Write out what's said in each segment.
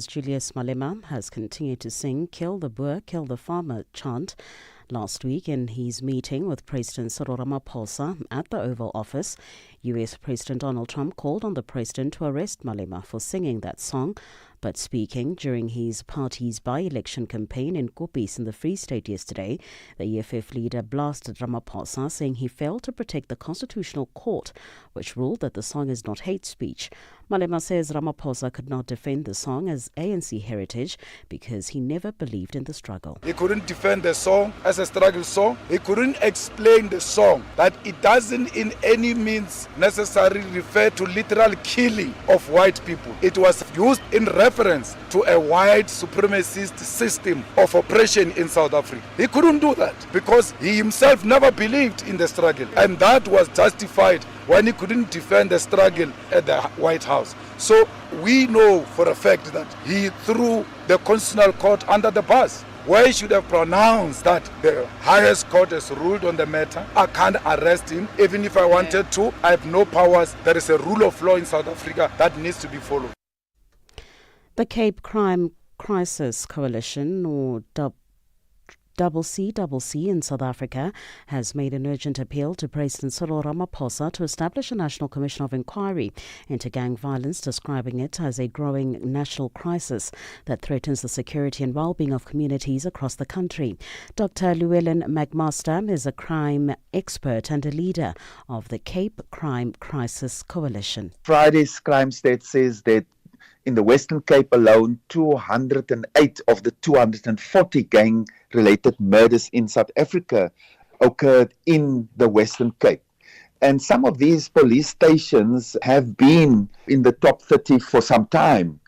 Julius Malema has continued to sing "Kill the Boer, Kill the Farmer" chant last week in his meeting with President Cyril Ramaphosa at the Oval Office. US President Donald Trump called on the president to arrest Malema for singing that song. But speaking during his party's by-election campaign in Kopis in the Free State yesterday, the EFF leader blasted Ramaphosa, saying he failed to protect the Constitutional Court, which ruled that the song is not hate speech. Malema says Ramaphosa could not defend the song as ANC heritage because he never believed in the struggle. He couldn't defend the song as a struggle song. He couldn't explain the song, that it doesn't in any means necessarily refer to literal killing of white people. It was used in reference to a white supremacist system of oppression in South Africa. He couldn't do that because he himself never believed in the struggle, and that was justified when he couldn't defend the struggle at the White House. So we know for a fact that he threw the Constitutional Court under the bus, where he should have pronounced that the highest court has ruled on the matter. I can't arrest him. Even if I wanted to, I have no powers. There is a rule of law in South Africa that needs to be followed. The Cape Crime Crisis Coalition, or CCC in South Africa, has made an urgent appeal to President Cyril Ramaphosa to establish a National Commission of Inquiry into gang violence, describing it as a growing national crisis that threatens the security and well-being of communities across the country. Dr. Llewellyn McMaster is a crime expert and a leader of the Cape Crime Crisis Coalition. Friday's crime stat says that in the Western Cape alone, 208 of the 240 gang-related murders in South Africa occurred in the Western Cape. And some of these police stations have been in the top 30 for some time.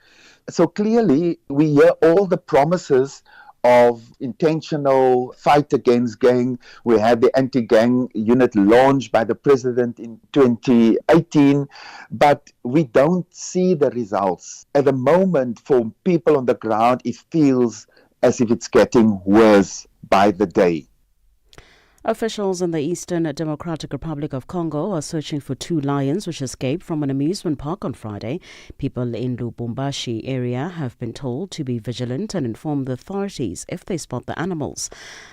So clearly, we hear all the promises of intentional fight against gang. We had the anti-gang unit launched by the president in 2018, but we don't see the results. At the moment, for people on the ground, it feels as if it's getting worse by the day. Officials in the Eastern Democratic Republic of Congo are searching for two lions which escaped from an amusement park on Friday. People in Lubumbashi area have been told to be vigilant and inform the authorities if they spot the animals.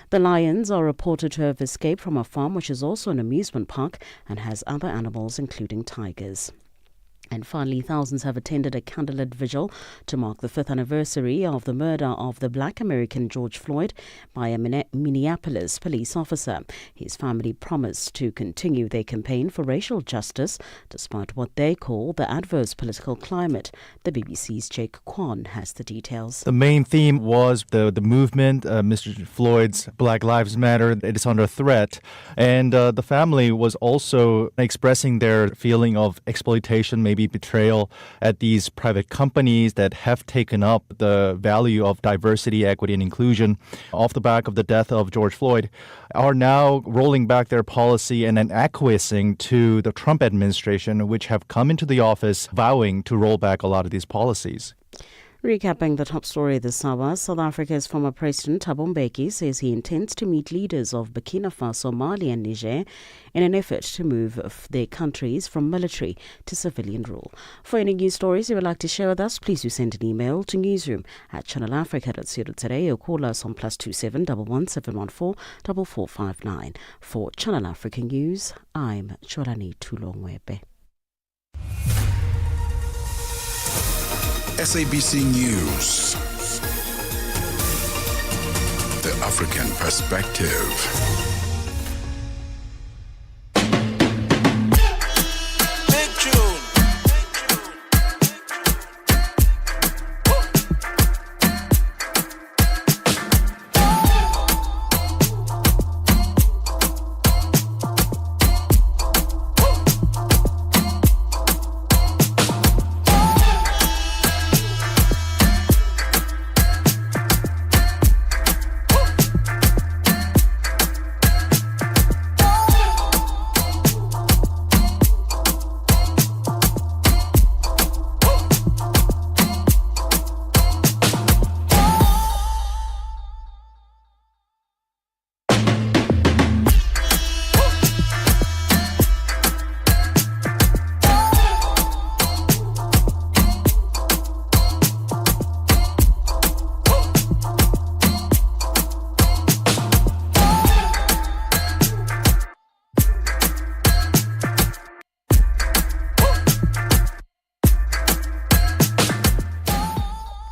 The lions are reported to have escaped from a farm which is also an amusement park and has other animals including tigers. And finally, thousands have attended a candlelit vigil to mark the 5th anniversary of the murder of the Black American George Floyd by a Minneapolis police officer. His family promised to continue their campaign for racial justice despite what they call the adverse political climate. The BBC's Jake Kwan has the details. The main theme was the movement, Mr. Floyd's Black Lives Matter. It is under threat. And the family was also expressing their feeling of exploitation, maybe betrayal at these private companies that have taken up the value of diversity, equity, and inclusion off the back of the death of George Floyd, are now rolling back their policy and then acquiescing to the Trump administration, which have come into the office vowing to roll back a lot of these policies. Recapping the top story this hour, South Africa's former President Thabo Mbeki says he intends to meet leaders of Burkina Faso, Mali and Niger in an effort to move their countries from military to civilian rule. For any news stories you would like to share with us, please do send an email to newsroom@channelafrica.co.za or call us on +27 11 714 4459. For Channel Africa News, I'm Chorani Tulongwebe. SABC News. The African Perspective.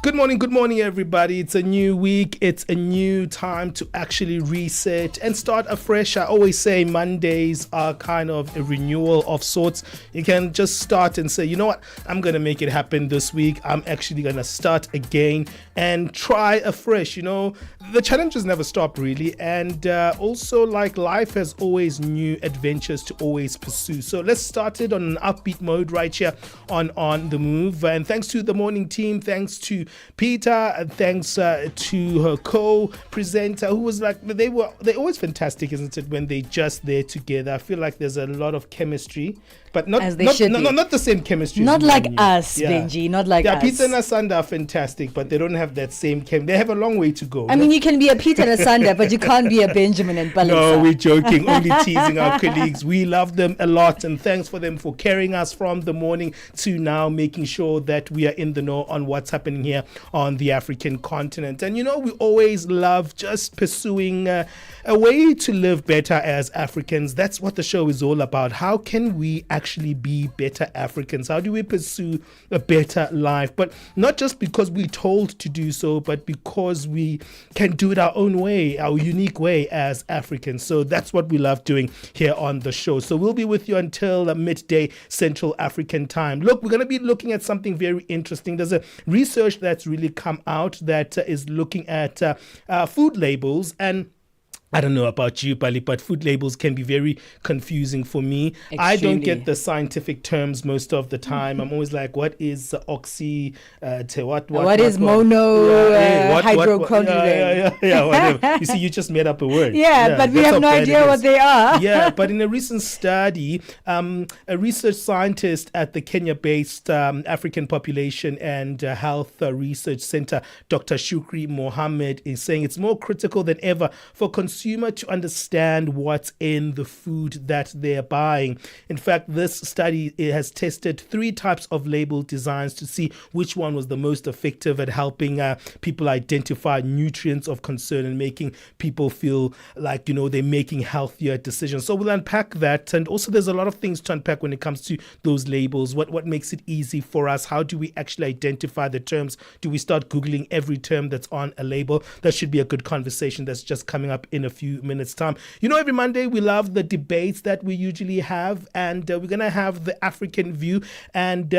Good morning, everybody. It's a new week. It's a new time to actually reset and start afresh. I always say Mondays are kind of a renewal of sorts. You can just start and say, you know what, I'm going to make it happen this week. I'm actually going to start again and try afresh. You know, the challenges never stop, really. And also, like, life has always new adventures to always pursue. So let's start it on an upbeat mode right here on The Move. And thanks to the morning team, thanks to Peter, and thanks to her co-presenter, who was like, they're always fantastic, isn't it, when they just there together. I feel like there's a lot of chemistry, but not the same chemistry. Not like us, Benji, not like us. Peter and Asanda are fantastic, but they don't have that same chem. They have a long way to go. I mean, you can be a Peter and Asanda, but you can't be a Benjamin and Palesa. No, we're joking. Only teasing our colleagues. We love them a lot, and thanks for them for carrying us from the morning to now, making sure that we are in the know on what's happening here on the African continent. And you know, we always love just pursuing a way to live better as Africans. That's what the show is all about. How can we actually be better Africans? How do we pursue a better life? But not just because we're told to do so, but because we can do it our own way, our unique way as Africans. So that's what we love doing here on the show. So we'll be with you until midday Central African time. Look, we're going to be looking at something very interesting. There's a research that's really come out that is looking at food labels, and I don't know about you, Bali, but food labels can be very confusing for me. Extremely. I don't get the scientific terms most of the time. I'm always like, what is oxy? What is mono hydrochloride? Whatever. You see, you just made up a word. But we have no idea what they are. But in a recent study, a research scientist at the Kenya-based African Population and Health Research Center, Dr. Shukri Mohammed, is saying it's more critical than ever for consumers to understand what's in the food that they're buying. In fact, this study has tested 3 types of label designs to see which one was the most effective at helping people identify nutrients of concern and making people feel like, you know, they're making healthier decisions. So we'll unpack that. And also there's a lot of things to unpack when it comes to those labels. What makes it easy for us? How do we actually identify the terms? Do we start Googling every term that's on a label? That should be a good conversation that's just coming up in a few minutes time. You know, every Monday we love the debates that we usually have, and we're going to have the African view, and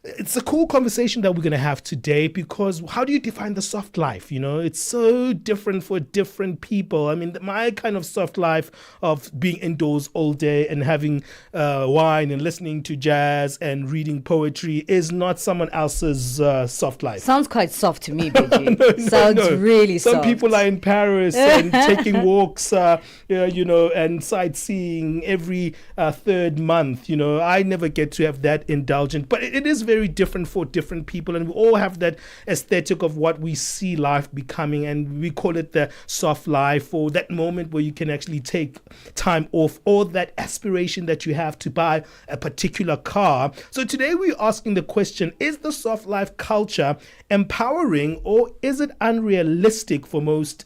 it's a cool conversation that we're going to have today, because how do you define the soft life? You know, it's so different for different people. I mean, my kind of soft life of being indoors all day and having wine and listening to jazz and reading poetry is not someone else's soft life. Sounds quite soft to me, Benji. Sounds really soft. Some people are in Paris and taking walks, you know, and sightseeing every third month. You know, I never get to have that indulgent, but it is very different for different people, and we all have that aesthetic of what we see life becoming, and we call it the soft life, or that moment where you can actually take time off, or that aspiration that you have to buy a particular car. So today we're asking the question, is the soft life culture empowering, or is it unrealistic for most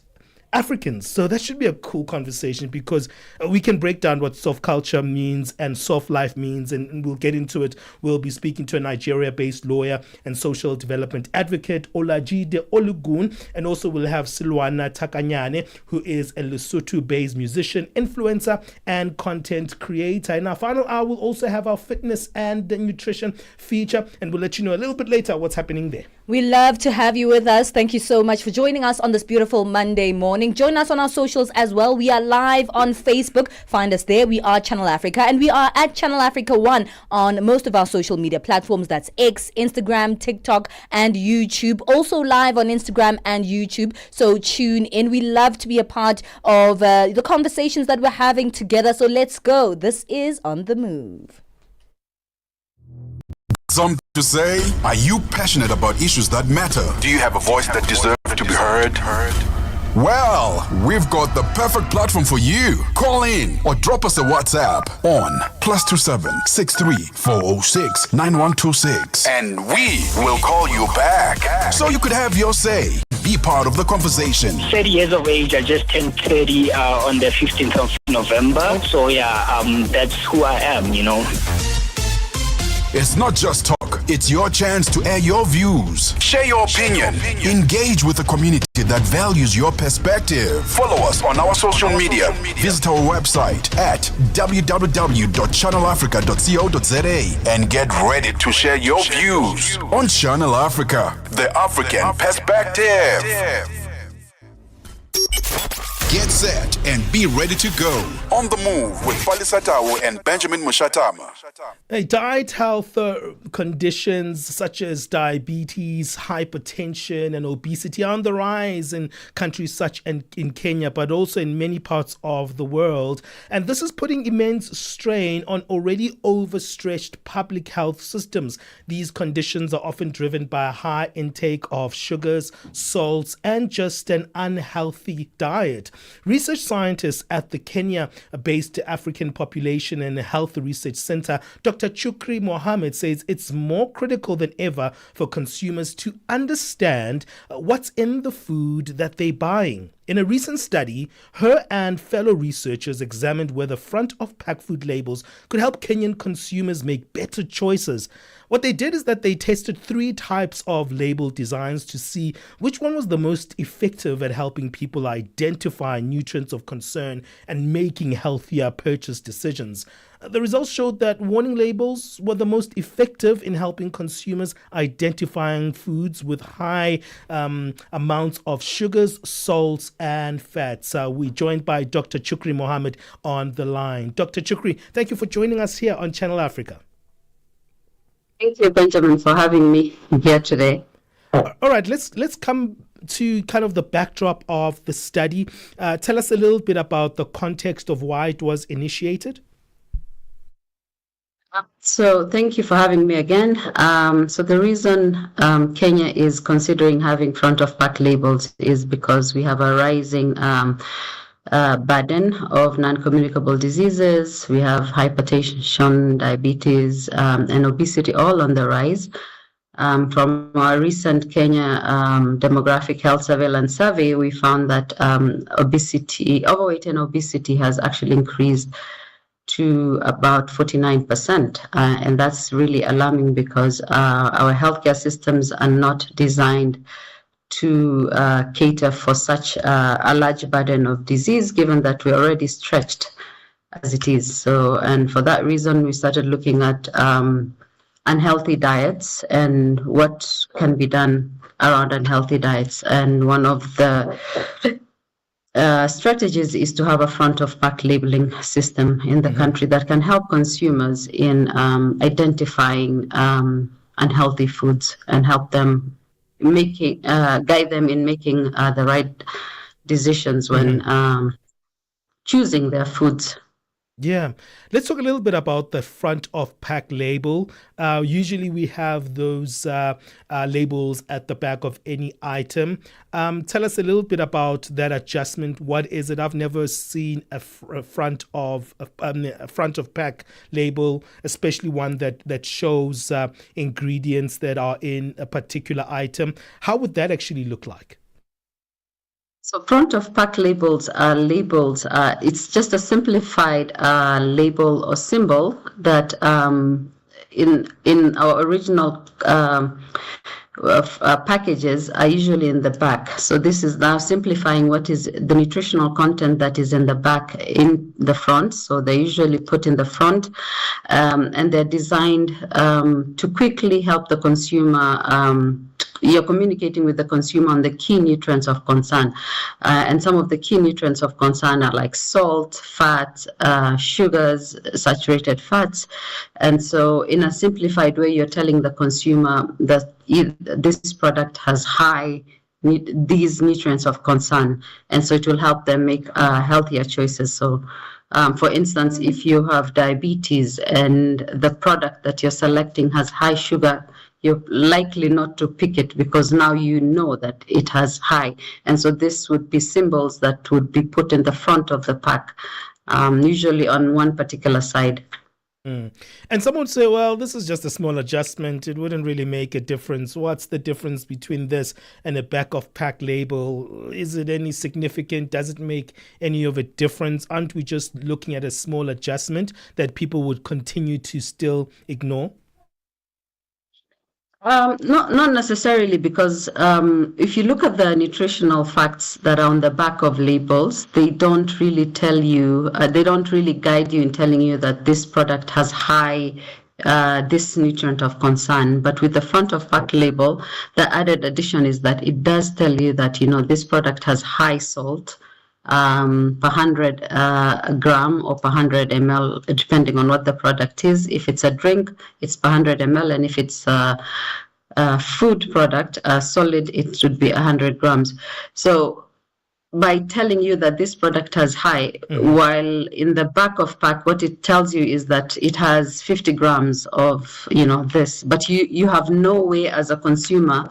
Africans? So that should be a cool conversation, because we can break down what soft culture means and soft life means, and we'll get into it. We'll be speaking to a Nigeria-based lawyer and social development advocate, Olajide Olugun, and also we'll have Silwana Takanyane, who is a Lesotho-based musician, influencer, and content creator. In our final hour, we'll also have our fitness and nutrition feature, and we'll let you know a little bit later what's happening there. We love to have you with us. Thank you so much for joining us on this beautiful Monday morning. Join us on our socials as well. We are live on Facebook. Find us there. We are Channel Africa, and we are at Channel Africa 1 on most of our social media platforms. That's X, Instagram, TikTok, and YouTube. Also live on Instagram and YouTube. So tune in. We love to be a part of the conversations that we're having together. So let's go. This is On The Move. Something to say? Are you passionate about issues that matter? Do you have a voice that deserves to be heard? Well, we've got the perfect platform for you. Call in or drop us a WhatsApp on +27 63 406 9126, and we will call you back so you could have your say. Be part of the conversation. 30 years of age. I just turned 30 on the 15th of November. So yeah, that's who I am, you know. It's not just talk, It's your chance to air your views, share your opinion, engage with the community that values your perspective. Follow us on our social media. Visit our website at www.channelafrica.co.za and get ready to share your views on Channel Africa, the African perspective. Get set and be ready to go. On the move with Palesa and Benjamin Moshatama. Diet health conditions such as diabetes, hypertension, and obesity are on the rise in countries such as in Kenya, but also in many parts of the world. And this is putting immense strain on already overstretched public health systems. These conditions are often driven by a high intake of sugars, salts, and just an unhealthy diet. Research scientist at the Kenya-based African Population and Health Research Center, Dr. Chukri Mohammed, says it's more critical than ever for consumers to understand what's in the food that they're buying. In a recent study, her and fellow researchers examined whether front-of-pack food labels could help Kenyan consumers make better choices. What they did is that they tested 3 types of label designs to see which one was the most effective at helping people identify nutrients of concern and making healthier purchase decisions. The results showed that warning labels were the most effective in helping consumers identifying foods with high amounts of sugars, salts, and fats. We're joined by Dr. Chukri Mohammed on the line. Dr. Chukri, thank you for joining us here on Channel Africa. Thank you, Benjamin, for having me here today. All right, let's come to kind of the backdrop of the study. Tell us a little bit about the context of why it was initiated. So thank you for having me again. So the reason Kenya is considering having front-of-pack labels is because we have a rising burden of non-communicable diseases. We have hypertension, diabetes, and obesity all on the rise. From our recent Kenya demographic health surveillance survey, we found that overweight and obesity has actually increased to about 49%. And that's really alarming because our healthcare systems are not designed to cater for such a large burden of disease, given that we're already stretched as it is. So, and for that reason, we started looking at unhealthy diets and what can be done around unhealthy diets. And one of the strategies is to have a front-of-pack labeling system in the country that can help consumers in identifying unhealthy foods and help them guide them in making the right decisions when choosing their foods. Yeah. Let's talk a little bit about the front of pack label. Usually we have those labels at the back of any item. Tell us a little bit about that adjustment. What is it? I've never seen a front of pack label, especially one that shows ingredients that are in a particular item. How would that actually look like? So front of pack labels are labels. It's just a simplified label or symbol that in our original packages are usually in the back. So this is now simplifying what is the nutritional content that is in the back in the front. So they're usually put in the front and they're designed to quickly help the consumer. You're communicating with the consumer on the key nutrients of concern. And some of the key nutrients of concern are like salt, fat, sugars, saturated fats. And so in a simplified way, you're telling the consumer that this product has these nutrients of concern. And so it will help them make healthier choices. So for instance, if you have diabetes and the product that you're selecting has high sugar, you're likely not to pick it because now you know that it has high. And so this would be symbols that would be put in the front of the pack, usually on one particular side. And someone would say, well, this is just a small adjustment. It wouldn't really make a difference. What's the difference between this and a back of pack label? Is it any significant? Does it make any of a difference? Aren't we just looking at a small adjustment that people would continue to still ignore? Not necessarily, because if you look at the nutritional facts that are on the back of labels, they don't really tell you, they don't really guide you in telling you that this product has high this nutrient of concern. But with the front of pack label, the added addition is that it does tell you that, this product has high salt per 100 gram or per 100 ml, depending on what the product is. If it's a drink, it's per 100 ml, and if it's a food product, solid, it should be 100 grams. So by telling you that this product has high, while in the back of pack, what it tells you is that it has 50 grams of, this, but you have no way as a consumer,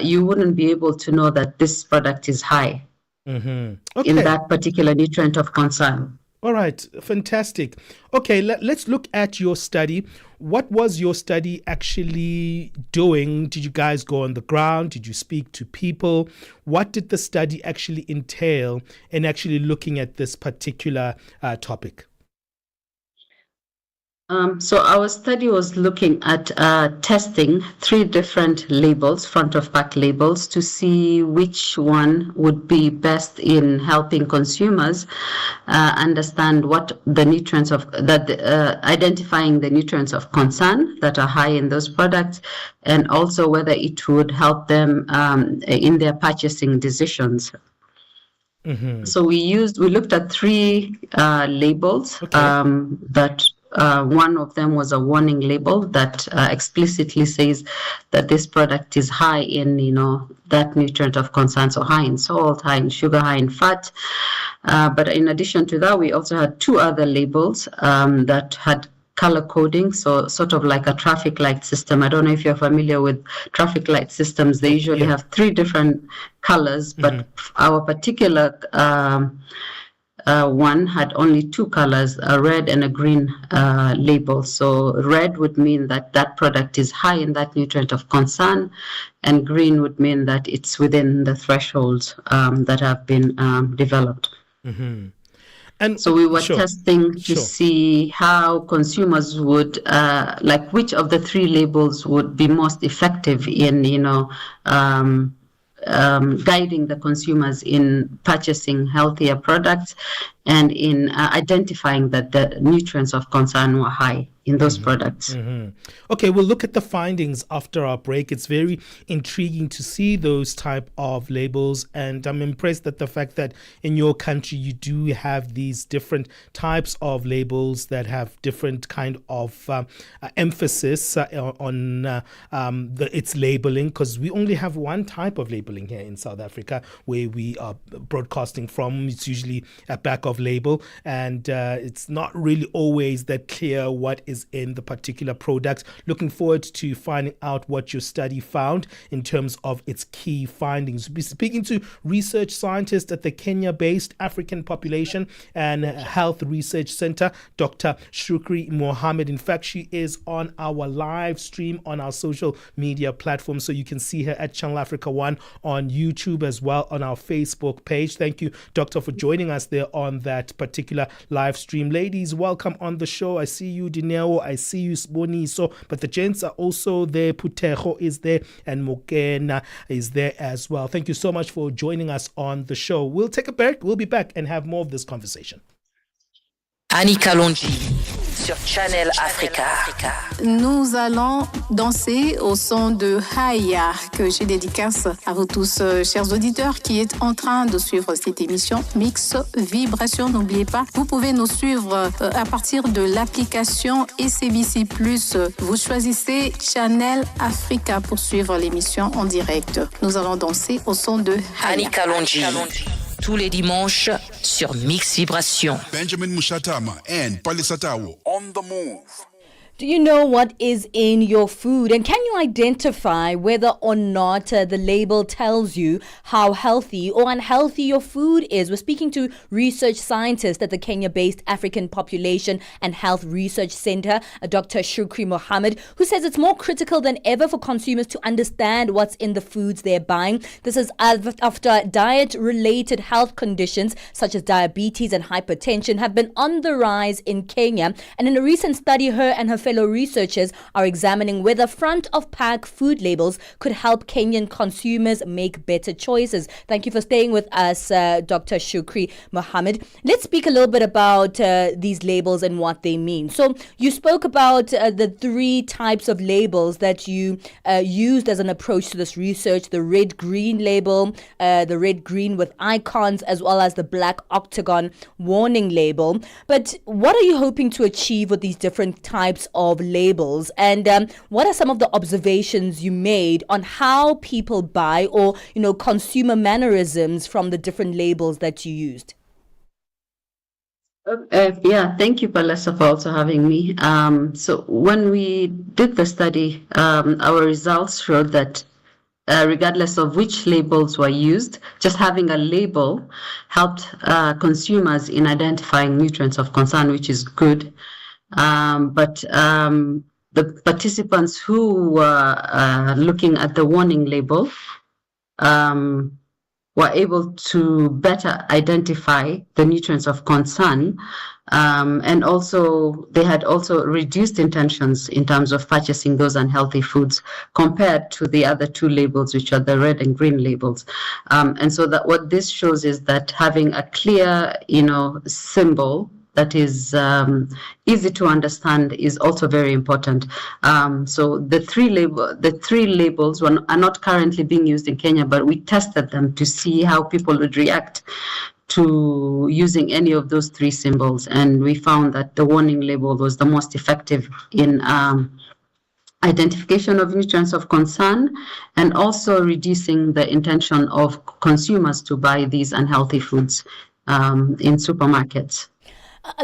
you wouldn't be able to know that this product is high in that particular nutrient of concern. All right, fantastic. Okay, let's look at your study. What was your study actually doing? Did you guys go on the ground? Did you speak to people? What did the study actually entail in actually looking at this particular topic? So our study was looking at testing 3 different labels, front of pack labels, to see which one would be best in helping consumers understand what the nutrients of that, identifying the nutrients of concern that are high in those products, and also whether it would help them in their purchasing decisions. So we looked at 3 labels that. One of them was a warning label that explicitly says that this product is high in, that nutrient of concern, so high in salt, high in sugar, high in fat. But in addition to that, we also had 2 other labels that had color coding, so sort of like a traffic light system. I don't know if you're familiar with traffic light systems. They usually have 3 different colors, but our particular one had only 2 colors, a red and a green label. So red would mean that that product is high in that nutrient of concern, and green would mean that it's within the thresholds that have been developed. And so we were testing to see how consumers would, like which of the 3 labels would be most effective in, guiding the consumers in purchasing healthier products and in identifying that the nutrients of concern were high in those products. Okay, we'll look at the findings after our break. It's very intriguing to see those type of labels, and I'm impressed at the fact that in your country you do have these different types of labels that have different kind of emphasis on its labeling, because we only have one type of labeling here in South Africa where we are broadcasting from. It's usually a back of label, and it's not really always that clear what is in the particular product. Looking forward to finding out what your study found in terms of its key findings. We'll be speaking to research scientist at the Kenya-based African Population and Health Research Center, Dr. Shukri Mohammed. In fact, she is on our live stream on our social media platform, so you can see her at Channel Africa 1 on YouTube as well on our Facebook page. Thank you, Doctor, for joining us there on that particular live stream. Ladies, welcome on the show. I see you, Dineo. I see you, Sboniso, but the gents are also there. Putejo is there, and Mokena is there as well. Thank you so much for joining us on the show. We'll take a break. We'll be back and have more of this conversation. Annie Kalonji sur Channel Africa. Nous allons danser au son de Haya, que je dédicace à vous tous, chers auditeurs, qui êtes en train de suivre cette émission Mix Vibration. N'oubliez pas, vous pouvez nous suivre à partir de l'application SABC+. Vous choisissez Channel Africa pour suivre l'émission en direct. Nous allons danser au son de Haya. Annie Kalonji. Tous les dimanches sur Mix Vibration. Benjamin Moshatama and Palesa on the move. Do you know what is in your food? And can you identify whether or not the label tells you how healthy or unhealthy your food is? We're speaking to research scientist at the Kenya-based African Population and Health Research Center, Dr. Shukri Mohammed, who says it's more critical than ever for consumers to understand what's in the foods they're buying. This is after diet-related health conditions such as diabetes and hypertension have been on the rise in Kenya. And in a recent study, her and her fellow researchers are examining whether front-of-pack food labels could help Kenyan consumers make better choices. Thank you for staying with us, Dr. Shukri Mohammed. Let's speak a little bit about these labels and what they mean. So you spoke about the three types of labels that you used as an approach to this research: the red-green label, the red-green with icons, as well as the black octagon warning label. But what are you hoping to achieve with these different types of labels? And what are some of the observations you made on how people buy, or, consumer mannerisms from the different labels that you used? Thank you, Palesa, for also having me. So when we did the study, our results showed that regardless of which labels were used, just having a label helped consumers in identifying nutrients of concern, which is good. But the participants who were looking at the warning label were able to better identify the nutrients of concern, and also they had also reduced intentions in terms of purchasing those unhealthy foods compared to the other two labels, which are the red and green labels. And so that what this shows is that having a clear, symbol that is easy to understand is also very important. So the three labels are not currently being used in Kenya, but we tested them to see how people would react to using any of those three symbols, and we found that the warning label was the most effective in identification of nutrients of concern, and also reducing the intention of consumers to buy these unhealthy foods in supermarkets.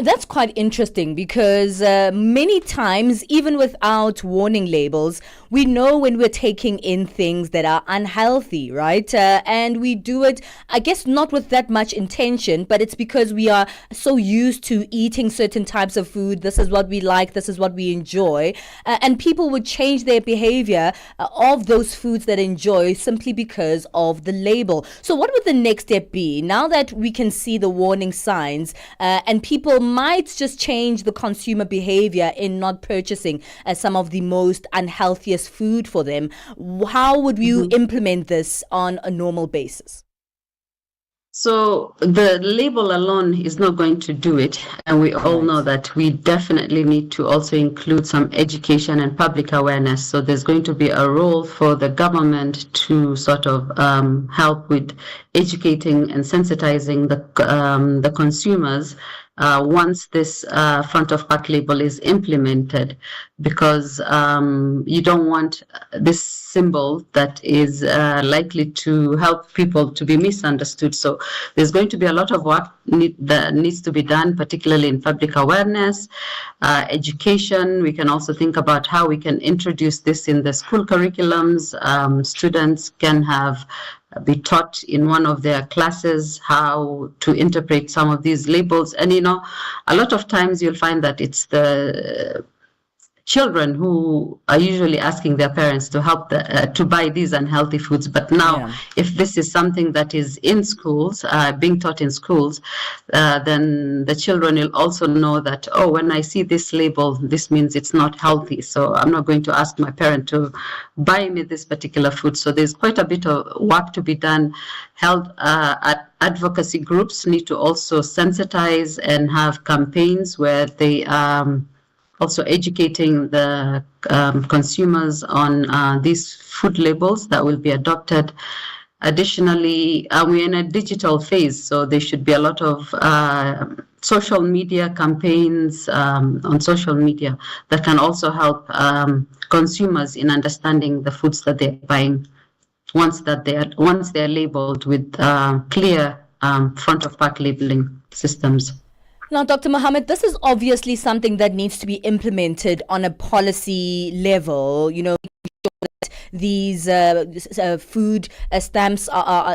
That's quite interesting, because many times, even without warning labels, we know when we're taking in things that are unhealthy, right? And we do it, I guess, not with that much intention, but it's because we are so used to eating certain types of food. This is what we like, this is what we enjoy. And people would change their behavior of those foods that enjoy simply because of the label. So what would the next step be? Now that we can see the warning signs, and people might just change the consumer behavior in not purchasing some of the most unhealthiest food for them, how would you implement this on a normal basis? So the label alone is not going to do it. And we all know that we definitely need to also include some education and public awareness. So there's going to be a role for the government to sort of help with educating and sensitizing the consumers once this front of pack label is implemented, because you don't want this symbol that is likely to help people to be misunderstood. So there's going to be a lot of work that needs to be done, particularly in public awareness, education. We can also think about how we can introduce this in the school curriculums. Students can be taught in one of their classes how to interpret some of these labels. And, a lot of times you'll find that it's the children who are usually asking their parents to help to buy these unhealthy foods. But now, if this is something that is in schools, being taught in schools, then the children will also know that, oh, when I see this label, this means it's not healthy. So I'm not going to ask my parent to buy me this particular food. So there's quite a bit of work to be done. Health advocacy groups need to also sensitize and have campaigns where they also educating the consumers on these food labels that will be adopted. Additionally, we're in a digital phase, so there should be a lot of social media campaigns on social media that can also help consumers in understanding the foods that they're buying once they're labeled with clear front of pack labeling systems. Now, Dr. Mohammed, this is obviously something that needs to be implemented on a policy level, making sure that these food stamps,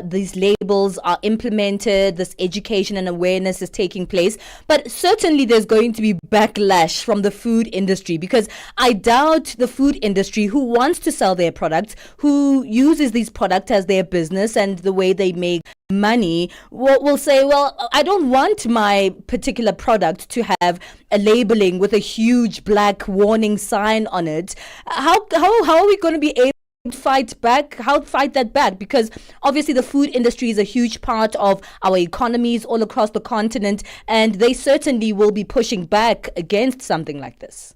these labels are implemented, this education and awareness is taking place. But certainly there's going to be backlash from the food industry, because I doubt the food industry, who wants to sell their products, who uses these products as their business and the way they make money will say, well, I don't want my particular product to have a labeling with a huge black warning sign on it. How are we going to be able to fight that back? Because obviously the food industry is a huge part of our economies all across the continent, and they certainly will be pushing back against something like this.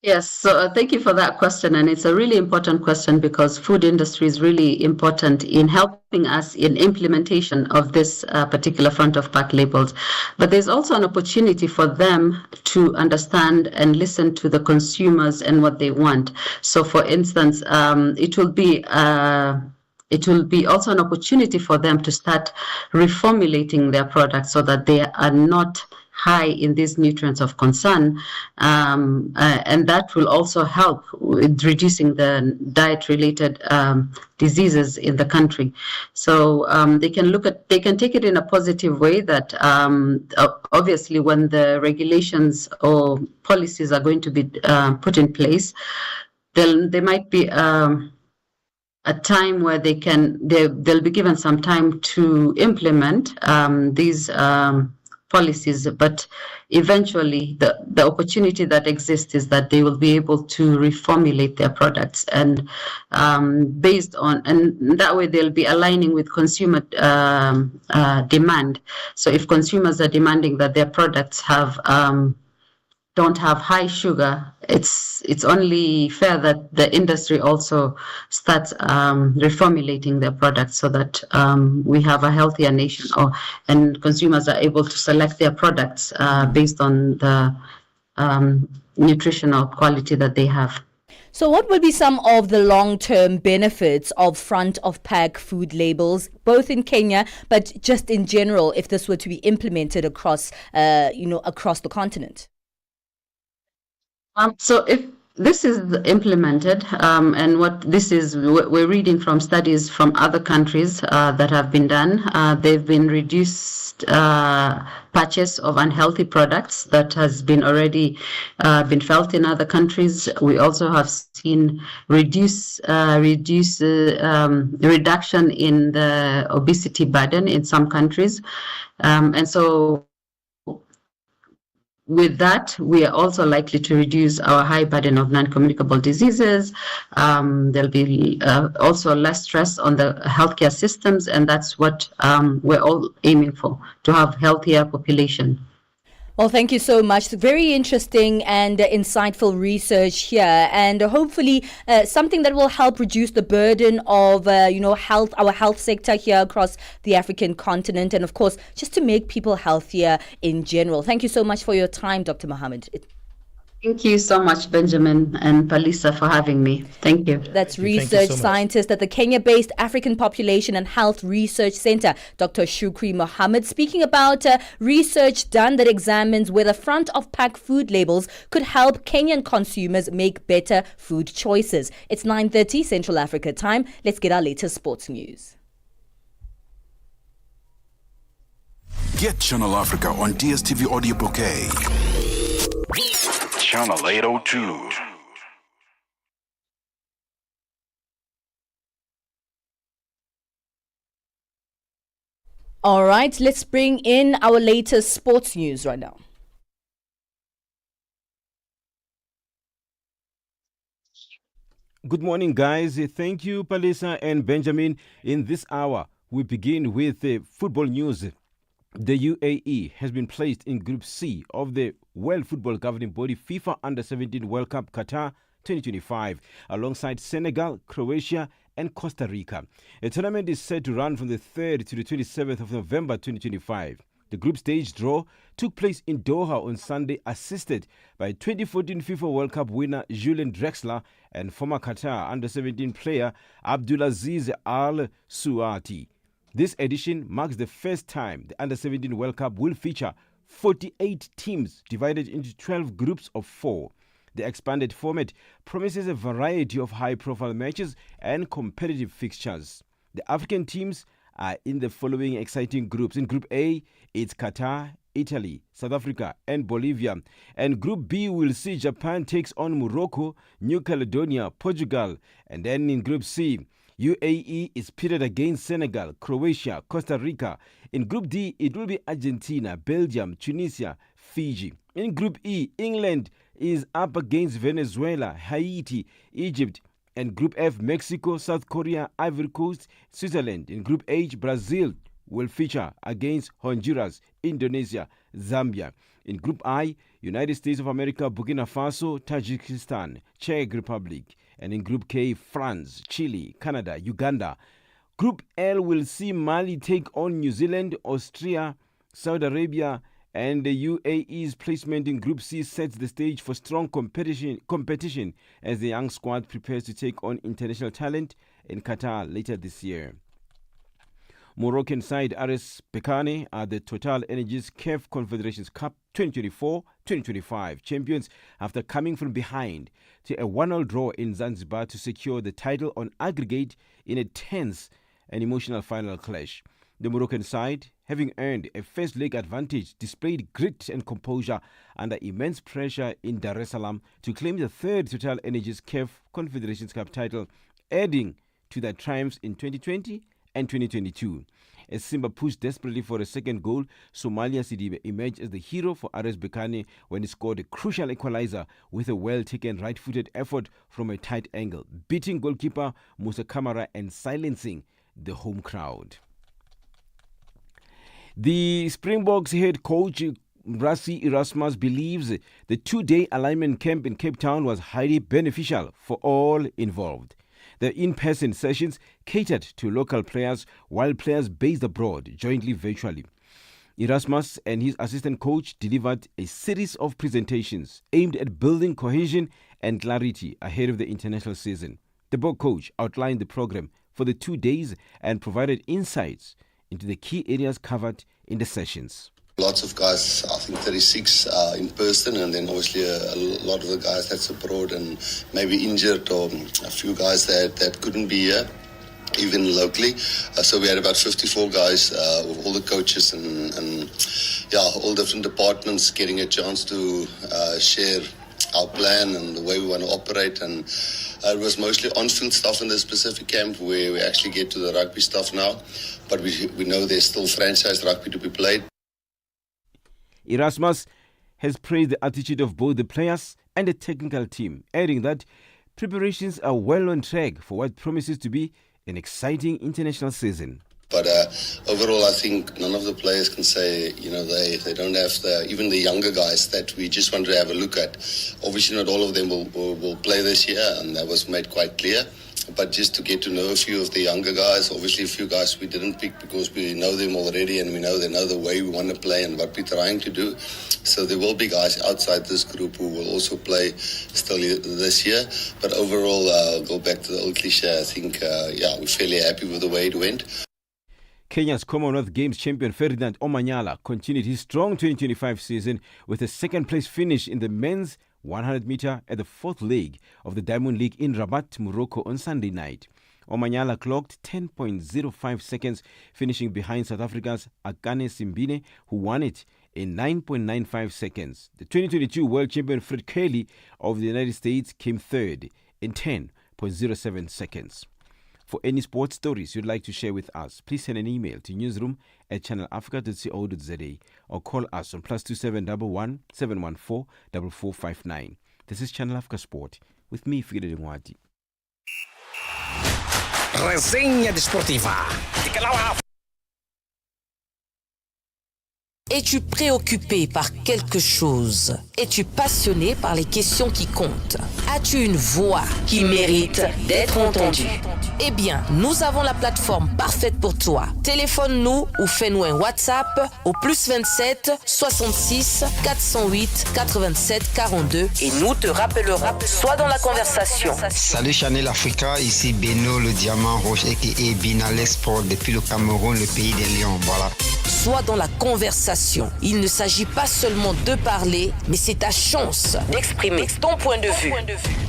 Yes, so thank you for that question, and it's a really important question because food industry is really important in helping us in implementation of this particular front of pack labels. But there's also an opportunity for them to understand and listen to the consumers and what they want. So, for instance, it will be also an opportunity for them to start reformulating their products so that they are not high in these nutrients of concern, and that will also help with reducing the diet-related diseases in the country. So they can take it in a positive way that obviously when the regulations or policies are going to be put in place, there might be a time where they'll be given some time to implement these policies, but eventually the opportunity that exists is that they will be able to reformulate their products and based on, and that way they'll be aligning with consumer demand. So if consumers are demanding that their products don't have high sugar, it's only fair that the industry also starts reformulating their products so that we have a healthier nation, and consumers are able to select their products based on the nutritional quality that they have. So what would be some of the long-term benefits of front-of-pack food labels, both in Kenya, but just in general, if this were to be implemented across the continent? So if this is implemented, and what this is, we're reading from studies from other countries that have been done. They've been reduced purchase of unhealthy products that has been already been felt in other countries. We also have seen reduction in the obesity burden in some countries, and so. With that, we are also likely to reduce our high burden of non-communicable diseases. There'll be also less stress on the healthcare systems, and that's what we're all aiming for, to have healthier population. Well, thank you so much. Very interesting and insightful research here, and hopefully something that will help reduce the burden of our health sector here across the African continent, and of course, just to make people healthier in general. Thank you so much for your time, Dr. Mohammed. Thank you so much, Benjamin and Palesa, for having me. Thank you. That's research scientist at the Kenya-based African Population and Health Research Center, Dr. Shukri Mohammed, speaking about research done that examines whether front-of-pack food labels could help Kenyan consumers make better food choices. It's 9:30 Central Africa time. Let's get our latest sports news. Get Channel Africa on DSTV Audio Bouquet. Channel 802. All right, let's bring in our latest sports news right now. Good morning, guys. Thank you, Palesa and Benjamin. In this hour, we begin with football news. The UAE has been placed in Group C of the World Football Governing Body FIFA Under-17 World Cup Qatar 2025, alongside Senegal, Croatia, and Costa Rica. A tournament is set to run from the 3rd to the 27th of November 2025. The group stage draw took place in Doha on Sunday, assisted by 2014 FIFA World Cup winner Julian Drexler and former Qatar Under-17 player Abdulaziz Al Suati. This edition marks the first time the Under-17 World Cup will feature 48 teams divided into 12 groups of 4. The expanded format promises a variety of high-profile matches and competitive fixtures. The African teams are in the following exciting groups. In Group A, it's Qatar, Italy, South Africa, and Bolivia. And Group B will see Japan takes on Morocco, New Caledonia, Portugal. And then in Group C, UAE is pitted against Senegal, Croatia, Costa Rica. In Group D, it will be Argentina, Belgium, Tunisia, Fiji. In Group E, England is up against Venezuela, Haiti, Egypt. And Group F, Mexico, South Korea, Ivory Coast, Switzerland. In Group H, Brazil will feature against Honduras, Indonesia, Zambia. In Group I, United States of America, Burkina Faso, Tajikistan, Czech Republic. And in Group K, France, Chile, Canada, Uganda. Group L will see Mali take on New Zealand, Austria, Saudi Arabia, and the UAE's placement in Group C sets the stage for strong competition as the young squad prepares to take on international talent in Qatar later this year. Moroccan side RS Berkane are the Total Energies CAF Confederations Cup 2024-2025 champions after coming from behind to a 1-1 draw in Zanzibar to secure the title on aggregate in a tense and emotional final clash. The Moroccan side, having earned a first leg advantage, displayed grit and composure under immense pressure in Dar es Salaam to claim the third Total Energies CAF Confederations Cup title, adding to their triumphs in 2020 and 2022. As Simba pushed desperately for a second goal, Somalia Sidibe emerged as the hero for RS Berkane when he scored a crucial equalizer with a well-taken right-footed effort from a tight angle, beating goalkeeper Musa Kamara and silencing the home crowd. The Springboks head coach Rassie Erasmus believes the 2-day alignment camp in Cape Town was highly beneficial for all involved. The in-person sessions catered to local players while players based abroad jointly virtually. Erasmus and his assistant coach delivered a series of presentations aimed at building cohesion and clarity ahead of the international season. The Bok coach outlined the program for the 2 days and provided insights into the key areas covered in the sessions. Lots of guys, I think 36 in person, and then obviously a lot of the guys that's abroad and maybe injured, or a few guys that couldn't be here, even locally. So we had about 54 guys with all the coaches and all different departments getting a chance to share our plan and the way we want to operate. And it was mostly on-field stuff in the specific camp where we actually get to the rugby stuff now. But we know there's still franchise rugby to be played. Erasmus has praised the attitude of both the players and the technical team, adding that preparations are well on track for what promises to be an exciting international season. But overall, I think none of the players can say, they don't have even the younger guys that we just wanted to have a look at. Obviously, not all of them will play this year, and that was made quite clear. But just to get to know a few of the younger guys, obviously a few guys we didn't pick because we know them already and we know they know the way we want to play and what we're trying to do. So there will be guys outside this group who will also play still this year. But overall, go back to the old cliche, I think, we're fairly happy with the way it went. Kenya's Commonwealth Games champion Ferdinand Omanyala continued his strong 2025 season with a second-place finish in the men's 100-meter at the fourth leg of the Diamond League in Rabat, Morocco on Sunday night. Omanyala clocked 10.05 seconds, finishing behind South Africa's Akane Simbine, who won it in 9.95 seconds. The 2022 world champion Fred Kelly of the United States came third in 10.07 seconds. For any sports stories you'd like to share with us, please send an email to newsroom@channelafrica.co.za or call us on +2711 714 4459. This is Channel Africa Sport with me, Figure Ngwati. Resenha desportiva. Es-tu préoccupé par quelque chose? Es-tu passionné par les questions qui comptent? As-tu une voix qui mérite d'être entendue? Eh bien, nous avons la plateforme parfaite pour toi. Téléphone-nous ou fais-nous un WhatsApp au +27 66 408 87 42 et nous te rappellerons. Sois dans la conversation. Salut Channel Africa, ici Beno le Diamant Rouge et Binales Sport depuis le Cameroun, le pays des Lions. Voilà. Sois dans la conversation. Il ne s'agit pas seulement de parler, mais c'est ta chance d'exprimer ton point de vue,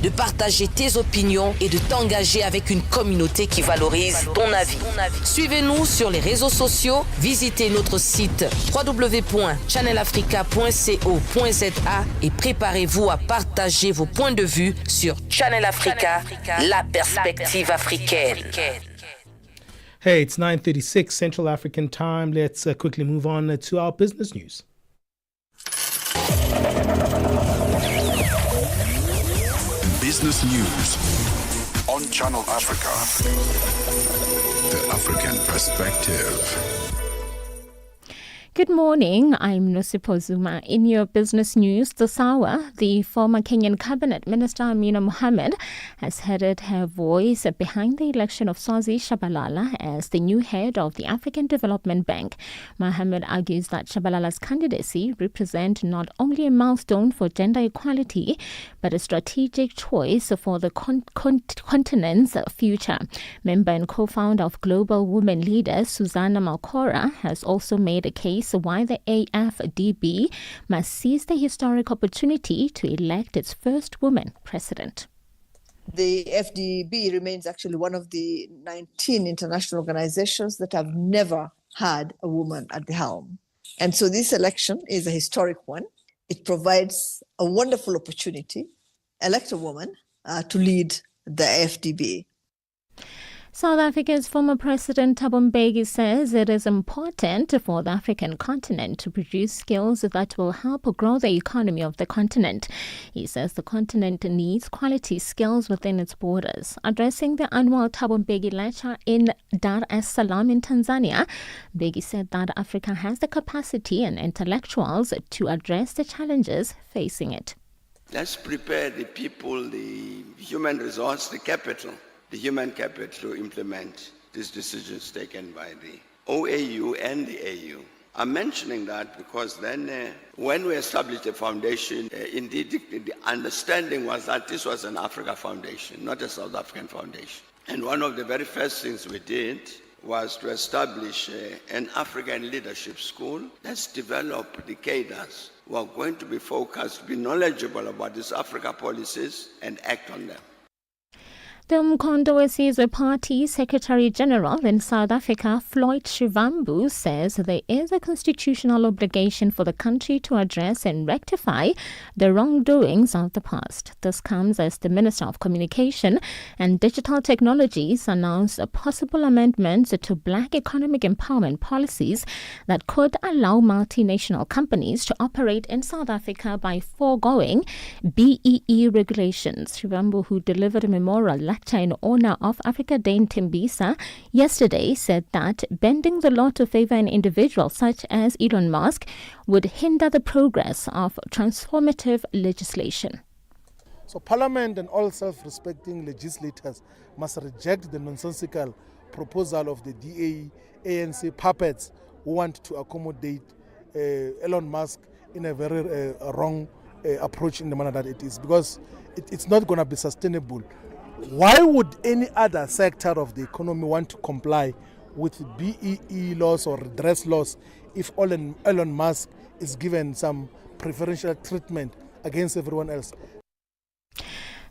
de partager tes opinions et de t'engager avec une communauté qui valorise ton avis. Suivez-nous sur les réseaux sociaux, visitez notre site www.channelafrica.co.za et préparez-vous à partager vos points de vue sur Channel Africa, la perspective africaine. Hey, it's 9:36 Central African time. Let's quickly move on to our business news. Business news on Channel Africa. The African perspective. Good morning, I'm Nosipo Zuma. In your business news this hour, the former Kenyan Cabinet Minister Amina Mohamed has headed her voice behind the election of Swazi Shabalala as the new head of the African Development Bank. Mohamed argues that Shabalala's candidacy represents not only a milestone for gender equality, but a strategic choice for the continent's future. Member and co-founder of Global Women Leaders, Susanna Malcora, has also made a case why the AFDB must seize the historic opportunity to elect its first woman president. The FDB remains actually one of the 19 international organizations that have never had a woman at the helm. And so this election is a historic one. It provides a wonderful opportunity, elect a woman to lead the FDB. South Africa's former President Thabo Mbeki says it is important for the African continent to produce skills that will help grow the economy of the continent. He says the continent needs quality skills within its borders. Addressing the annual Thabo Mbeki lecture in Dar es Salaam in Tanzania, Mbeki said that Africa has the capacity and intellectuals to address the challenges facing it. Let's prepare the people, the human resource, the capital. The human capital to implement these decisions taken by the OAU and the AU. I'm mentioning that because then when we established the foundation, indeed the understanding was that this was an Africa foundation, not a South African foundation. And one of the very first things we did was to establish an African leadership school that's developed the cadres who are going to be focused, be knowledgeable about these Africa policies and act on them. The Mkondo Sizwe Party Secretary General in South Africa, Floyd Shivambu, says there is a constitutional obligation for the country to address and rectify the wrongdoings of the past. This comes as the Minister of Communication and Digital Technologies announced possible amendments to black economic empowerment policies that could allow multinational companies to operate in South Africa by foregoing BEE regulations. Shivambu, who delivered a memorial lecture in honor of Africa Day in Tembisa yesterday, said that bending the law to favor an individual such as Elon Musk would hinder the progress of transformative legislation. So Parliament and all self-respecting legislators must reject the nonsensical proposal of the DA, ANC puppets who want to accommodate Elon Musk in a very wrong approach in the manner that it is, because it's not going to be sustainable. Why would any other sector of the economy want to comply with BEE laws or redress laws if Elon Musk is given some preferential treatment against everyone else?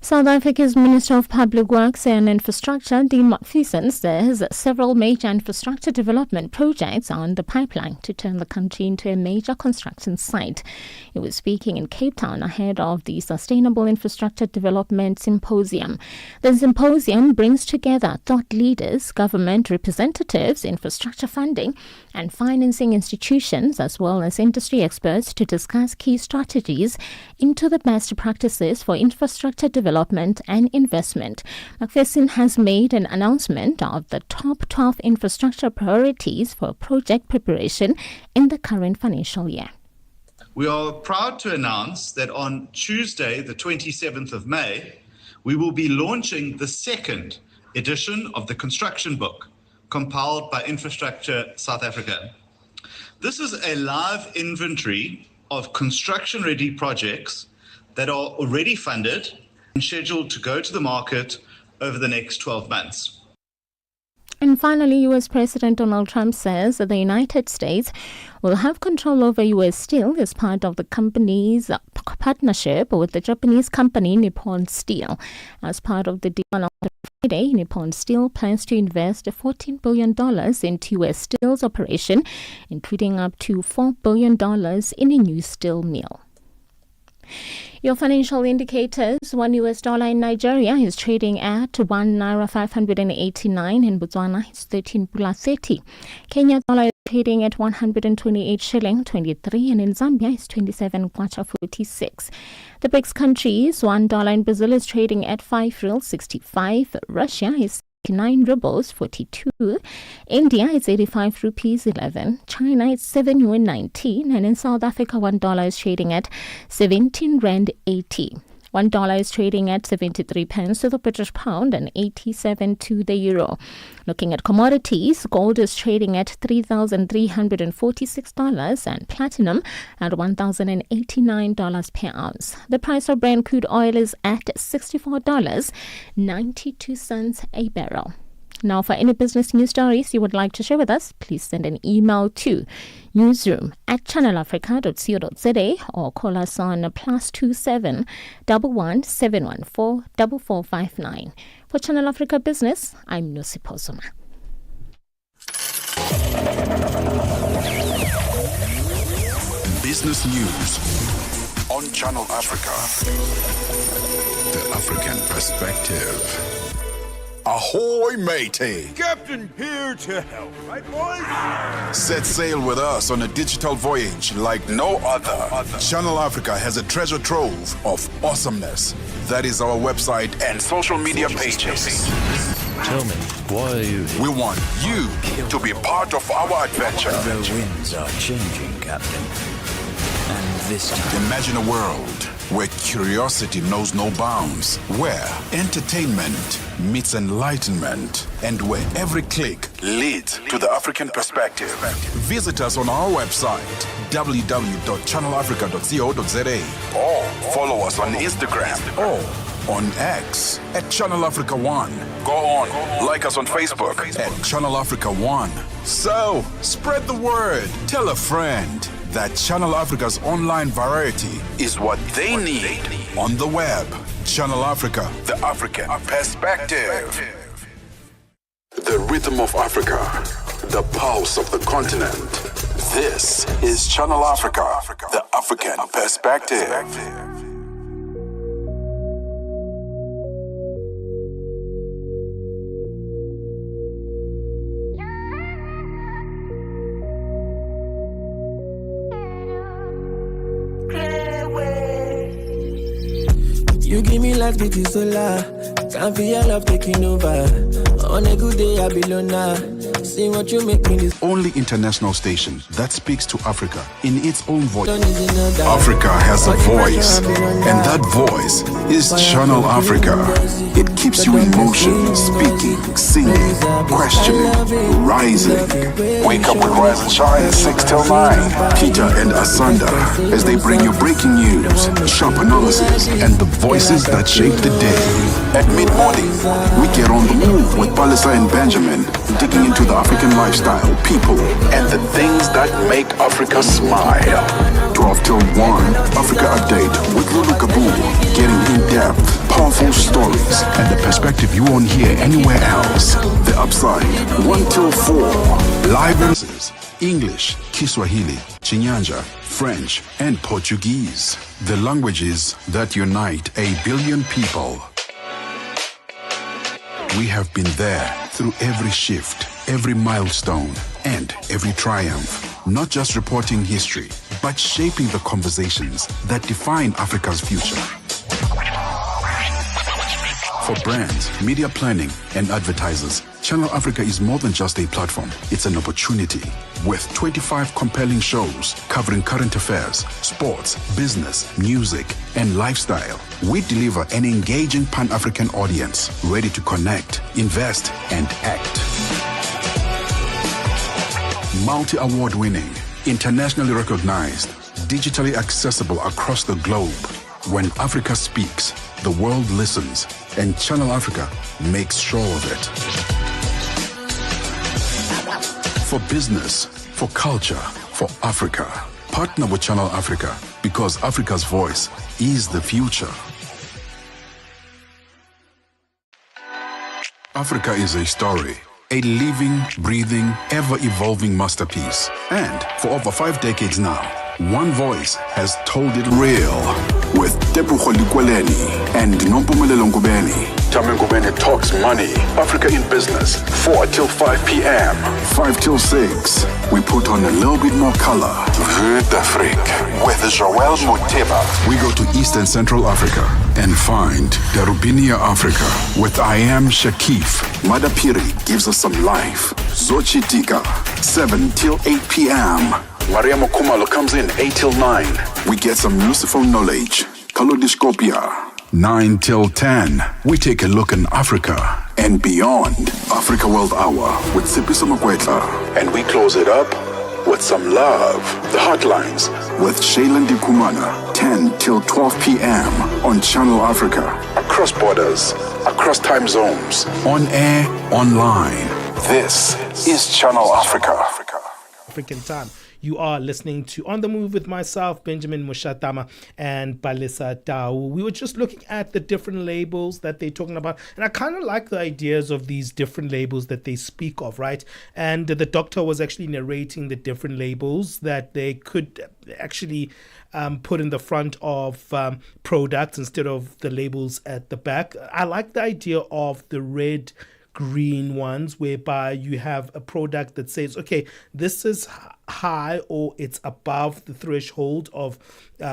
South Africa's Minister of Public Works and Infrastructure, Dean Macpherson, says several major infrastructure development projects are on the pipeline to turn the country into a major construction site. He was speaking in Cape Town ahead of the Sustainable Infrastructure Development Symposium. The symposium brings together thought leaders, government representatives, infrastructure funding and financing institutions, as well as industry experts to discuss key strategies into the best practices for infrastructure development and investment. Macpherson has made an announcement of the top 12 infrastructure priorities for project preparation in the current financial year. We are proud to announce that on Tuesday, the 27th of May, we will be launching the second edition of the construction book compiled by Infrastructure South Africa. This is a live inventory of construction-ready projects that are already funded and scheduled to go to the market over the next 12 months. And finally, U.S. President Donald Trump says that the United States will have control over U.S. Steel as part of the company's partnership with the Japanese company Nippon Steel. As part of the deal on Friday, Nippon Steel plans to invest $14 billion into U.S. Steel's operation, including up to $4 billion in a new steel mill. Your financial indicators: $1 in Nigeria is trading at $1.589. In Botswana, it's 13.30. Kenya dollar is trading at 128 shilling 23, and in Zambia, it's 27 kwacha 46. The BRICS countries: $1 in Brazil is trading at 5 real 65. Russia is 9 rubles 42. India is 85 rupees 11. China is 7 yuan 19, and in South Africa $1 is trading at 17 rand 80. $1 is trading at 73 pence to the British pound and 87 to the euro. Looking at commodities, gold is trading at $3,346 and platinum at $1,089 per ounce. The price of Brent crude oil is at $64.92 a barrel. Now, for any business news stories you would like to share with us, please send an email to newsroom@channelafrica.co.za or call us on +27 11 714 4459. For Channel Africa Business, I'm Nusi Pozuma. Business news on Channel Africa. The African perspective. Ahoy, matey! Captain here to help, right, boys? Set sail with us on a digital voyage like no other. Channel Africa has a treasure trove of awesomeness. That is our website and social media pages. Tell me, why are you here? We want you to be part of our adventure. The winds are changing, Captain. And this time... Imagine a world where curiosity knows no bounds, where entertainment meets enlightenment, and where every click leads to the African perspective. Visit us on our website, www.channelafrica.co.za, or follow us on Instagram or on X at Channel Africa 1. Go on, like us on Facebook at Channel Africa 1. So, spread the word. Tell a friend that Channel Africa's online variety is what they need on the web. Channel Africa, the African perspective. The rhythm of Africa, the pulse of the continent. This is Channel Africa, the African perspective. You give me life, it is solar. Can't feel your love taking over. On a good day, I be loner. See what you make me this. Only international station that speaks to Africa in its own voice. Africa has a voice, and that voice is Channel Africa. It keeps you in motion, speaking, singing, questioning, rising. Wake up with Rise and Shine 6 till 9. Peter and Asanda as they bring you breaking news, sharp analysis, and the voices that shape the day. At mid-morning, we get on the move with Palesa and Benjamin, digging into the African lifestyle, people, and the things that make Africa smile. 12 till 1, Africa Update with Lulu Kaboom, getting in-depth, powerful stories, and the perspective you won't hear anywhere else. The Upside, 1 till 4, live answers, English, Kiswahili, Chinyanja, French, and Portuguese. The languages that unite 1 billion people. We have been there through every shift, every milestone, and every triumph. Not just reporting history, but shaping the conversations that define Africa's future. For brands, media planning, and advertisers, Channel Africa is more than just a platform. It's an opportunity. With 25 compelling shows covering current affairs, sports, business, music, and lifestyle, we deliver an engaging Pan-African audience ready to connect, invest, and act. Multi-award winning, internationally recognized, digitally accessible across the globe. When Africa speaks, the world listens, and Channel Africa makes sure of it. for business, for culture, for Africa. Partner with Channel Africa because Africa's voice is the future. Africa is a story, a living, breathing, ever-evolving masterpiece. And for over 5 decades now, one voice has told it real. With Tebogo Likweleni and Nompumelelo Ngubeni. Tame Ngubeni talks money. Africa in business. 4 till 5 p.m. 5 till 6. We put on a little bit more color. Vue d'Afrique with Joël Moteba. We go to East and Central Africa and find Darubinia Africa with I Am Shakif. Madapiri gives us some life. Zochi Tika. 7 till 8 p.m. Maria Mokumalo comes in 8 till 9. We get some useful knowledge. Kalodiscopia. 9 till 10. We take a look in Africa and beyond. Africa World Hour with Sipiso Makwetla. And we close it up with some love. The Hotlines with Shailen Dikumana. 10 till 12 p.m. on Channel Africa. Across borders, across time zones. On air, online. This is Channel Africa. African time. You are listening to On the Move with myself, Benjamin Moshatama, and Palesa Tau. We were just looking at the different labels that they're talking about, and I kind of like the ideas of these different labels that they speak of, right? And the doctor was actually narrating the different labels that they could actually put in the front of products instead of the labels at the back. I like the idea of the red green ones whereby you have a product that says, okay, this is high or it's above the threshold of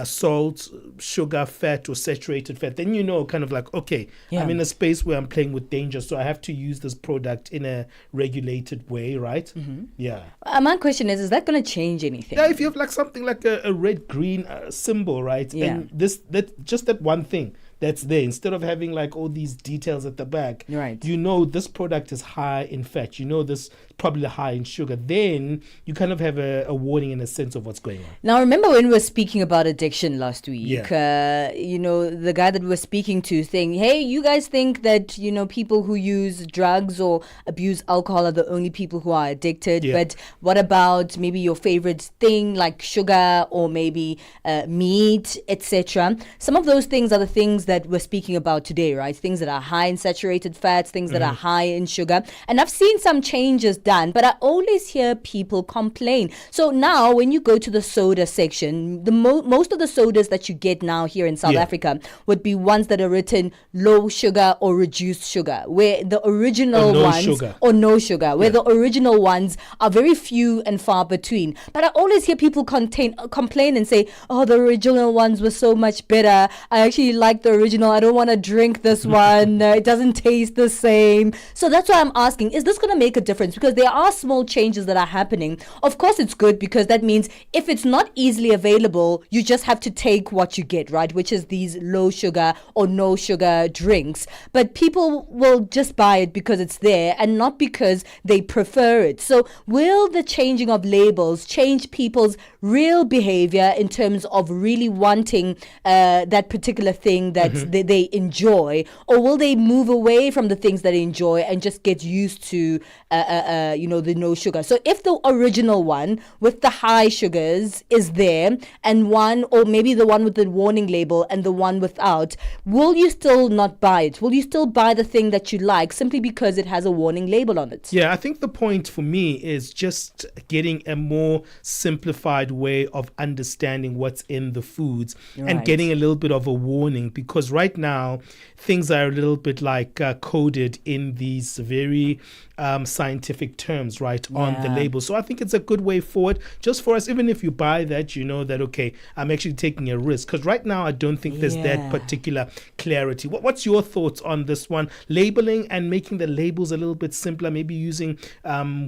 salt, sugar, fat, or saturated fat. Then you know kind of like, okay, I'm in a space where I'm playing with danger, so I have to use this product in a regulated way, right? Mm-hmm. Yeah. My question is that going to change anything? Yeah, if you have like something like a red-green symbol, right? Yeah. And that one thing that's there, instead of having like all these details at the back, right? You know this product is high in fat, you know this probably high in sugar, then you kind of have a warning in a sense of what's going on. Now remember when we were speaking about addiction last week, the guy that we were speaking to saying, hey, you guys think that people who use drugs or abuse alcohol are the only people who are addicted, but what about maybe your favorite thing like sugar or maybe meat, etc. Some of those things are the things that we're speaking about today, right? Things that are high in saturated fats, things that are high in sugar. And I've seen some changes done, but I always hear people complain. So now when you go to the soda section, most of the sodas that you get now here in South Africa would be ones that are written low sugar or reduced sugar, where the original the original ones are very few and far between. But I always hear people complain and say, oh, the original ones were so much better. I actually like the original. I don't want to drink this one. It doesn't taste the same. So that's why I'm asking, is this going to make a difference? Because there are small changes that are happening. Of course, it's good because that means if it's not easily available, you just have to take what you get, right? Which is these low sugar or no sugar drinks. But people will just buy it because it's there and not because they prefer it. So will the changing of labels change people's real behavior in terms of really wanting that particular thing that they enjoy, or will they move away from the things that they enjoy and just get used to the no sugar? So if the original one with the high sugars is there and one, or maybe the one with the warning label and the one without, will you still not buy it? Will you still buy the thing that you like simply because it has a warning label on it? Yeah, I think the point for me is just getting a more simplified way of understanding what's in the foods and getting a little bit of a warning, because right now things are a little bit like coded in these very scientific terms, right, on the label. So I think it's a good way forward just for us. Even if you buy that, you know that, okay, I'm actually taking a risk, because right now I don't think there's that particular clarity. What's your thoughts on this one? Labeling and making the labels a little bit simpler, maybe using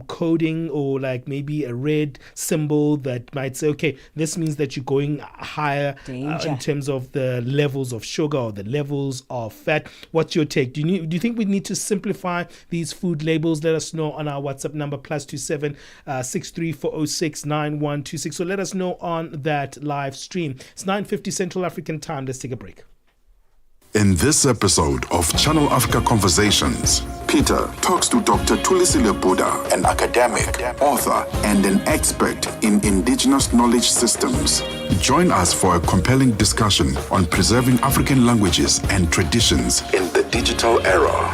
coding or like maybe a red symbol that might say, okay, this means that you're going higher in terms of the levels of sugar or the levels of fat. What's your take? Do you think we need to simplify these food labels? Let us know on our WhatsApp number +27 63406 9126. So let us know on that live stream. It's 9:50 Central African time. Let's take a break. In this episode of Channel Africa Conversations, Peter talks to Dr. Tulisile Buddha, an academic, author, and an expert in indigenous knowledge systems. Join us for a compelling discussion on preserving African languages and traditions in the digital era.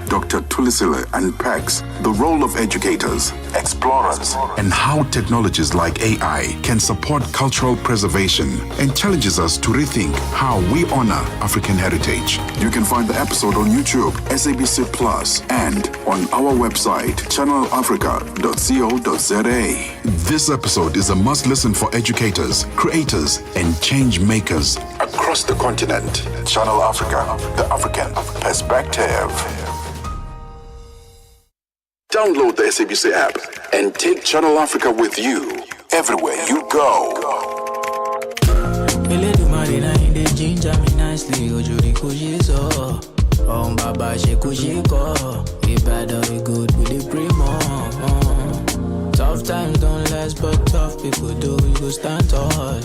Dr. Tulisile unpacks the role of educators, explorers, and how technologies like AI can support cultural preservation, and challenges us to rethink how we honor African heritage. You can find the episode on YouTube, SABC Plus, and on our website, channelafrica.co.za. This episode is a must-listen for educators, creators, and change makers across the continent. Channel Africa, the African perspective. Download the SABC app and take Channel Africa with you everywhere you go. Tough times don't last, but tough people do. You go stand tall.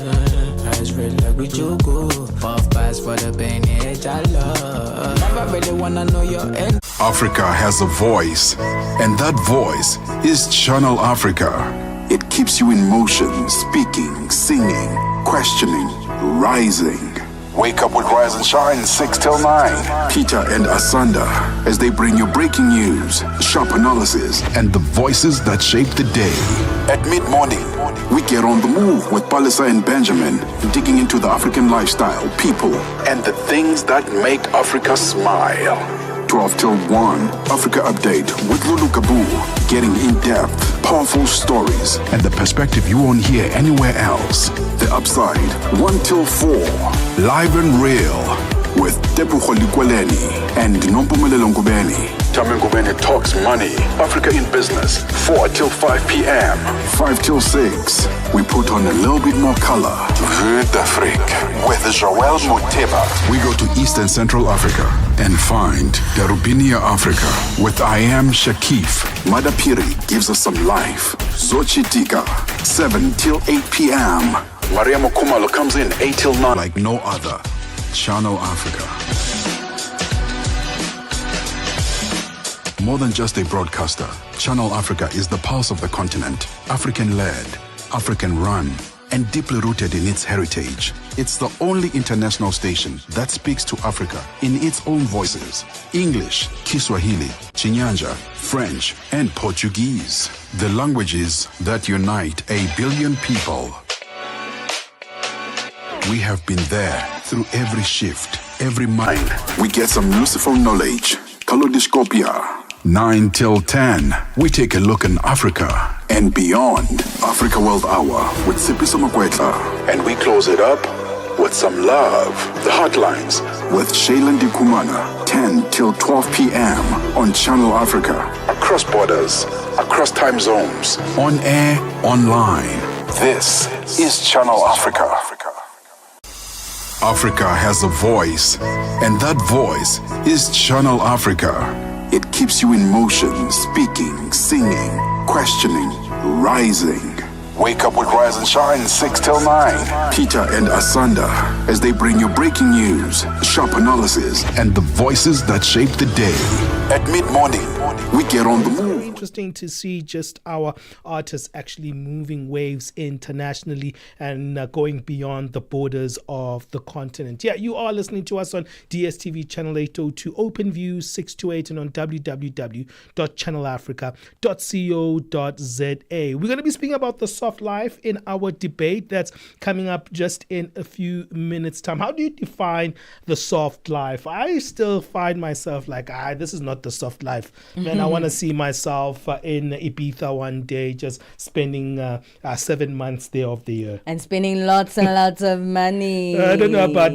Eyes red like we jogo. Puff pass for the pain, edge I love. Never really wanna know your end. Africa has a voice, and that voice is Channel Africa. It keeps you in motion, speaking, singing, questioning, rising. Wake up with Rise and Shine 6 till 9. Peter and Asanda as they bring you breaking news, sharp analysis, and the voices that shape the day. At mid-morning, we get on the move with Palesa and Benjamin, digging into the African lifestyle, people, and the things that make Africa smile. 12 till 1, Africa Update with Lulu Kabu, getting in-depth, powerful stories, and the perspective you won't hear anywhere else. The Upside, 1 till 4, live and real, with Tepuho Likweleni and Nompumelelo Ngubeni. Tame Ngubeni talks money, Africa in business, 4 till 5 p.m. 5 till 6, we put on a little bit more color. Vue d'Afrique with Joël Moteba. We go to East and Central Africa and find Darubinia Africa with I Am Shakif. Madapiri gives us some life. Zochitika, 7 till 8 p.m. Maria Mokumalo comes in 8 till 9 like no other. Channel Africa. More than just a broadcaster, Channel Africa is the pulse of the continent. African-led, African-run, and deeply rooted in its heritage. It's the only international station that speaks to Africa in its own voices: English, Kiswahili, Chinyanja, French, and Portuguese. The languages that unite 1 billion people. We have been there through every shift, every mind. We get some useful knowledge. Kalodiscopia. 9 till 10, we take a look in Africa and beyond. Africa World Hour with Sipiso Makwetla. And we close it up with some love. The Hotlines with Shailen Dikumana. 10 till 12 p.m. on Channel Africa. Across borders, across time zones, on air, online. This is Channel Africa. Africa has a voice, and that voice is Channel Africa. It keeps you in motion, speaking, singing, questioning, rising. Wake up with Rise and Shine 6 till 9. Peter and Asanda as they bring you breaking news, sharp analysis, and the voices that shape the day. At mid-morning, we get on the move. Interesting to see just our artists actually moving waves internationally and going beyond the borders of the continent. Yeah, you are listening to us on DSTV Channel 802, OpenView 628, and on www.channelafrica.co.za. We're going to be speaking about the soft life in our debate that's coming up just in a few minutes' time. How do you define the soft life? I still find myself like, this is not the soft life. Man, I want to see myself in Ibiza one day, just spending 7 months there of the year. And spending lots and lots of money. I don't know about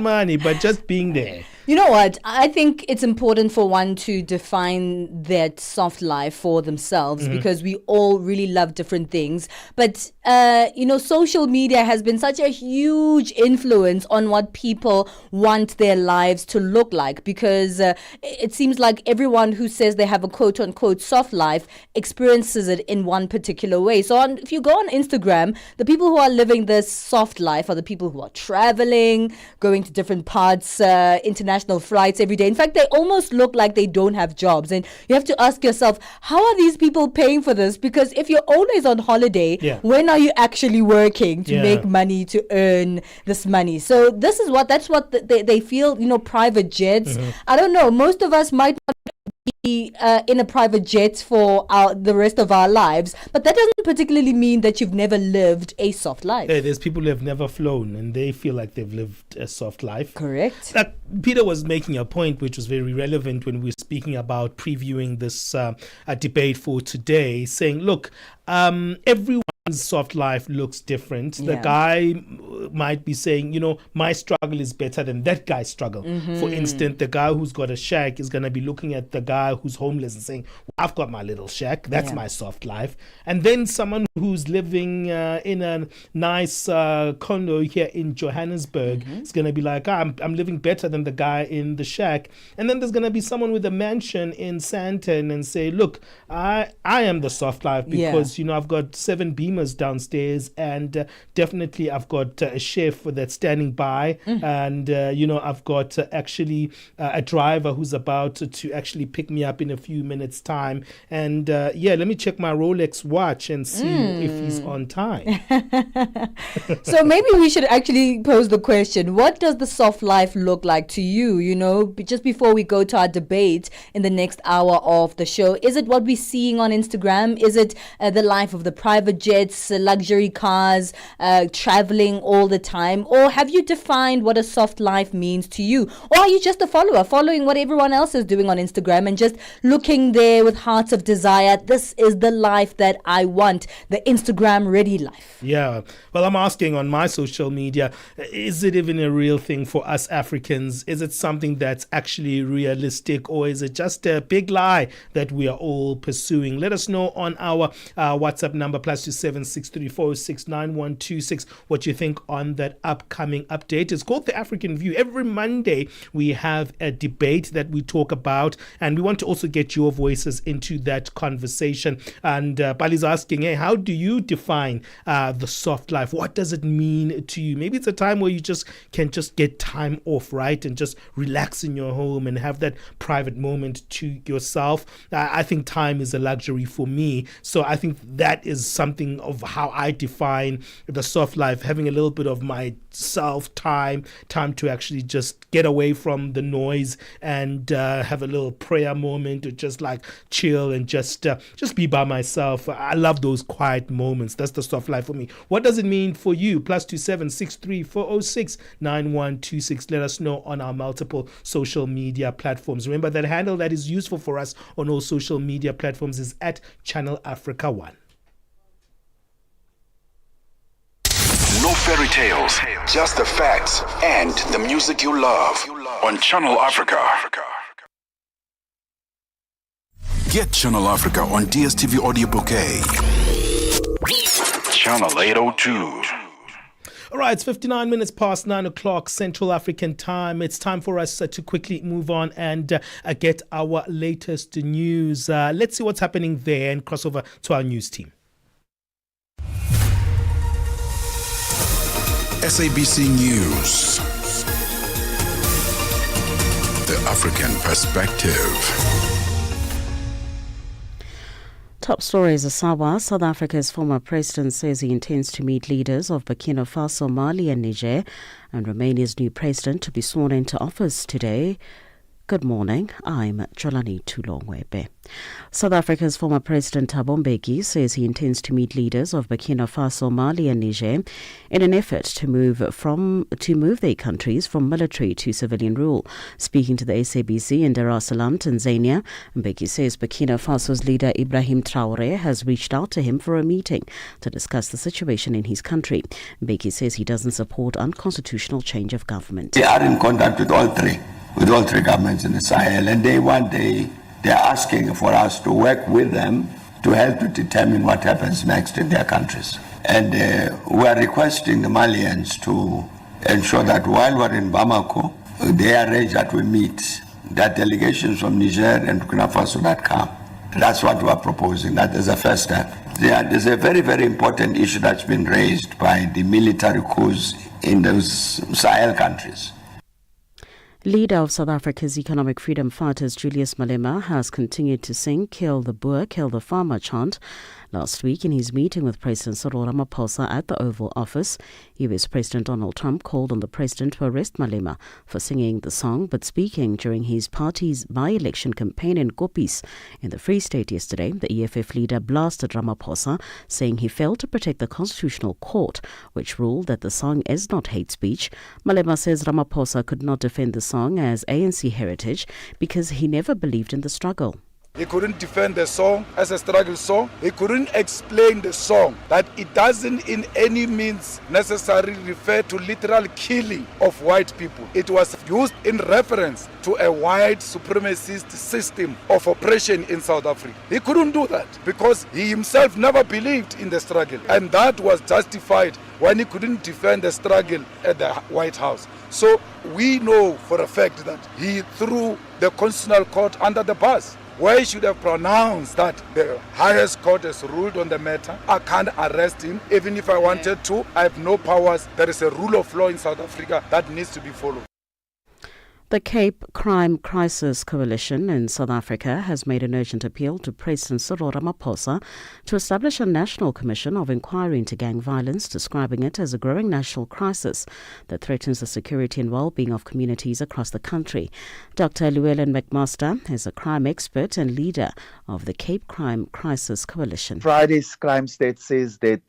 money, but just being there. You know what? I think it's important for one to define that soft life for themselves, because we all really love different things. But, social media has been such a huge influence on what people want their lives to look like, because it seems like everyone everyone who says they have a quote-unquote soft life experiences it in one particular way. So if you go on Instagram, the people who are living this soft life are the people who are traveling, going to different parts, international flights every day. In fact, they almost look like they don't have jobs. And you have to ask yourself, how are these people paying for this? Because if you're always on holiday, when are you actually working to make money, to earn this money? So that's what they feel, private jets. I don't know, most of us might not be in a private jet for the rest of our lives, but that doesn't particularly mean that you've never lived a soft life. Yeah, there's people who have never flown and they feel like they've lived a soft life. Correct. Peter was making a point which was very relevant when we were speaking about previewing this debate for today, saying, look, everyone's soft life looks different. The guy might be saying, my struggle is better than that guy's struggle. For instance, the guy who's got a shack is going to be looking at the guy who's homeless and saying, I've got my little shack, that's my soft life. And then someone who's living in a nice condo here in Johannesburg is going to be like, I'm living better than the guy in the shack. And then there's going to be someone with a mansion in Sandton and say, look, I am the soft life because I've got 7 Beamers downstairs, and definitely I've got a chef that's standing by, and I've got actually a driver who's about to actually pick me up in a few minutes time, and let me check my Rolex watch and see if he's on time. So maybe we should actually pose the question, what does the soft life look like to you? Just before we go to our debate in the next hour of the show, is it what we're seeing on Instagram? Is it the life of the private jets, luxury cars, traveling all the time? Or have you defined what a soft life means to you? Or are you just a follower, following what everyone else is doing on Instagram and just looking there with hearts of desire? This is the life that I want, the Instagram ready life. Yeah. Well, I'm asking on my social media, is it even a real thing for us Africans? Is it something that's actually realistic, or is it just a big lie that we are all pursuing? Let us know on our WhatsApp number, +27 634069126, what you think on that upcoming update. It's called The African View. Every Monday we have a debate that we talk about, and we want to also get your voices into that conversation. And Bali's asking, hey, how do you define the soft life? What does it mean to you? Maybe it's a time where you can get time off, right? And just relax in your home and have that private moment to yourself. I think time is a luxury for me. So I think that is something of how I define the soft life, having a little bit of myself time to actually just get away from the noise and have a little prayer moment, or just like chill and just be by myself. I love those quiet moments. That's the soft life for me. What does it mean for you? +27 634069126. Let us know on our multiple social media platforms. Remember that handle that is useful for us on all social media platforms is at Channel Africa 1. No fairy tales, just the facts and the music you love on Channel Africa. Get Channel Africa on DSTV Audio Bouquet. Channel 802. All right, it's 59 minutes past 9 o'clock Central African time. It's time for us to quickly move on and get our latest news. Let's see what's happening there and cross over to our news team. SABC News. The African Perspective. Top stories. Asawa, South Africa's former president, says he intends to meet leaders of Burkina Faso, Mali and Niger, and Romania's new president to be sworn into office today. Good morning, I'm Jolani Tulongwebe. South Africa's former President Thabo Mbeki says he intends to meet leaders of Burkina Faso, Mali and Niger in an effort to move their countries from military to civilian rule. Speaking to the SABC in Dar es Salaam, Tanzania, Mbeki says Burkina Faso's leader Ibrahim Traoré has reached out to him for a meeting to discuss the situation in his country. Mbeki says he doesn't support unconstitutional change of government. They are in contact with all three governments in the Sahel, and they're asking for us to work with them to help to determine what happens next in their countries. And we are requesting the Malians to ensure that while we're in Bamako, they arrange that we meet that delegations from Niger and Burkina Faso that come. That's what we are proposing. That is the first step. There's a very, very important issue that's been raised by the military coups in those Sahel countries. Leader of South Africa's Economic Freedom Fighters, Julius Malema, has continued to sing "Kill the Boer, Kill the Farmer" chant. Last week, in his meeting with President Cyril Ramaphosa at the Oval Office, US President Donald Trump called on the president to arrest Malema for singing the song, but speaking during his party's by-election campaign in Kopis in the Free State yesterday, the EFF leader blasted Ramaphosa, saying he failed to protect the Constitutional Court, which ruled that the song is not hate speech. Malema says Ramaphosa could not defend the song as ANC heritage because he never believed in the struggle. He couldn't defend the song as a struggle song. He couldn't explain the song, that it doesn't in any means necessarily refer to literal killing of white people. It was used in reference to a white supremacist system of oppression in South Africa. He couldn't do that because he himself never believed in the struggle. And that was justified when he couldn't defend the struggle at the White House. So we know for a fact that he threw the Constitutional Court under the bus, where he should have pronounced that the highest court has ruled on the matter. I can't arrest him. Even if I wanted to, I have no powers. There is a rule of law in South Africa that needs to be followed. The Cape Crime Crisis Coalition in South Africa has made an urgent appeal to President Cyril Ramaphosa to establish a national commission of inquiry into gang violence, describing it as a growing national crisis that threatens the security and well-being of communities across the country. Dr. Llewellyn McMaster is a crime expert and leader of the Cape Crime Crisis Coalition. Friday's crime stat says that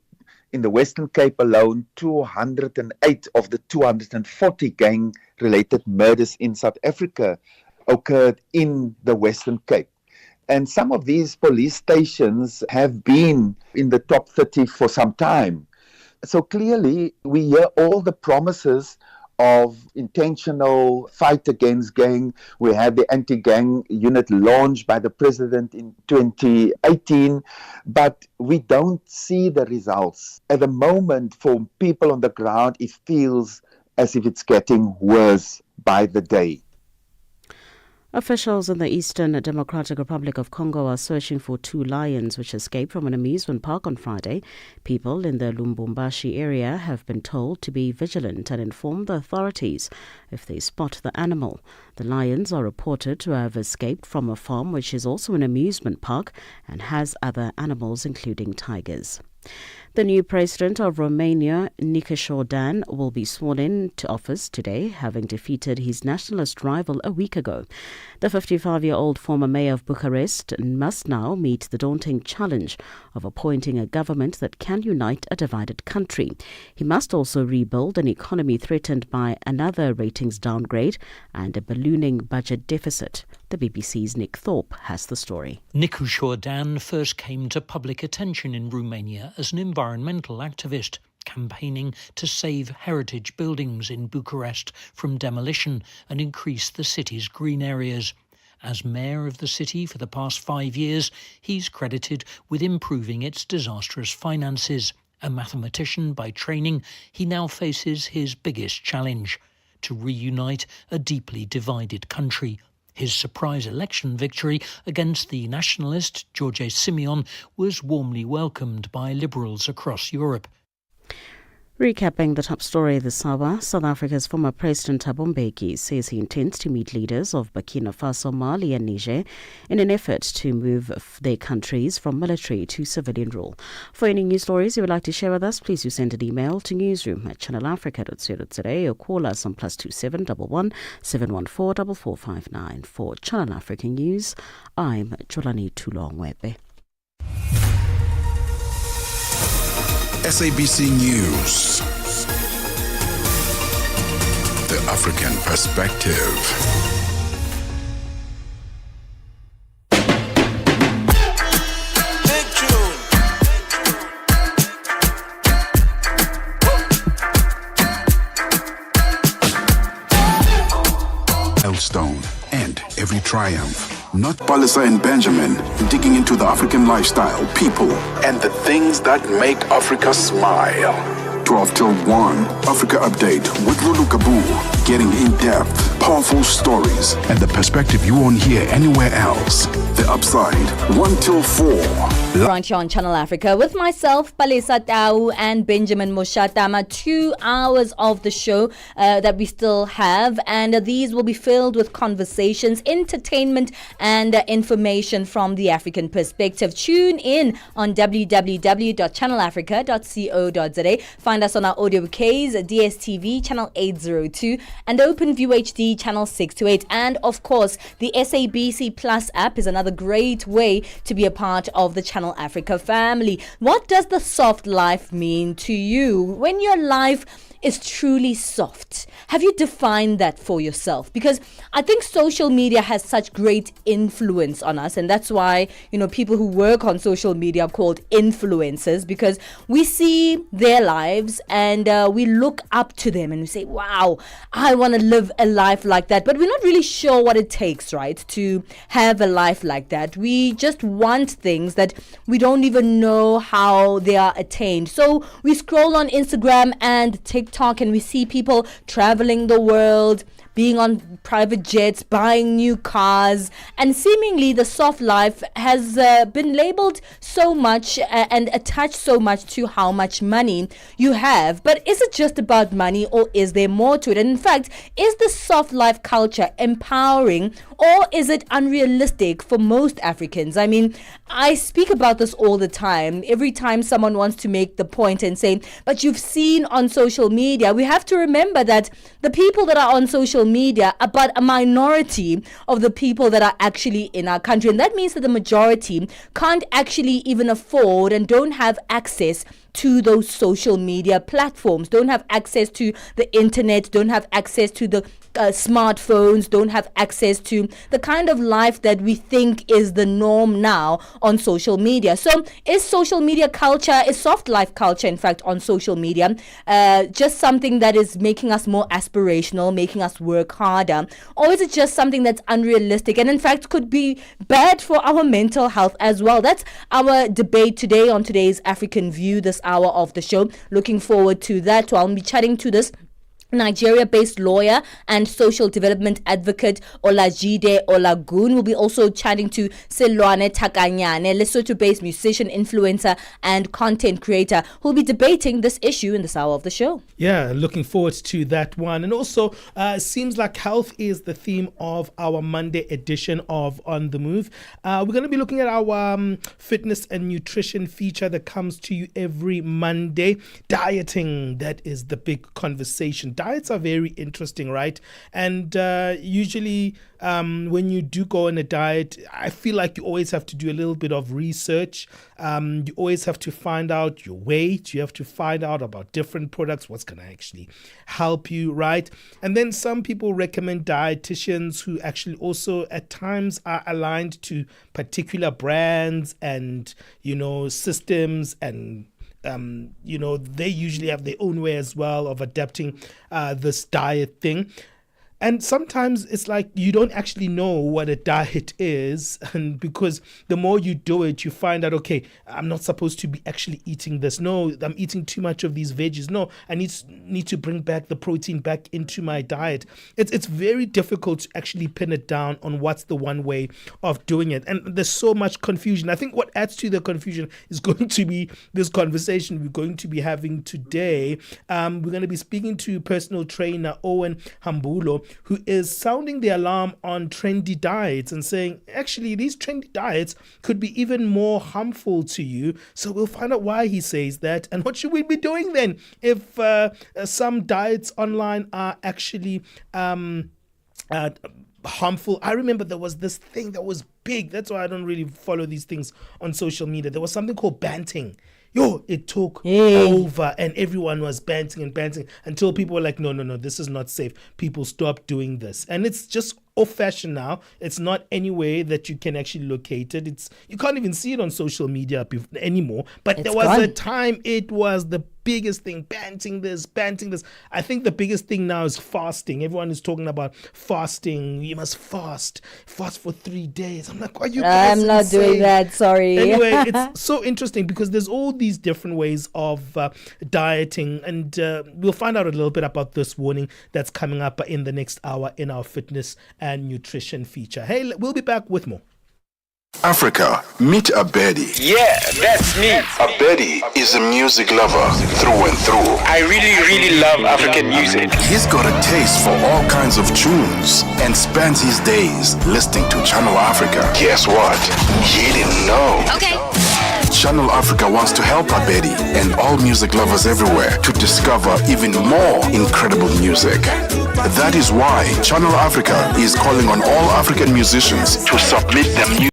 in the Western Cape alone, 208 of the 240 gang-related murders in South Africa occurred in the Western Cape. And some of these police stations have been in the top 30 for some time. So clearly, we hear all the promises of intentional fight against gang. We had the anti-gang unit launched by the president in 2018, but we don't see the results. At the moment, for people on the ground, it feels as if it's getting worse by the day. Officials in the Eastern Democratic Republic of Congo are searching for two lions which escaped from an amusement park on Friday. People in the Lubumbashi area have been told to be vigilant and inform the authorities if they spot the animal. The lions are reported to have escaped from a farm which is also an amusement park and has other animals including tigers. The new president of Romania, Nicolae Dan, will be sworn into office today, having defeated his nationalist rival a week ago. The 55-year-old former mayor of Bucharest must now meet the daunting challenge of appointing a government that can unite a divided country. He must also rebuild an economy threatened by another ratings downgrade and a ballooning budget deficit. The BBC's Nick Thorpe has the story. Nicolae Dan first came to public attention in Romania as an environmental activist, campaigning to save heritage buildings in Bucharest from demolition and increase the city's green areas. As mayor of the city for the past 5 years, he's credited with improving its disastrous finances. A mathematician by training, he now faces his biggest challenge: to reunite a deeply divided country. His surprise election victory against the nationalist George Simeon was warmly welcomed by liberals across Europe. Recapping the top story this hour, South Africa's former President Thabo Mbeki says he intends to meet leaders of Burkina Faso, Mali and Niger in an effort to move their countries from military to civilian rule. For any news stories you would like to share with us, please do send an email to newsroom@channelafrica.co.za or call us on +27 11 714 4459. For Channel Africa News, I'm Jolani Tulongwebe. SABC News. The African Perspective. Milestone and every triumph. Not Palesa and Benjamin, digging into the African lifestyle, people, and the things that make Africa smile. 12 till 1, Africa Update with Lulu Kabu, getting in-depth, powerful stories, and the perspective you won't hear anywhere else. The Upside, 1 till 4. Right here on Channel Africa with myself, Palesa and Benjamin Moshatama. 2 hours of the show that we still have, and these will be filled with conversations, entertainment, and information from the African perspective. Tune in on www.channelafrica.co.za. Find us on our audio bouquets, DSTV channel 802 and OpenView HD channel 628. And of course, the SABC Plus app is another great way to be a part of the Channel Africa family. What does the soft life mean to you? When your life is truly soft, have you defined that for yourself? Because I think social media has such great influence on us, and that's why, people who work on social media are called influencers, because we see their lives and we look up to them and we say, wow, I want to live a life like that. But we're not really sure what it takes, right, to have a life like that. We just want things that we don't even know how they are attained. So we scroll on Instagram and TikTok and we see people traveling the world, being on private jets, buying new cars, and seemingly the soft life has been labeled so much and attached so much to how much money you have. But is it just about money, or is there more to it? And in fact, is the soft life culture empowering, or is it unrealistic for most Africans? I mean, I speak about this all the time. Every time someone wants to make the point and say, but you've seen on social media, we have to remember that the people that are on social media are but a minority of the people that are actually in our country. And that means that the majority can't actually even afford and don't have access to those social media platforms, don't have access to the internet, don't have access to the smartphones, don't have access to the kind of life that we think is the norm now on social media. So is social media culture, is soft life culture, in fact, on social media, just something that is making us more aspirational, making us work harder? Or is it just something that's unrealistic and in fact could be bad for our mental health as well? That's our debate today on today's African View, this hour of the show. Looking forward to that. I'll be chatting to this Nigeria-based lawyer and social development advocate Olajide Olagun. We'll be also chatting to Selwane Takanyane, Lesotho-based musician, influencer, and content creator, who'll be debating this issue in this hour of the show. Yeah, looking forward to that one. And also, it seems like health is the theme of our Monday edition of On the Move. We're going to be looking at our fitness and nutrition feature that comes to you every Monday. Dieting, that is the big conversation. Diets are very interesting, right? And usually when you do go on a diet, I feel like you always have to do a little bit of research. You always have to find out your weight. You have to find out about different products, what's going to actually help you, right? And then some people recommend dietitians who actually also at times are aligned to particular brands and, systems, and they usually have their own way as well of adapting this diet thing. And sometimes it's like you don't actually know what a diet is, and because the more you do it, you find out, okay, I'm not supposed to be actually eating this. No, I'm eating too much of these veggies. No, I need to bring back the protein back into my diet. It's very difficult to actually pin it down on what's the one way of doing it. And there's so much confusion. I think what adds to the confusion is going to be this conversation we're going to be having today. We're going to be speaking to personal trainer Owen Hambulo, who is sounding the alarm on trendy diets and saying, actually, these trendy diets could be even more harmful to you. So we'll find out why he says that and what should we be doing then if some diets online are actually harmful. I remember there was this thing that was big. That's why I don't really follow these things on social media. There was something called banting. It took over and everyone was banting until people were like, no, this is not safe. People stopped doing this. And it's just off fashion now. It's not anywhere that you can actually locate it. You can't even see it on social media anymore. But there was a time it was the biggest thing, panting this. I think the biggest thing now is fasting. Everyone is talking about fasting. You must fast for 3 days. I'm like, are you guys I'm not insane? doing that, sorry. Anyway, it's so interesting because there's all these different ways of dieting, and we'll find out a little bit about this warning that's coming up in the next hour in our fitness and nutrition feature. Hey, we'll be back with more. Africa, meet Abedi. Yeah, that's me. Abedi is a music lover through and through. I really love African music. He's got a taste for all kinds of tunes and spends his days listening to Channel Africa. Guess what? He didn't know. Okay. Channel Africa wants to help Abedi and all music lovers everywhere to discover even more incredible music. That is why Channel Africa is calling on all African musicians to submit their music.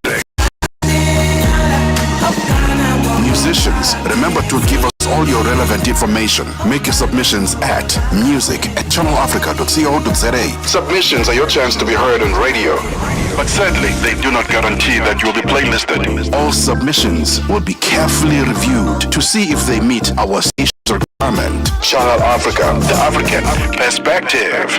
Musicians, remember to give us all your relevant information. Make your submissions at music@channelafrica.co.za. Submissions are your chance to be heard on radio, but sadly, they do not guarantee that you will be playlisted. All submissions will be carefully reviewed to see if they meet our station's requirement. Channel Africa, the African perspective.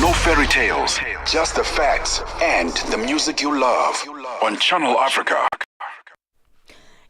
No fairy tales, just the facts and the music you love on Channel Africa.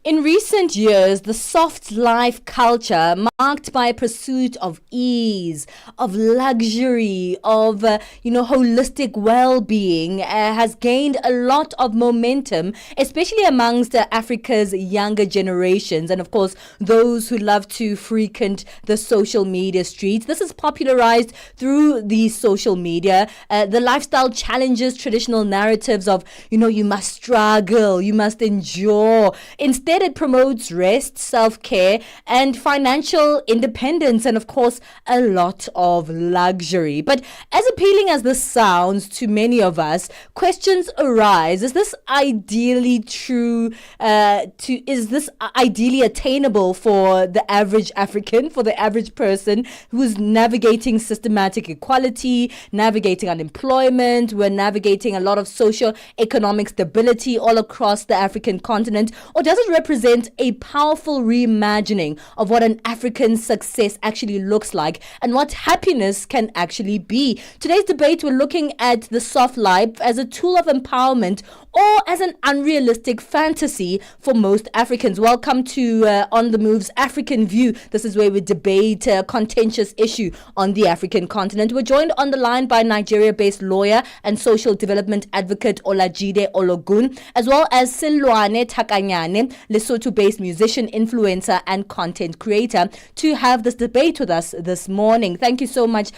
In recent years, the soft life culture, marked by a pursuit of ease, of luxury, of holistic well-being, has gained a lot of momentum, especially amongst Africa's younger generations, and of course those who love to frequent the social media streets. This is popularized through the social media. The lifestyle challenges traditional narratives of you must struggle, you must endure. Instead, it promotes rest, self-care, and financial independence, and of course, a lot of luxury. But as appealing as this sounds to many of us, questions arise. Is this ideally true? Is this ideally attainable for the average African, for the average person who's navigating systematic equality, navigating unemployment, we're navigating a lot of socio-economic stability all across the African continent? Or does it represent a powerful reimagining of what an African success actually looks like and what happiness can actually be? Today's debate, we're looking at the soft life as a tool of empowerment or as an unrealistic fantasy for most Africans. Welcome to On the Move's African View. This is where we debate a contentious issue on the African continent. We're joined on the line by Nigeria-based lawyer and social development advocate Olajide Ologun, as well as Silwane Takanyane, Lesotho-based musician, influencer, and content creator, to have this debate with us this morning. Thank you so much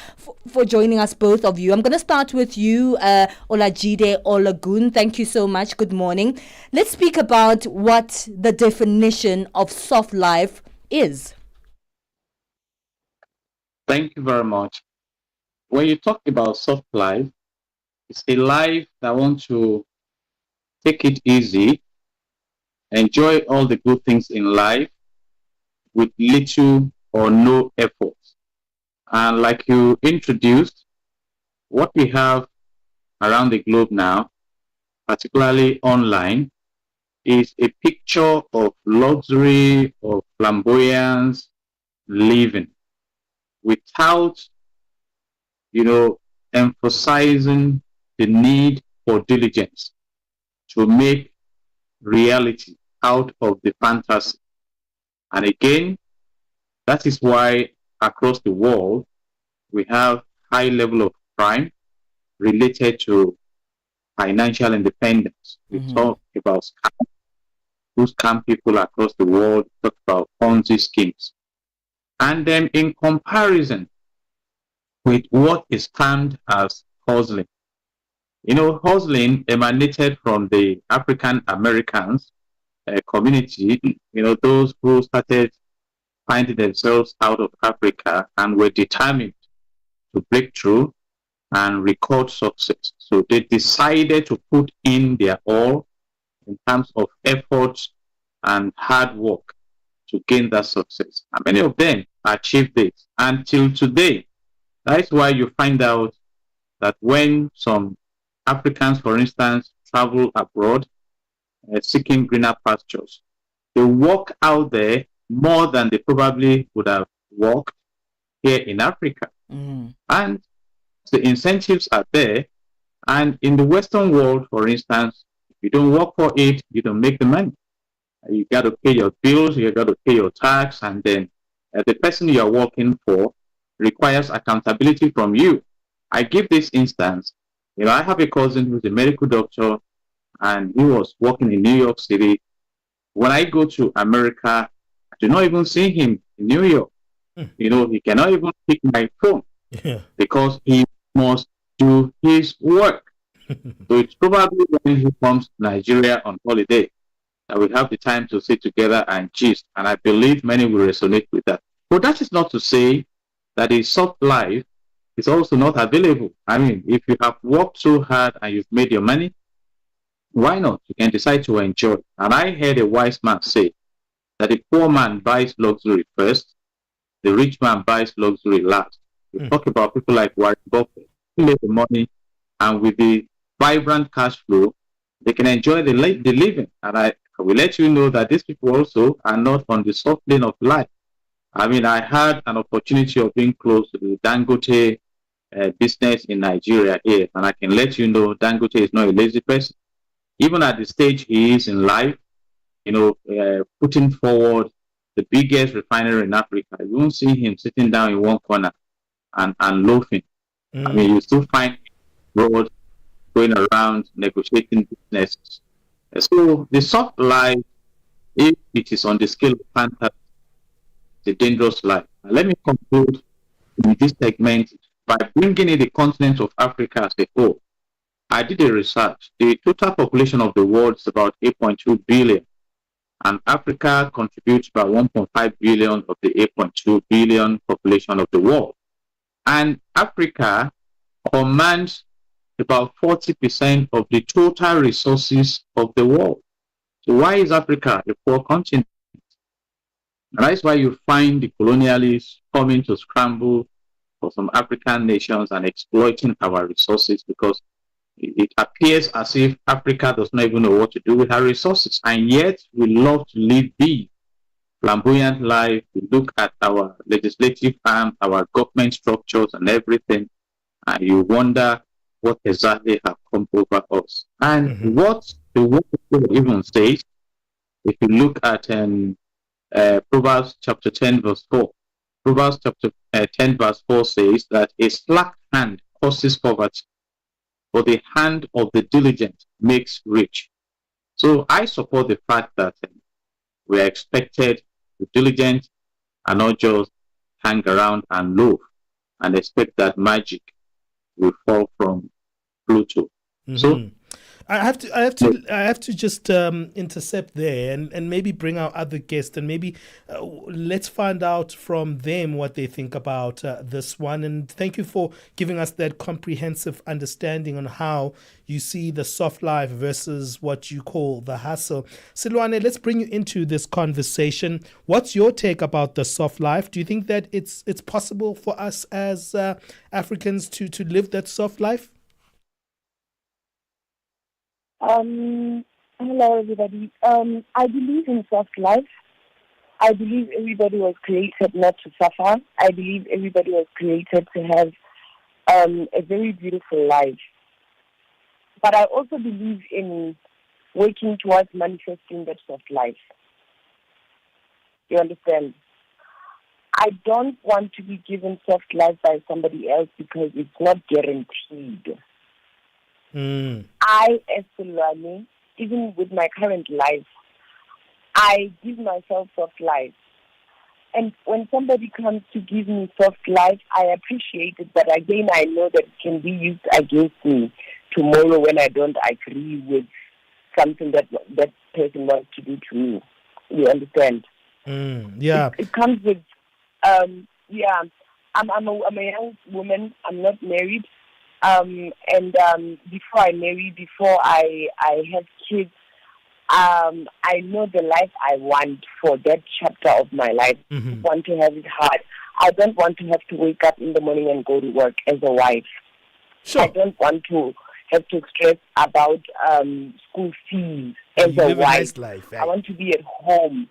for joining us, both of you. I'm going to start with you, Olajide Ologun. Thank you so much. Good morning. Let's speak about what the definition of soft life is. Thank you very much. When you talk about soft life, it's a life that wants to take it easy, enjoy all the good things in life with little or no effort. And like you introduced, what we have around the globe now, particularly online, is a picture of luxury, of flamboyance, living, without, emphasizing the need for diligence to make reality out of the fantasy. And again, that is why across the world, we have high level of crime related to financial independence. We talk about scam, who scam people across the world, talk about Ponzi schemes. And then in comparison with what is termed as hustling. Hustling emanated from the African Americans community, those who started finding themselves out of Africa and were determined to break through and record success. So they decided to put in their all in terms of effort and hard work to gain that success. And many of them achieved this until today. That's why you find out that when some Africans, for instance, travel abroad seeking greener pastures, they walk out there more than they probably would have walked here in Africa. And the incentives are there. And in the Western world, for instance, if you don't work for it, you don't make the money. You got to pay your bills, you got to pay your tax, and then the person you are working for requires accountability from you. I give this instance. I have a cousin who's a medical doctor, and he was working in New York City. When I go to America, I do not even see him in New York. He cannot even pick my phone because he must do his work. So it's probably when he comes to Nigeria on holiday that we have the time to sit together and gist. And I believe many will resonate with that. But that is not to say that a soft life is also not available. I mean, if you have worked so hard and you've made your money, why not? You can decide to enjoy. And I heard a wise man say that the poor man buys luxury first, the rich man buys luxury last. We talk about people like Warren Buffett, who make the money, and with the vibrant cash flow, they can enjoy the living. And I will let you know that these people also are not on the soft lane of life. I mean, I had an opportunity of being close to the Dangote business in Nigeria here, and I can let you know Dangote is not a lazy person. Even at the stage he is in life, putting forward the biggest refinery in Africa, you won't see him sitting down in one corner and loafing. I mean, you still find road going around negotiating businesses. So the soft life, if it is on the scale of fantasy, it's a dangerous life. And let me conclude in this segment by bringing in the continent of Africa as a whole. I did a research. The total population of the world is about 8.2 billion, and Africa contributes about 1.5 billion of the 8.2 billion population of the world. And Africa commands about 40% of the total resources of the world. So why is Africa a poor continent? And that's why you find the colonialists coming to scramble for some African nations and exploiting our resources, because it appears as if Africa does not even know what to do with her resources. And yet we love to live the flamboyant life. We look at our legislative arm, our government structures and everything, and you wonder what exactly have come over us. And what the word even says, if you look at Proverbs chapter 10 verse 4, Proverbs chapter 10 verse 4 says that a slack hand causes poverty, but the hand of the diligent makes rich. So I support the fact that we are expected to be diligent and not just hang around and loaf and expect that magic will fall from Pluto. So I have to just intercept there and maybe bring our other guests, and maybe let's find out from them what they think about this one. And thank you for giving us that comprehensive understanding on how you see the soft life versus what you call the hustle. Silwane, let's bring you into this conversation. What's your take about the soft life? Do you think that it's possible for us as Africans to live that soft life? Hello, everybody. I believe in soft life. I believe everybody was created not to suffer. I believe everybody was created to have a very beautiful life. But I also believe in working towards manifesting that soft life. You understand? I don't want to be given soft life by somebody else because it's not guaranteed. I, as Silwane, even with my current life, I give myself soft life. And when somebody comes to give me soft life, I appreciate it. But again, I know that it can be used against me tomorrow when I don't agree with something that that person wants to do to me. You understand? Yeah. It comes with, I'm a young woman. I'm not married. Before I marry, before I have kids, I know the life I want for that chapter of my life. I want to have it hard. I don't want to have to wake up in the morning and go to work as a wife. I don't want to have to stress about school fees as You a live a wife. nice life. I want to be at home.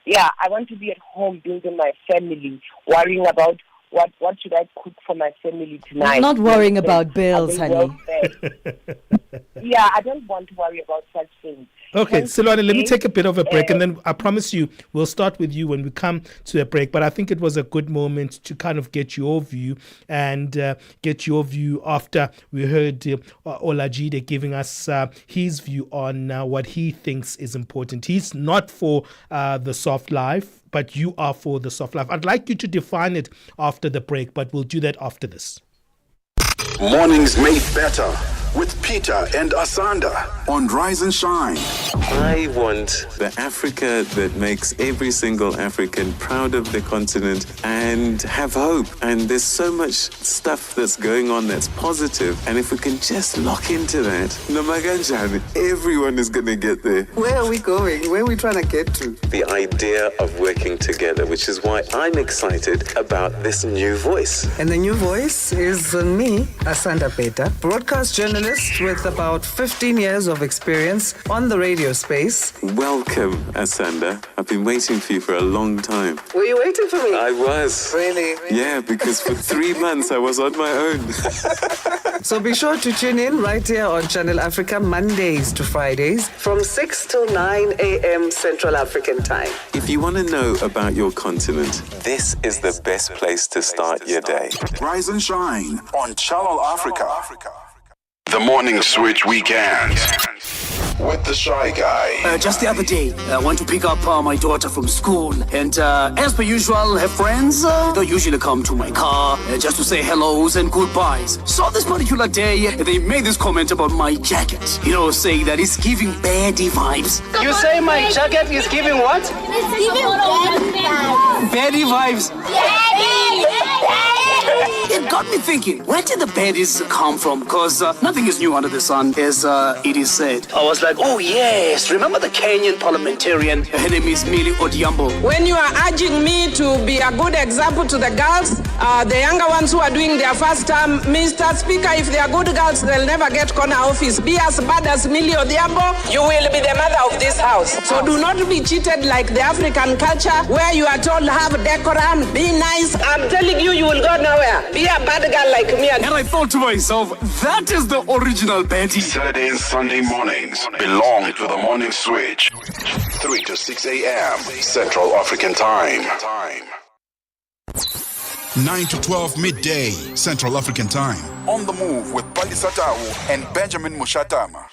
Yeah, I want to be at home building my family, worrying about what should I cook for my family tonight. Not worrying about bills, honey. Yeah, I don't want to worry about such things. Okay, Silwane, let me take a bit of a break, and uh, then I promise you we'll start with you when we come to a break. But I think it was a good moment to kind of get your view and get your view after we heard Olajide giving us his view on what he thinks is important. He's not for the soft life, but you are for the soft life. I'd like you to define it after the break, but we'll do that after this. Mornings made better with Peter and Asanda on Rise and Shine. I want the Africa that makes every single African proud of the continent and have hope. And there's so much stuff that's going on that's positive. And if we can just lock into that, Namaganjan, everyone is going to get there. Where are we going? Where are we trying to get to? The idea of working together, which is why I'm excited about this new voice. And the new voice is me, Asanda Peta, broadcast journalist with about 15 years of experience on the radio space. Welcome, Asanda. I've been waiting for you for a long time. Were you waiting for me? I was. Really? Yeah, because for 3 months I was on my own. So be sure to tune in right here on Channel Africa Mondays to Fridays from 6 till 9 a.m. Central African Time. If you want to know about your continent, this is the best place to start your day. Rise and Shine on Channel Africa. The Morning Switch Weekend with the Shy Guy. Just the other day, I went to pick up my daughter from school, and as per usual, her friends they usually come to my car just to say hellos and goodbyes. So this particular day, they made this comment about my jacket, saying that it's giving baddie vibes. You say my jacket is giving what? It's giving baddie vibes. It got me thinking, where did the baddies come from? Because nothing is new under the sun, as it is said. I was like, oh yes, remember the Kenyan parliamentarian? Her name is Millie Odhiambo. When you are urging me to be a good example to the girls, the younger ones who are doing their first term, Mr. Speaker, if they are good girls, they'll never get corner office. Be as bad as Millie Odhiambo, you will be the mother of this house. So do not be cheated like the African culture, where you are told have decorum, be nice. I'm telling you, you will go nowhere. Be a bad girl like me. And I thought to myself, that is the original baddie. Saturday and Sunday mornings belong to the Morning Switch. 3 to 6 a.m. Central African Time. 9 to 12 midday Central African Time. On the Move with Palesa and Benjamin Moshatama.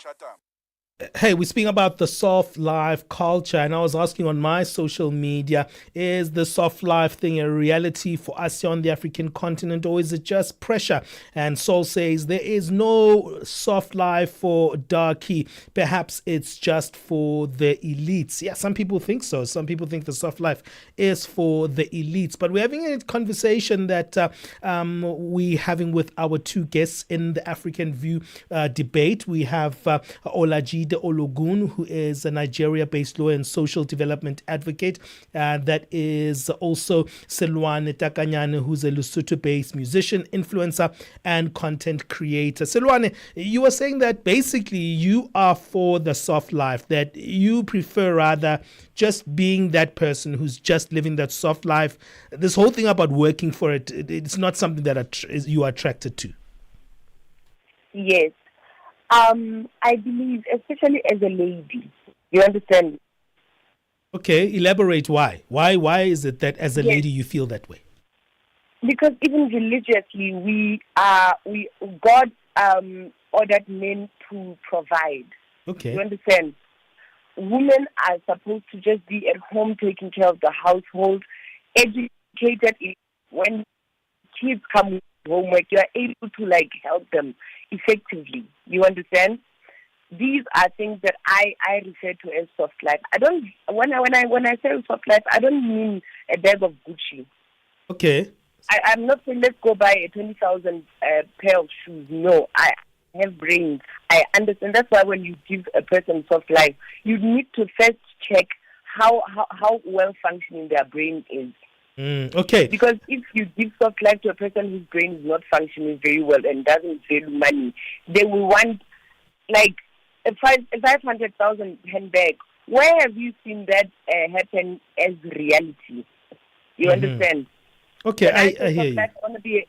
Hey, we're speaking about the soft life culture, and I was asking on my social media, is the soft life thing a reality for us here on the African continent, or is it just pressure? And Saul says there is no soft life for Darky. Perhaps it's just for the elites. Yeah, some people think so. Some people think the soft life is for the elites. But we're having a conversation that we're having with our two guests in the African View debate. We have Olajide Ologun, who is a Nigeria-based lawyer and social development advocate. That is also Silwane Takanyane, who's a Lesotho-based musician, influencer, and content creator. Silwane, you were saying that basically you are for the soft life, that you prefer rather just being that person who's just living that soft life. This whole thing about working for it, it's not something that you are attracted to. Yes. I believe, especially as a lady, you understand? Okay, elaborate why. Why is it that as a lady you feel that way? Because even religiously, God ordered men to provide. Okay. You understand? Women are supposed to just be at home taking care of the household, educated. When kids come with homework, you are able to help them effectively. You understand? These are things that I refer to as soft life. I don't when I say soft life, I don't mean a bag of Gucci. Okay. I'm not saying let's go buy a 20,000 pair of shoes. No, I have brains. I understand. That's why when you give a person soft life, you need to first check how well functioning their brain is. Okay. Because if you give soft life to a person whose brain is not functioning very well and doesn't value money, they will want like a 500,000 handbag. Where have you seen that happen as reality? You understand? Okay, I hear you. That's going to be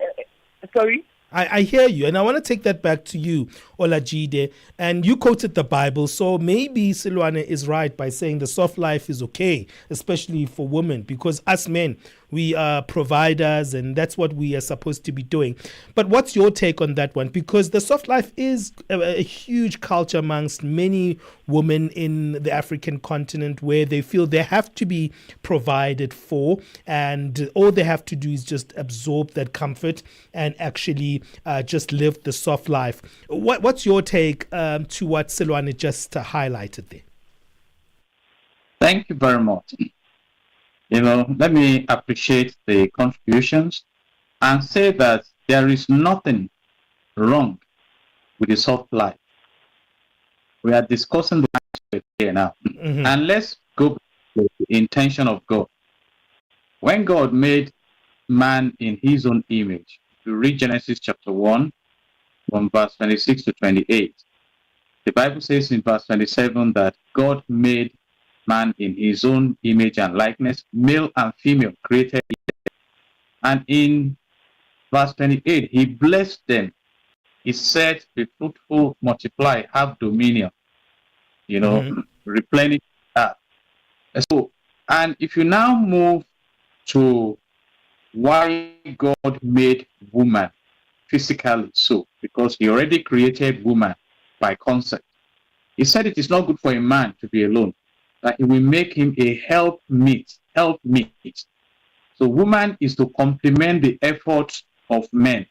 sorry? I hear you, and I want to take that back to you, Olajide. And you quoted the Bible, so maybe Silwane is right by saying the soft life is okay, especially for women, because us men, we are providers, and that's what we are supposed to be doing. But what's your take on that one? Because the soft life is a huge culture amongst many women in the African continent where they feel they have to be provided for, and all they have to do is just absorb that comfort and actually just live the soft life. What's your take to what Silwane just highlighted there? Thank you very much. Let me appreciate the contributions and say that there is nothing wrong with the soft life. We are discussing the aspect here now. And let's go back to the intention of God. When God made man in his own image, you read Genesis chapter 1, from verse 26 to 28. The Bible says in verse 27 that God made man in his own image and likeness, male and female created. And in verse 28, he blessed them. He said, be fruitful, multiply, have dominion, replenish that. So, and if you now move to why God made woman physically so, because he already created woman by concept. He said it is not good for a man to be alone, that he will make him a helpmeet. So woman is to complement the efforts of men.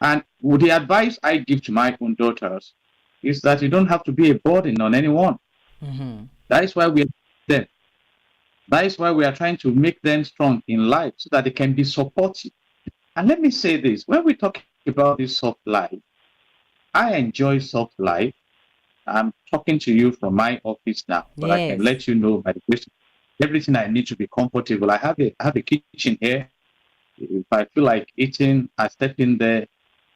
And the advice I give to my own daughters is that you don't have to be a burden on anyone. That is why we are them. That is why we are trying to make them strong in life so that they can be supportive. And let me say this, when we talk about this soft life, I enjoy soft life. I'm talking to you from my office now, but I can let you know by the question, everything I need to be comfortable. I have a kitchen here. If I feel like eating, I step in there,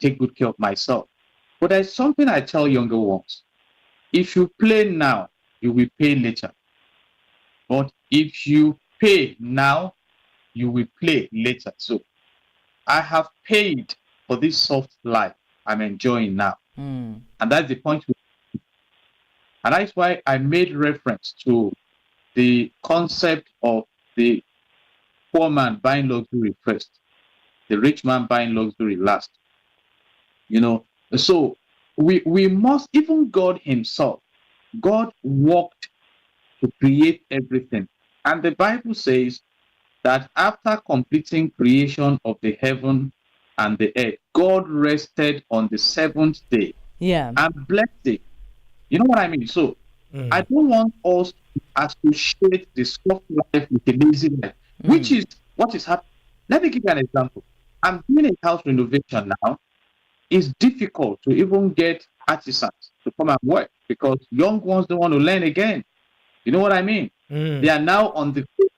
take good care of myself. But there's something I tell younger ones. If you play now, you will pay later. But if you pay now, you will play later. So I have paid for this soft life I'm enjoying now. And that's the point. And that's why I made reference to the concept of the poor man buying luxury first, the rich man buying luxury last. So we must, even God himself, God worked to create everything. And the Bible says that after completing creation of the heaven and the earth, God rested on the seventh day and blessed it. You know what I mean? So I don't want us to associate the soft life with a lazy life, which is what is happening. Let me give you an example. I'm doing a house renovation now. It's difficult to even get artisans to come and work because young ones don't want to learn again. You know what I mean? They are now on the phone.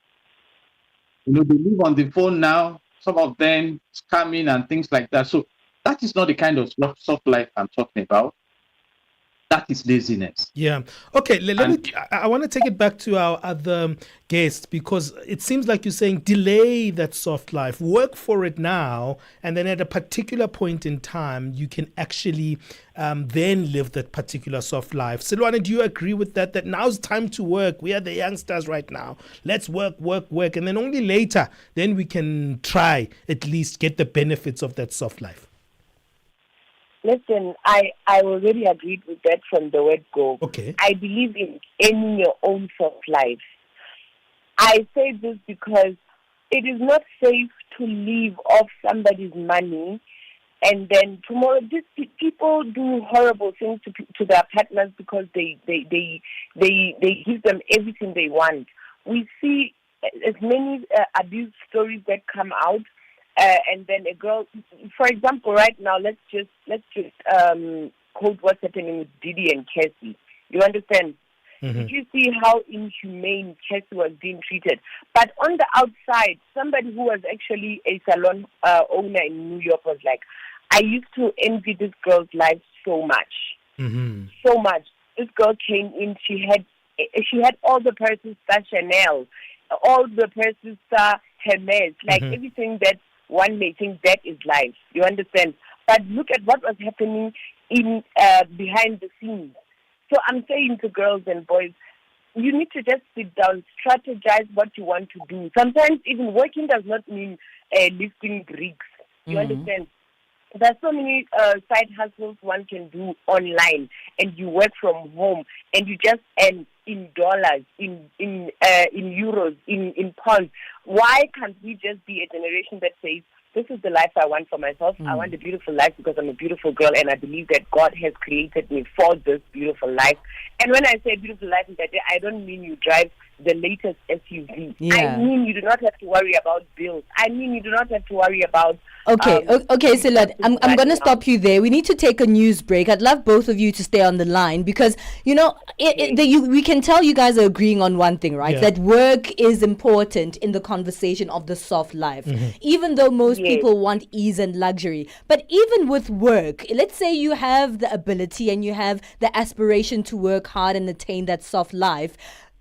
They live on the phone now. Some of them scamming and things like that. So that is not the kind of soft life I'm talking about. That is laziness. Yeah. Okay. I want to take it back to our other guest because it seems like you're saying delay that soft life, work for it now, and then at a particular point in time, you can actually then live that particular soft life. Silwane, do you agree with that? That now's time to work. We are the youngsters right now. Let's work. And then only later, then we can try at least get the benefits of that soft life. Listen, I already agreed with that from the word go. Okay. I believe in ending your own soft life. I say this because it is not safe to live off somebody's money and then tomorrow these people do horrible things to their partners because they give them everything they want. We see as many abuse stories that come out. And then a girl, for example, right now, let's just quote what's happening with Diddy and Cassie. You understand? Did you see how inhumane Cassie was being treated? But on the outside, somebody who was actually a salon owner in New York was like, I used to envy this girl's life so much. So much. This girl came in, she had all the purses star Chanel, all the purses star Hermes, like everything that one may think that is life. You understand? But look at what was happening in behind the scenes. So I'm saying to girls and boys, you need to just sit down, strategize what you want to do. Sometimes even working does not mean lifting bricks. You understand? There's so many side hustles one can do online, and you work from home, and you just earn in dollars, in euros, in pounds. Why can't we just be a generation that says, this is the life I want for myself. I want a beautiful life because I'm a beautiful girl, and I believe that God has created me for this beautiful life. And when I say beautiful life, I don't mean you drive the latest SUV. I mean you do not have to worry about bills. I mean you do not have to worry about... Okay, Silad, I'm going to stop you there. We need to take a news break. I'd love both of you to stay on the line because, we can tell you guys are agreeing on one thing, right? That work is important in the conversation of the soft life, even though most people want ease and luxury. But even with work, let's say you have the ability and you have the aspiration to work hard and attain that soft life.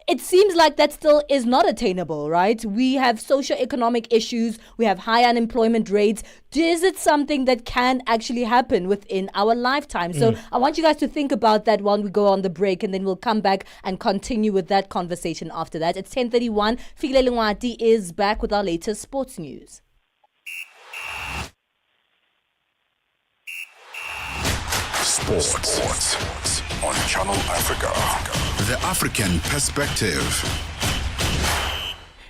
It seems like that still is not attainable, right? We have socio-economic issues. We have high unemployment rates. Is it something that can actually happen within our lifetime? So I want you guys to think about that while we go on the break, and then we'll come back and continue with that conversation after that. It's 10:31. Fikile Lungwati is back with our latest sports news. Sports on Channel Africa. The African Perspective.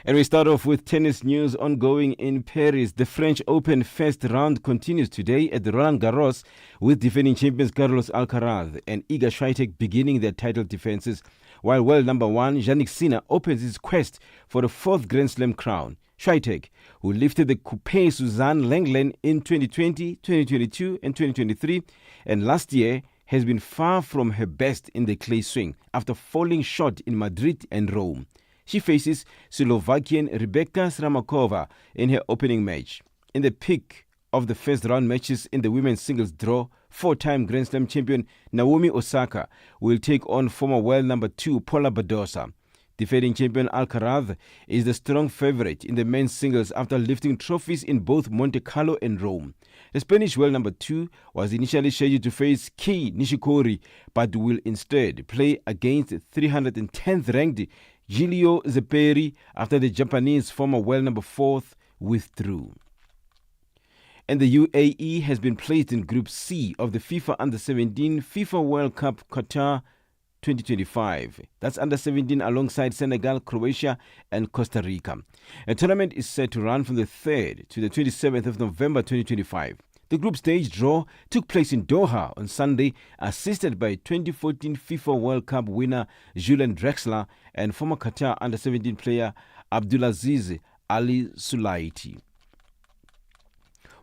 And we start off with tennis news ongoing in Paris. The French Open first round continues today at the Roland Garros with defending champions Carlos Alcaraz and Iga Swiatek beginning their title defenses, while world number one Jannik Sinner opens his quest for the fourth Grand Slam crown. Swiatek, who lifted the Coupe Suzanne Lenglen in 2020, 2022 and 2023, and last year has been far from her best in the clay swing after falling short in Madrid and Rome. She faces Slovakian Rebeka Sramakova in her opening match. In the peak of the first round matches in the women's singles draw, four-time Grand Slam champion Naomi Osaka will take on former world number 2 Paula Badosa. Defending champion Alcaraz is the strong favorite in the men's singles after lifting trophies in both Monte Carlo and Rome. The Spanish world number 2 was initially scheduled to face Kei Nishikori, but will instead play against 310th ranked Giulio Zepperi after the Japanese former world number 4th withdrew. And the UAE has been placed in Group C of the FIFA Under-17 FIFA World Cup Qatar 2025. That's Under-17 alongside Senegal, Croatia and Costa Rica. A tournament is set to run from the 3rd to the 27th of November 2025. The group stage draw took place in Doha on Sunday, assisted by 2014 FIFA World Cup winner Julian Drexler and former Qatar Under-17 player Abdulaziz Ali Sulaiti.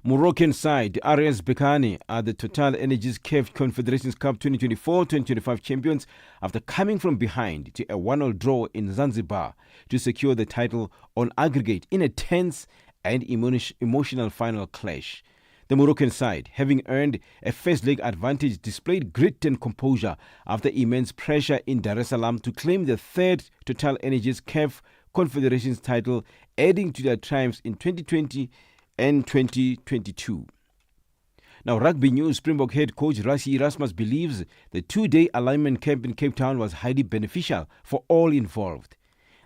Moroccan side RS Berkane are the Total Energies CAF Confederations Cup 2024-2025 champions after coming from behind to a 1-1 draw in Zanzibar to secure the title on aggregate in a tense and emotional final clash. The Moroccan side, having earned a first leg advantage, displayed grit and composure after immense pressure in Dar es Salaam to claim the third Total Energies CAF Confederations title, adding to their triumphs in 2020 and 2022. Now, rugby news. Springbok head coach Rassie Erasmus believes the 2-day alignment camp in Cape Town was highly beneficial for all involved.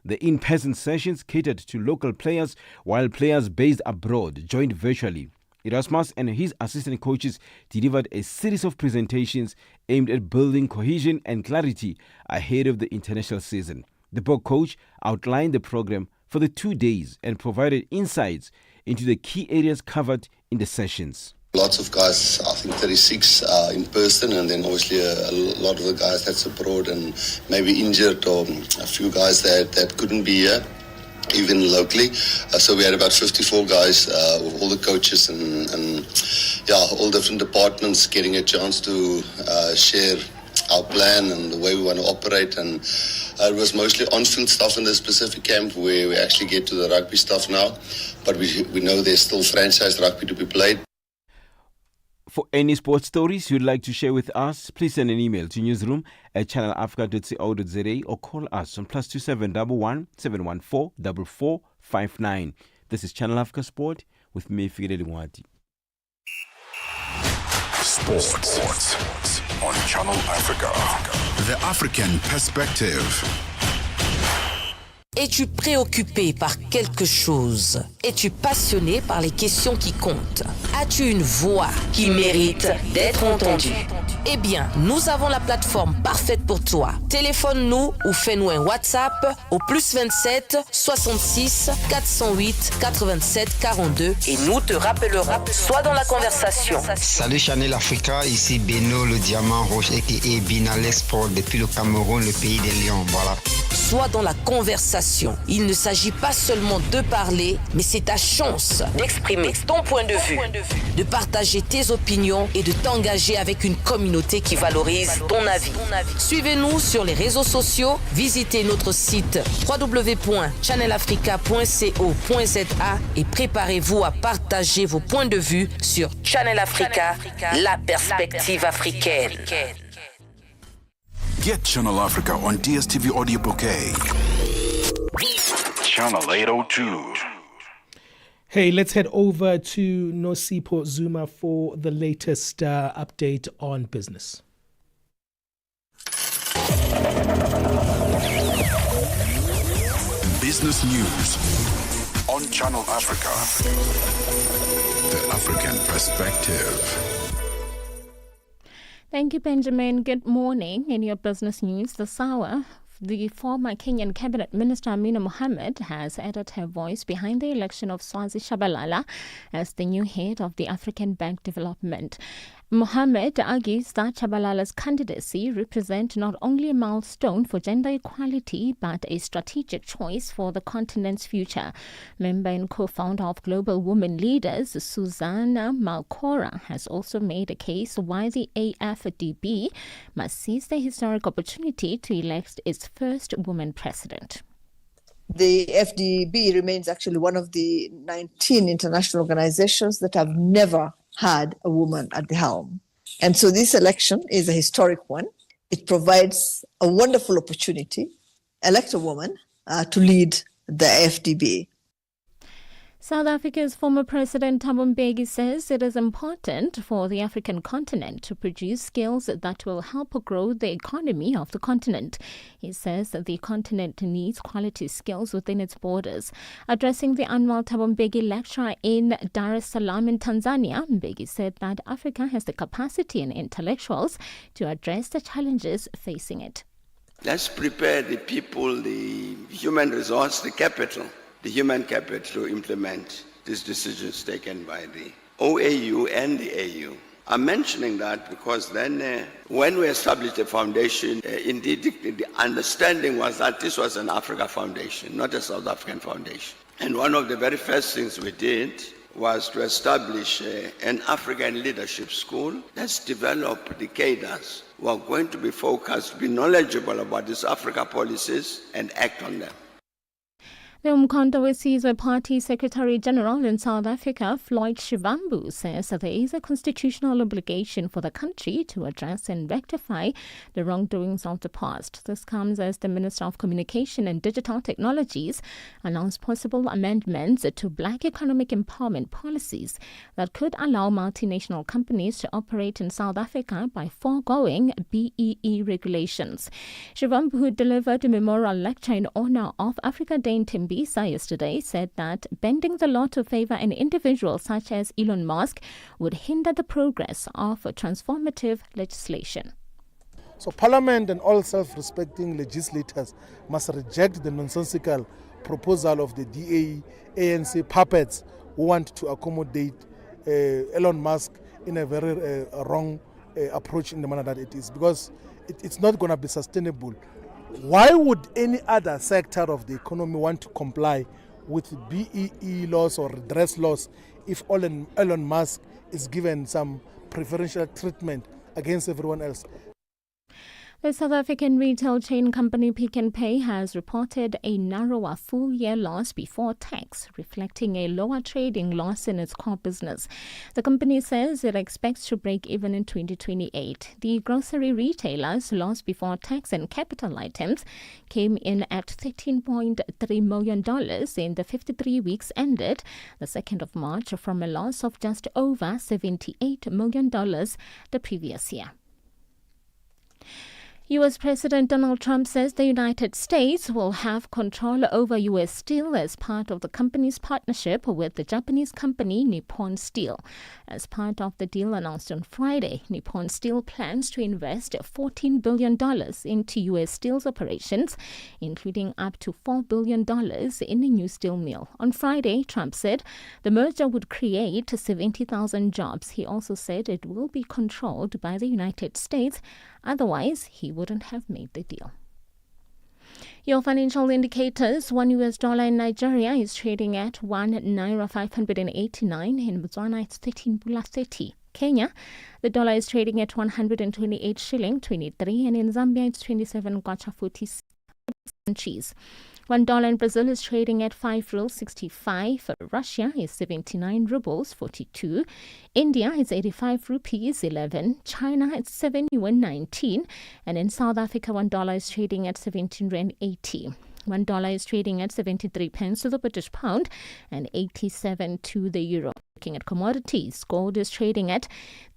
The in-person sessions catered to local players, while players based abroad joined virtually. Erasmus and his assistant coaches delivered a series of presentations aimed at building cohesion and clarity ahead of the international season. The Bok coach outlined the program for the 2 days and provided insights into the key areas covered in the sessions. Lots of guys, I think 36 in person, and then obviously a lot of the guys that's abroad and maybe injured, or a few guys that couldn't be here, even locally. So we had about 54 guys with all the coaches and all different departments getting a chance to share our plan and the way we want to operate. And it was mostly on-field stuff in the specific camp where we actually get to the rugby stuff now. But we know there's still franchise rugby to be played. For any sports stories you'd like to share with us, please send an email to newsroom@channelafrica.co.za or call us on +2711 714 4459. This is Channel Africa Sport with me, Figile Lingwati. Sports on Channel Africa. The African Perspective. Es-tu préoccupé par quelque chose? Es-tu passionné par les questions qui comptent? As-tu une voix qui mérite d'être entendue? Eh bien, nous avons la plateforme parfaite pour toi. Téléphone-nous ou fais-nous un WhatsApp au +27 66 408 87 42 et nous te rappellerons. Sois dans la conversation. Salut Channel Africa, ici Beno le diamant rouge et Binal Sport depuis le Cameroun, le pays des lions. Voilà. Sois dans la conversation. Il ne s'agit pas seulement de parler, mais c'est ta chance d'exprimer ton point de vue, de partager tes opinions et de t'engager avec une communauté qui valorise ton avis. Suivez-nous sur les réseaux sociaux, visitez notre site www.channelafrica.co.za et préparez-vous à partager vos points de vue sur Channel Africa, la perspective africaine. Get Channel Africa on DSTV Audio Bouquet. Channel 802. Hey, let's head over to Nosipho Zuma for the latest update on business. Business news on Channel Africa. The African Perspective. Thank you, Benjamin. Good morning. In your business news this hour, the former Kenyan Cabinet Minister Amina Mohamed has added her voice behind the election of Swazi Shabalala as the new head of the African Bank Development. Mohamed argues that Shabalala's candidacy represents not only a milestone for gender equality but a strategic choice for the continent's future. Member and co-founder of Global Women Leaders, Susanna Malcora, has also made a case why the AFDB must seize the historic opportunity to elect its first woman president. The FDB remains actually one of the 19 international organizations that have never had a woman at the helm. And so this election is a historic one. It provides a wonderful opportunity, elect a woman to lead the FDB. South Africa's former President Thabo Mbeki says it is important for the African continent to produce skills that will help grow the economy of the continent. He says that the continent needs quality skills within its borders. Addressing the annual Thabo Mbeki lecture in Dar es Salaam in Tanzania, Mbeki said that Africa has the capacity and intellectuals to address the challenges facing it. Let's prepare the people, the human resource, the capital. The human capital to implement these decisions taken by the OAU and the AU. I'm mentioning that because then when we established the foundation, indeed the understanding was that this was an Africa foundation, not a South African foundation. And one of the very first things we did was to establish an African leadership school that's developed the cadres who are going to be focused, be knowledgeable about these Africa policies and act on them. The Umkhonto weSizwe Party Secretary General in South Africa, Floyd Shivambu, says that there is a constitutional obligation for the country to address and rectify the wrongdoings of the past. This comes as the Minister of Communication and Digital Technologies announced possible amendments to black economic empowerment policies that could allow multinational companies to operate in South Africa by foregoing BEE regulations. Shivambu, who delivered a memorial lecture in honor of Africa Day in Tembisa yesterday, said that bending the law to favor an individual such as Elon Musk would hinder the progress of transformative legislation. So Parliament and all self-respecting legislators must reject the nonsensical proposal of the DA, ANC puppets who want to accommodate Elon Musk in a very wrong approach in the manner that it is, because it's not going to be sustainable. Why would any other sector of the economy want to comply with BEE laws or redress laws if Elon Musk is given some preferential treatment against everyone else? The South African retail chain company Pick n Pay has reported a narrower full-year loss before tax, reflecting a lower trading loss in its core business. The company says it expects to break even in 2028. The grocery retailer's loss before tax and capital items came in at $13.3 million in the 53 weeks ended the 2nd of March from a loss of just over $78 million the previous year. U.S. President Donald Trump says the United States will have control over U.S. Steel as part of the company's partnership with the Japanese company Nippon Steel. As part of the deal announced on Friday, Nippon Steel plans to invest $14 billion into U.S. Steel's operations, including up to $4 billion in a new steel mill. On Friday, Trump said the merger would create 70,000 jobs. He also said it will be controlled by the United States. Otherwise, he wouldn't have made the deal. Your financial indicators: $1 US in Nigeria is trading at 1 Naira 589. In Botswana, it's 13 Pula 30. Kenya, the dollar is trading at 128 shilling 23, and in Zambia, it's 27 kwacha 46 cheese. $1 in Brazil is trading at 5 rubles 65. Russia is 79 rubles 42. India is 85 rupees 11. China is 7 yuan 19. And in South Africa, $1 is trading at 17 rand 80. $1 is trading at 73 pence to the British pound and 87 to the euro. Looking at commodities, gold is trading at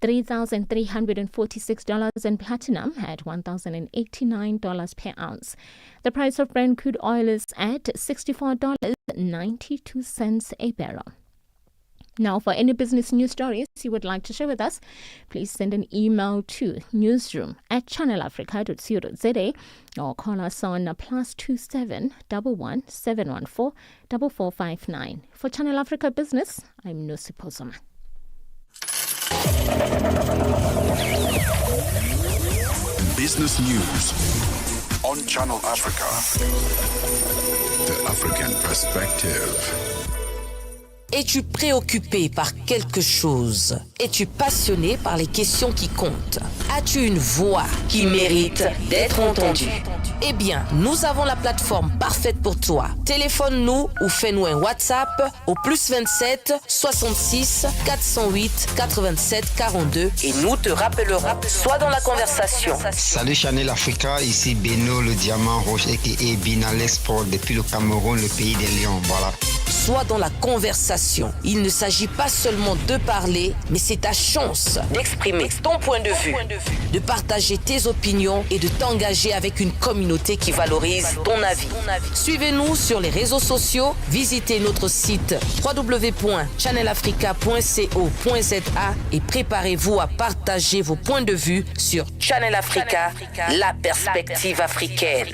$3,346 and platinum at $1,089 per ounce. The price of Brent crude oil is at $64.92 a barrel. Now, for any business news stories you would like to share with us, please send an email to newsroom@channelafrica.co.za or call us on +27 11 714 4459. For Channel Africa Business, I'm Nosi Pozoma. Business News on Channel Africa. The African Perspective. Es-tu préoccupé par quelque chose? Es-tu passionné par les questions qui comptent? As-tu une voix qui mérite d'être entendue? Eh bien, nous avons la plateforme parfaite pour toi. Téléphone-nous ou fais-nous un WhatsApp au +27 66 408 87 42 et nous te rappellerons. Sois dans la conversation. Salut Channel Africa, ici Beno le diamant rouge et Binal Sport depuis le Cameroun, le pays des lions. Voilà. Sois dans la conversation. Il ne s'agit pas seulement de parler, mais c'est ta chance d'exprimer ton point de vue, de partager tes opinions et de t'engager avec une communauté qui valorise ton avis. Suivez-nous sur les réseaux sociaux, visitez notre site www.channelafrica.co.za et préparez-vous à partager vos points de vue sur Channel Africa, la perspective africaine.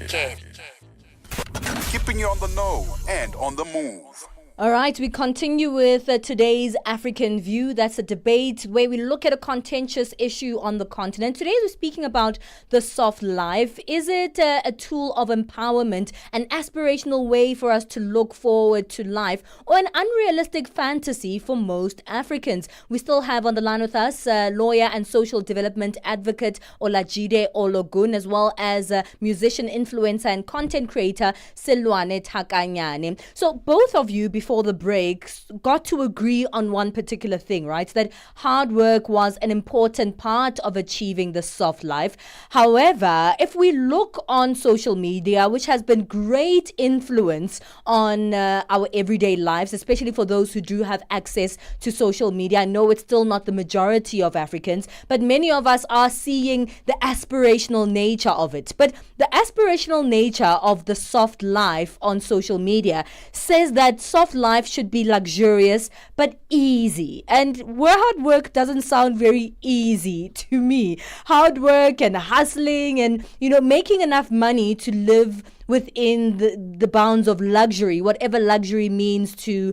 Keeping you on the know and on the move. All right, we continue with today's African View. That's a debate where we look at a contentious issue on the continent. Today we're speaking about the soft life. Is it a tool of empowerment, an aspirational way for us to look forward to life, or an unrealistic fantasy for most Africans? We still have on the line with us lawyer and social development advocate Olajide Ologun, as well as musician, influencer and content creator Selwane Takanyane. So both of you, before the break, got to agree on one particular thing, right? That hard work was an important part of achieving the soft life. However, if we look on social media, which has been great influence on our everyday lives, especially for those who do have access to social media. I know it's still not the majority of Africans, but many of us are seeing the aspirational nature of it. But the aspirational nature of the soft life on social media says that soft life should be luxurious but easy, and hard work doesn't sound very easy to me. Hard work and hustling and making enough money to live within the bounds of luxury, whatever luxury means to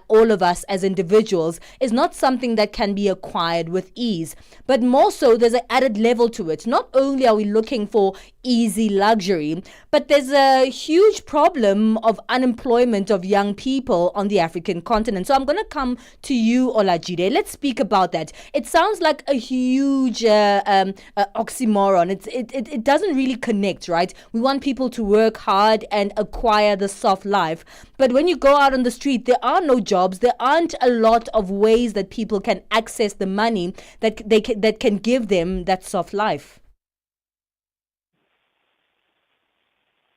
all of us as individuals, is not something that can be acquired with ease. But more so, there's an added level to it. Not only are we looking for easy luxury, but there's a huge problem of unemployment of young people on the African continent. So I'm going to come to you, Olajide. Let's speak about that. It sounds like a huge oxymoron. It doesn't really connect, right? We want people to work hard and acquire the soft life. But when you go out on the street, there are no jobs. There aren't a lot of ways that people can access the money that can give them that soft life.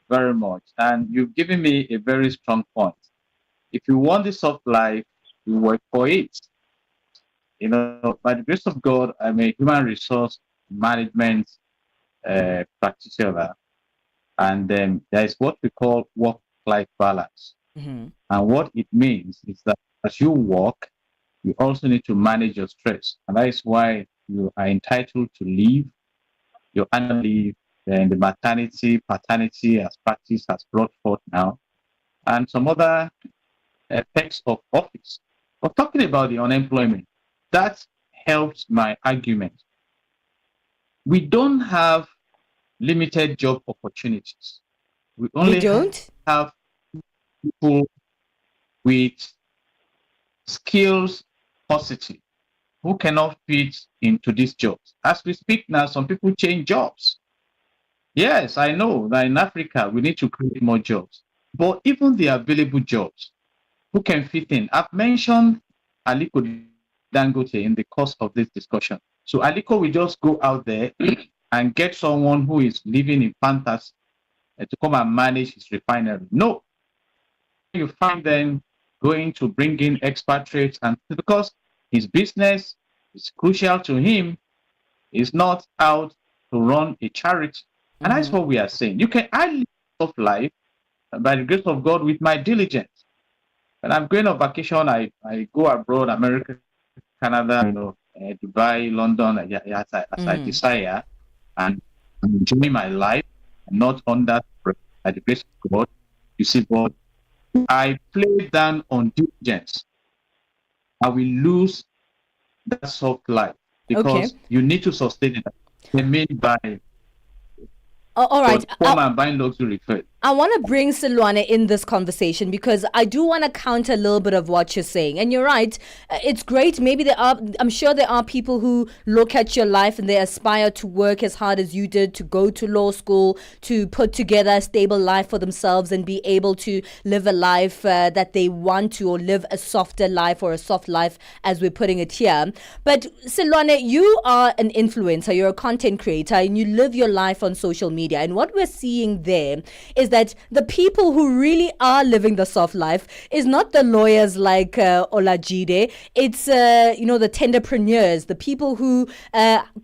Very much. And you've given me a very strong point. If you want the soft life, you work for it. You know, by the grace of God, I'm a human resource management practitioner. And then there is what we call work-life balance. Mm-hmm. And what it means is that as you work, you also need to manage your stress. And that is why you are entitled to leave your annual leave, then the maternity, paternity as practice has brought forth now, and some other effects of office. But talking about the unemployment, that helps my argument. We don't have limited job opportunities. We only have people with skills positive who cannot fit into these jobs. As we speak now, some people change jobs. Yes, I know that in Africa, we need to create more jobs. But even the available jobs, who can fit in? I've mentioned Aliko Dangote in the course of this discussion. So Aliko will just go out there and get someone who is living in fantasy to come and manage his refinery. No. You find them going to bring in expatriates, and because his business is crucial to him, he's not out to run a charity. And that's what we are saying. I live of life by the grace of God with my diligence. When I'm going on vacation, I go abroad, America, Canada, Dubai, London, as I desire, and enjoy my life, not under by the grace of God. You see, but I play down on diligence. I will lose that soft life because you need to sustain it. I mean by all right. Poor man buying luxury first. I want to bring Silwana in this conversation because I do want to counter a little bit of what you're saying. And you're right. It's great. Maybe I'm sure there are people who look at your life and they aspire to work as hard as you did, to go to law school, to put together a stable life for themselves and be able to live a life that they want to, or live a softer life, or a soft life as we're putting it here. But Silwana, you are an influencer, you're a content creator, and you live your life on social media. And what we're seeing there is that the people who really are living the soft life is not the lawyers like Olajide. It's the tenderpreneurs, the people who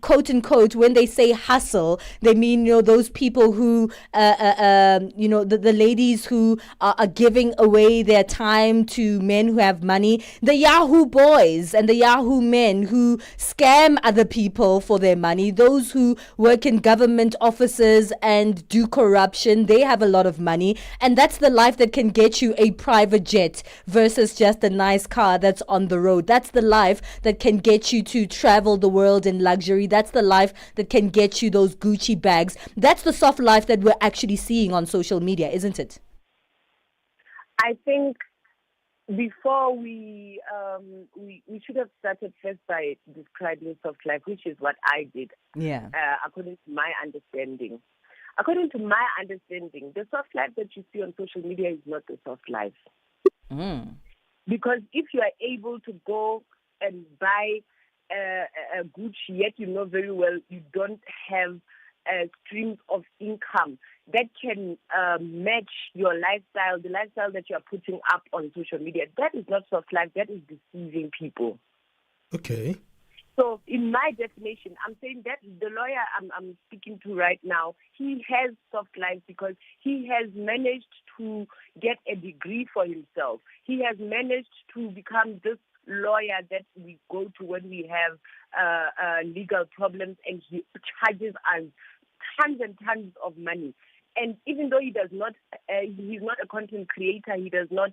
quote unquote, when they say hustle, they mean those people who the ladies who are giving away their time to men who have money, the Yahoo boys and the Yahoo men who scam other people for their money, those who work in government offices and do corruption. They have a lot of money, and that's the life that can get you a private jet versus just a nice car that's on the road. That's the life that can get you to travel the world in luxury. That's the life that can get you those Gucci bags. That's the soft life that we're actually seeing on social media, isn't it? I think before we should have started first by describing soft life, which is what I did. Yeah. According to my understanding. According to my understanding, the soft life that you see on social media is not the soft life. Because if you are able to go and buy a Gucci, yet you know very well you don't have streams of income that can match your lifestyle, the lifestyle that you are putting up on social media, that is not soft life, that is deceiving people. Okay. So in my definition, I'm saying that the lawyer I'm speaking to right now, he has soft life because he has managed to get a degree for himself. He has managed to become this lawyer that we go to when we have legal problems, and he charges us tons and tons of money. And even though he does not, he's not a content creator, he does not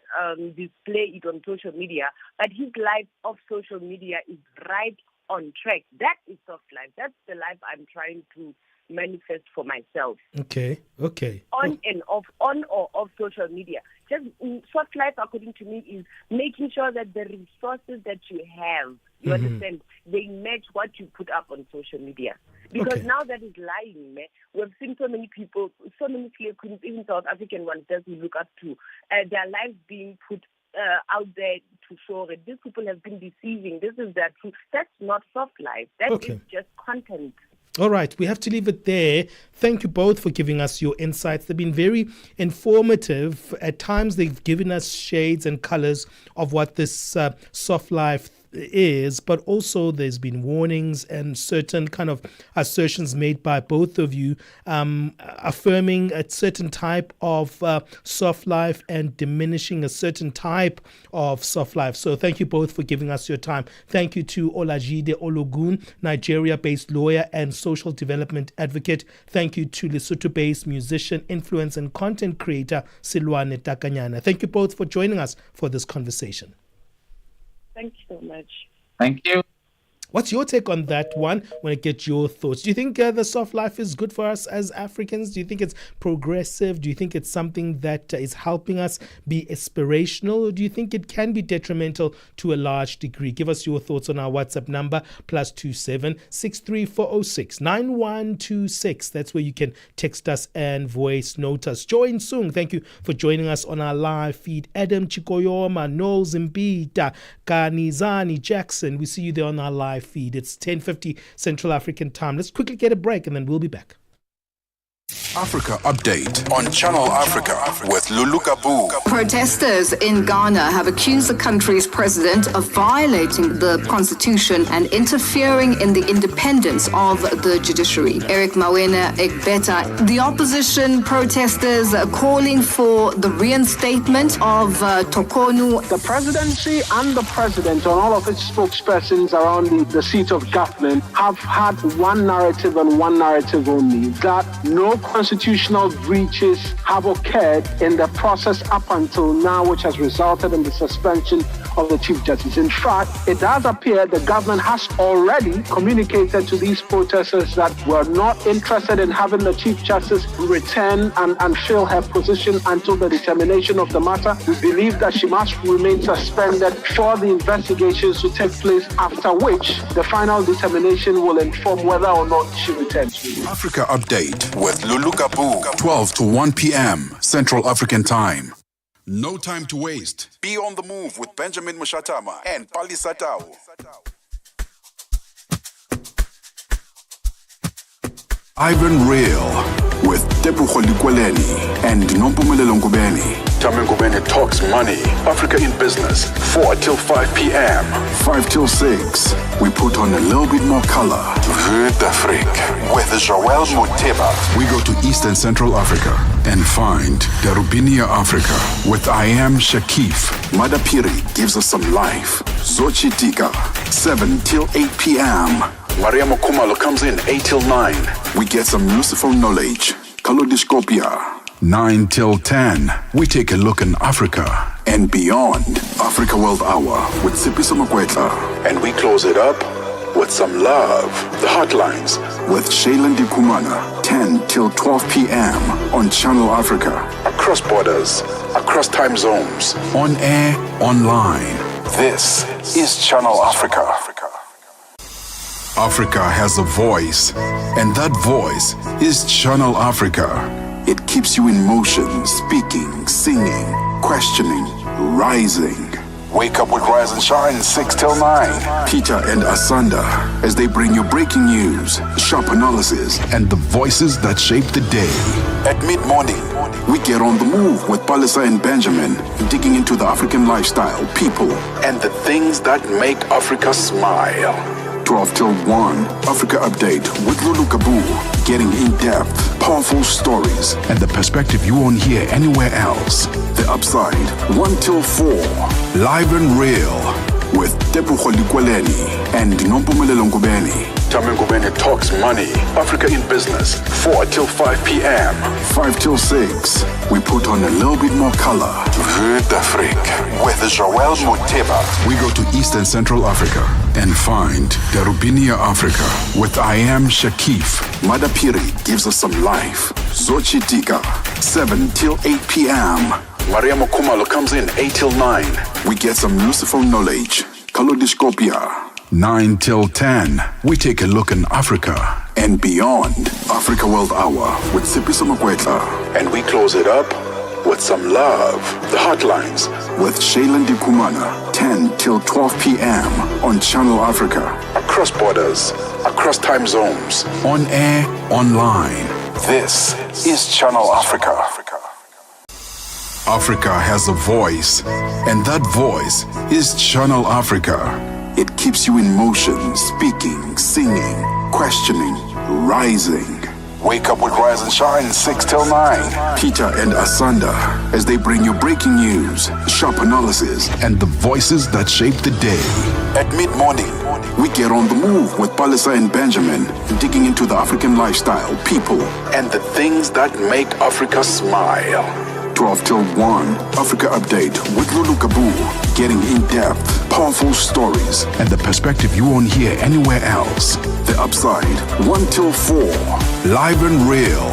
display it on social media, but his life off social media is right on track. That is soft life. That's the life I'm trying to manifest for myself. Okay. On and off, on or off social media. Just soft life, according to me, is making sure that the resources that you have, you understand, they match what you put up on social media. Because now that is lying, man. We've seen so many people, so many slave queens, even South African ones that we look up to, their lives being put out there to show that these people have been deceiving. This is their truth. That's not soft life. That is just content. All right, we have to leave it there. Thank you both for giving us your insights. They've been very informative. At times, they've given us shades and colors of what this soft life is, but also there's been warnings and certain kind of assertions made by both of you affirming a certain type of soft life and diminishing a certain type of soft life. So thank you both for giving us your time. Thank you to Olajide Ologun, Nigeria-based lawyer and social development advocate. Thank you to Lesotho-based musician, influence and content creator Silwane Takanyana. Thank you both for joining us for this conversation. Thank you so much. Thank you. What's your take on that one? I want to get your thoughts. Do you think the soft life is good for us as Africans? Do you think it's progressive? Do you think it's something that is helping us be aspirational? Or do you think it can be detrimental to a large degree? Give us your thoughts on our WhatsApp number, +27 63406 9126. That's where you can text us and voice note us. Join Sung, thank you for joining us on our live feed. Adam Chikoyoma, Noel Zimbita, Kanizani Jackson. We see you there on our live feed. It's 10:50 Central African time. Let's quickly get a break and then we'll be back. Africa Update on Channel Africa with Lulu Kabu. Protesters in Ghana have accused the country's president of violating the constitution and interfering in the independence of the judiciary. Eric Mawena Egbeta, the opposition protesters are calling for the reinstatement of Tokonu. The presidency and the president and all of its spokespersons around the seat of government have had one narrative and one narrative only, that no constitutional breaches have occurred in the process up until now, which has resulted in the suspension of the Chief Justice. In fact, it does appear the government has already communicated to these protesters that we're not interested in having the Chief Justice return and fill her position until the determination of the matter. We believe that she must remain suspended for the investigations to take place, after which the final determination will inform whether or not she returns. Africa Update with Lulu Kabu, 12 to 1 p.m. Central African Time. No time to waste. Be on the move with Benjamin Moshatama and Palesa. Ivan Real with Tepu Kholikweleni and Nompumelelo Ngubeni. Tame Ngubeni talks money, Africa in business, 4 till 5 p.m. 5 till 6. We put on a little bit more color. Vue d'Afrique with Joel Moteba. We go to Eastern Central Africa and find Darubinia Africa with I Am Shakif. Madapiri gives us some life. Zochi Tika, 7 till 8 p.m. Maria Mokumalo comes in 8 till 9. We get some useful knowledge. Kalodiscopia, 9 till 10. We take a look in Africa and beyond. Africa World Hour with Sipiso Makwetla. And we close it up with some love. The Hotlines with Shailen Dikumana, 10 till 12 p.m. on Channel Africa. Across borders, across time zones, on air, online. This is Channel Africa. Africa has a voice, and that voice is Channel Africa. It keeps you in motion, speaking, singing, questioning, rising. Wake up with Rise and Shine, 6 till 9. Peter and Asanda, as they bring you breaking news, sharp analysis, and the voices that shape the day. At mid-morning, we get on the move with Palesa and Benjamin, digging into the African lifestyle, people, and the things that make Africa smile. 12 till 1, Africa Update with Lulu Kabu, getting in-depth, powerful stories, and the perspective you won't hear anywhere else. The Upside, 1 till 4, live and real, with Tebogo Likweleni and Nompumelelo Ngubeni. Tame Ngubeni talks money, Africa in business, 4 till 5 p.m. 5 till 6, we put on a little bit more color. Vue d'Afrique with Joel Moteba. We go to Eastern Central Africa and find Darubinia Africa with I Am Shakif. Madapiri gives us some life. Zochi Tika, 7 till 8 p.m. Maria Mokumalo comes in 8 till 9. We get some useful knowledge. Kalodiscopia, 9 till 10. We take a look in Africa and beyond. Africa World Hour with Sipiso Makwetla. And we close it up with some love. The Hotlines with Shailen Dikumana, 10 till 12 p.m. on Channel Africa. Across borders, across time zones, on air, online. This is Channel Africa. Africa has a voice, and that voice is Channel Africa. It keeps you in motion, speaking, singing, questioning, rising. Wake up with Rise and Shine, 6 till 9. Peter and Asanda, as they bring you breaking news, sharp analysis, and the voices that shape the day. At mid-morning, we get on the move with Palesa and Benjamin, digging into the African lifestyle, people, and the things that make Africa smile. 12 till 1, Africa Update with Lulu Kabu, getting in-depth, powerful stories, and the perspective you won't hear anywhere else. The Upside, 1 till 4, live and real,